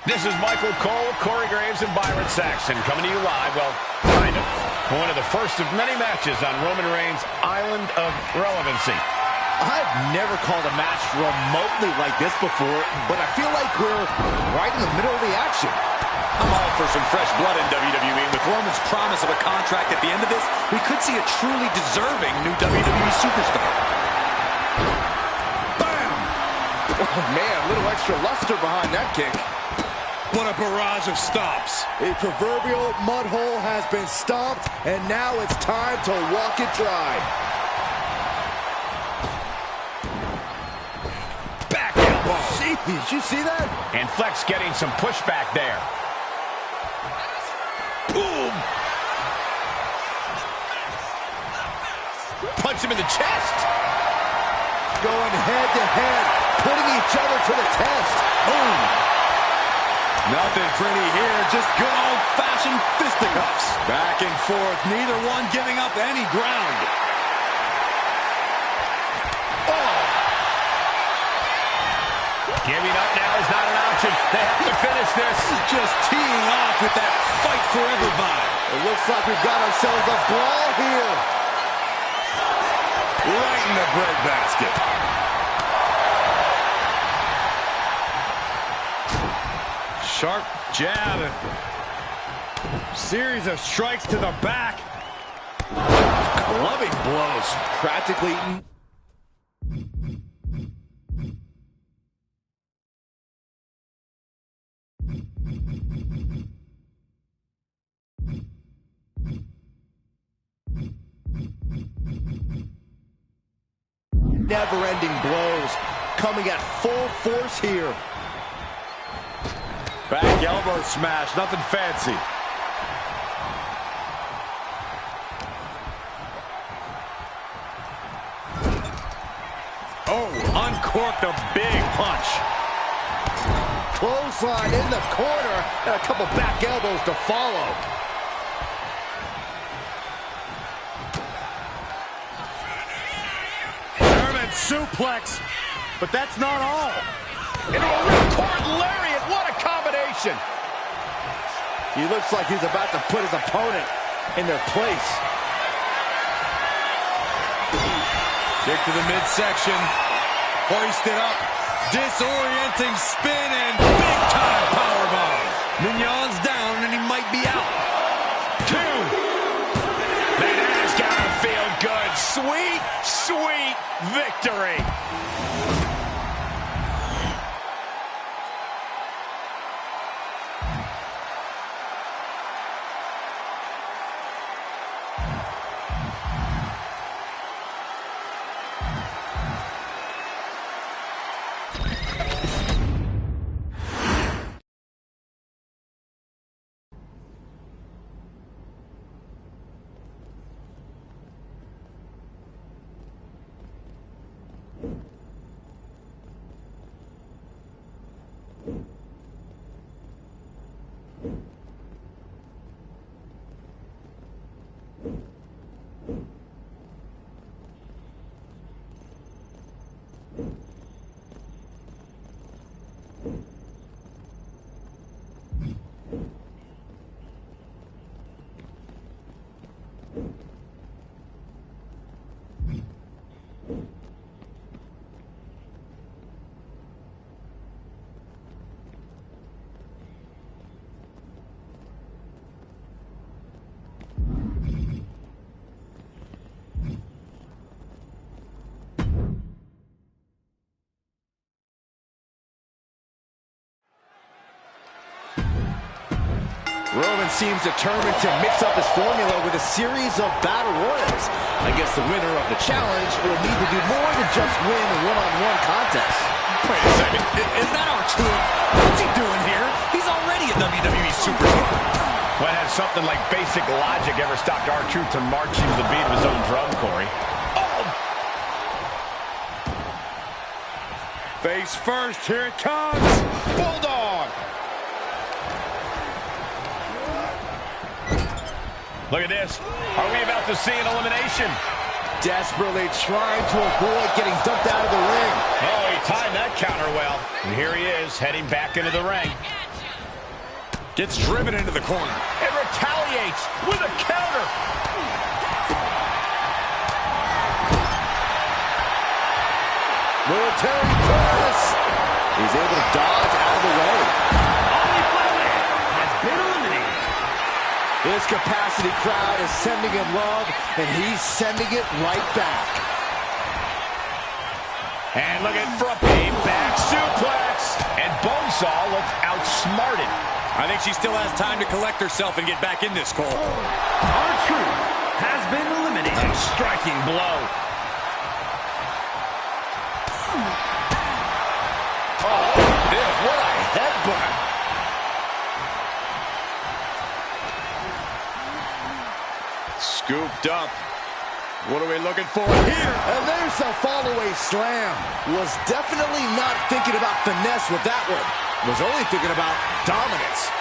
This is Michael Cole, Corey Graves, and Byron Saxton coming to you live, well, kind of, one of the first of many matches on Roman Reigns' Island of Relevancy. I've never called a match remotely like this before, but I feel like we're right in the middle of the action. I'm all for some fresh blood in WWE, and with Roman's promise of a contract at the end of this, we could see a truly deserving new WWE superstar. Bam! Oh, man, a little extra luster behind that kick. What a barrage of stomps. A proverbial mud hole has been stomped, and now it's time to walk it dry. Back elbow. Jeez, did you see that? And Flex getting some pushback there. Boom. Punch him in the chest. Going head to head, putting each other to the test. Boom. Nothing pretty here, just good old-fashioned fisticuffs. Back and forth, neither one giving up any ground. Oh! Giving up now is not an option. They have to finish this. Just teeing off with that fight forever vibe. It looks like we've got ourselves a brawl here. Right in the breadbasket. Sharp jab. Series of strikes to the back. Clubbing blows. Practically. Never-ending blows coming at full force here. Back elbow smash, nothing fancy. Oh, uncorked a big punch. Clothesline in the corner, and a couple back elbows to follow. German suplex, but that's not all. Into a ripcord lariat, what a combination. He looks like he's about to put his opponent in their place. Kick to the midsection, hoisted up, disorienting spin, and big-time powerbomb. Mignon's down, and he might be out. 2. That has gotta feel good. Sweet, sweet victory. Roman seems determined to mix up his formula with a series of battle royals. I guess the winner of the challenge will need to do more than just win a one-on-one contest. Wait a second, is that our truth? What's he doing here? He's already a WWE superstar. When has something like basic logic ever stopped R-Truth from marching to the beat of his own drum, Corey? Oh! Face first, here it comes. Bulldog! Look at this. Are we about to see an elimination? Desperately trying to avoid getting dumped out of the ring. Oh, he timed that counter well. And here he is, heading back into the ring. Gets driven into the corner. It retaliates with a counter. Military press. He's able to dodge out of the way. Has been eliminated. This capacity crowd is sending him love, and he's sending it right back. And look at for a big back suplex. And Bonesaw looked outsmarted. I think she still has time to collect herself and get back in this, Cole. R-Truth has been eliminated. A striking blow. Oh, this, what a headbutt. Scooped up. What are we looking for here? And there's a fall-away slam. Was definitely not thinking about finesse with that one. Was only thinking about dominance.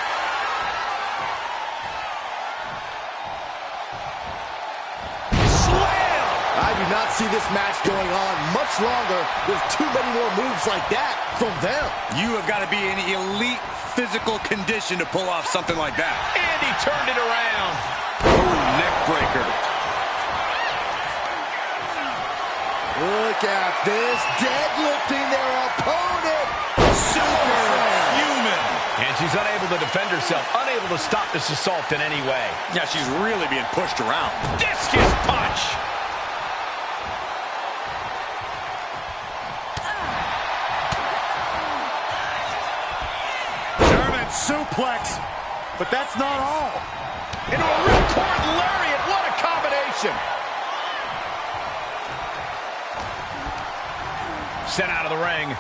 Slam! I do not see this match going on much longer with too many more moves like that from them. You have got to be in elite physical condition to pull off something like that. And he turned it around. Oh, neck breaker. Look at this, deadlifting their opponent. Superhuman. And she's unable to defend herself, unable to stop this assault in any way. Yeah, she's really being pushed around. Discus punch. German suplex, but that's not all. Into a ripcord lariat, what a combination. Sent out of the ring.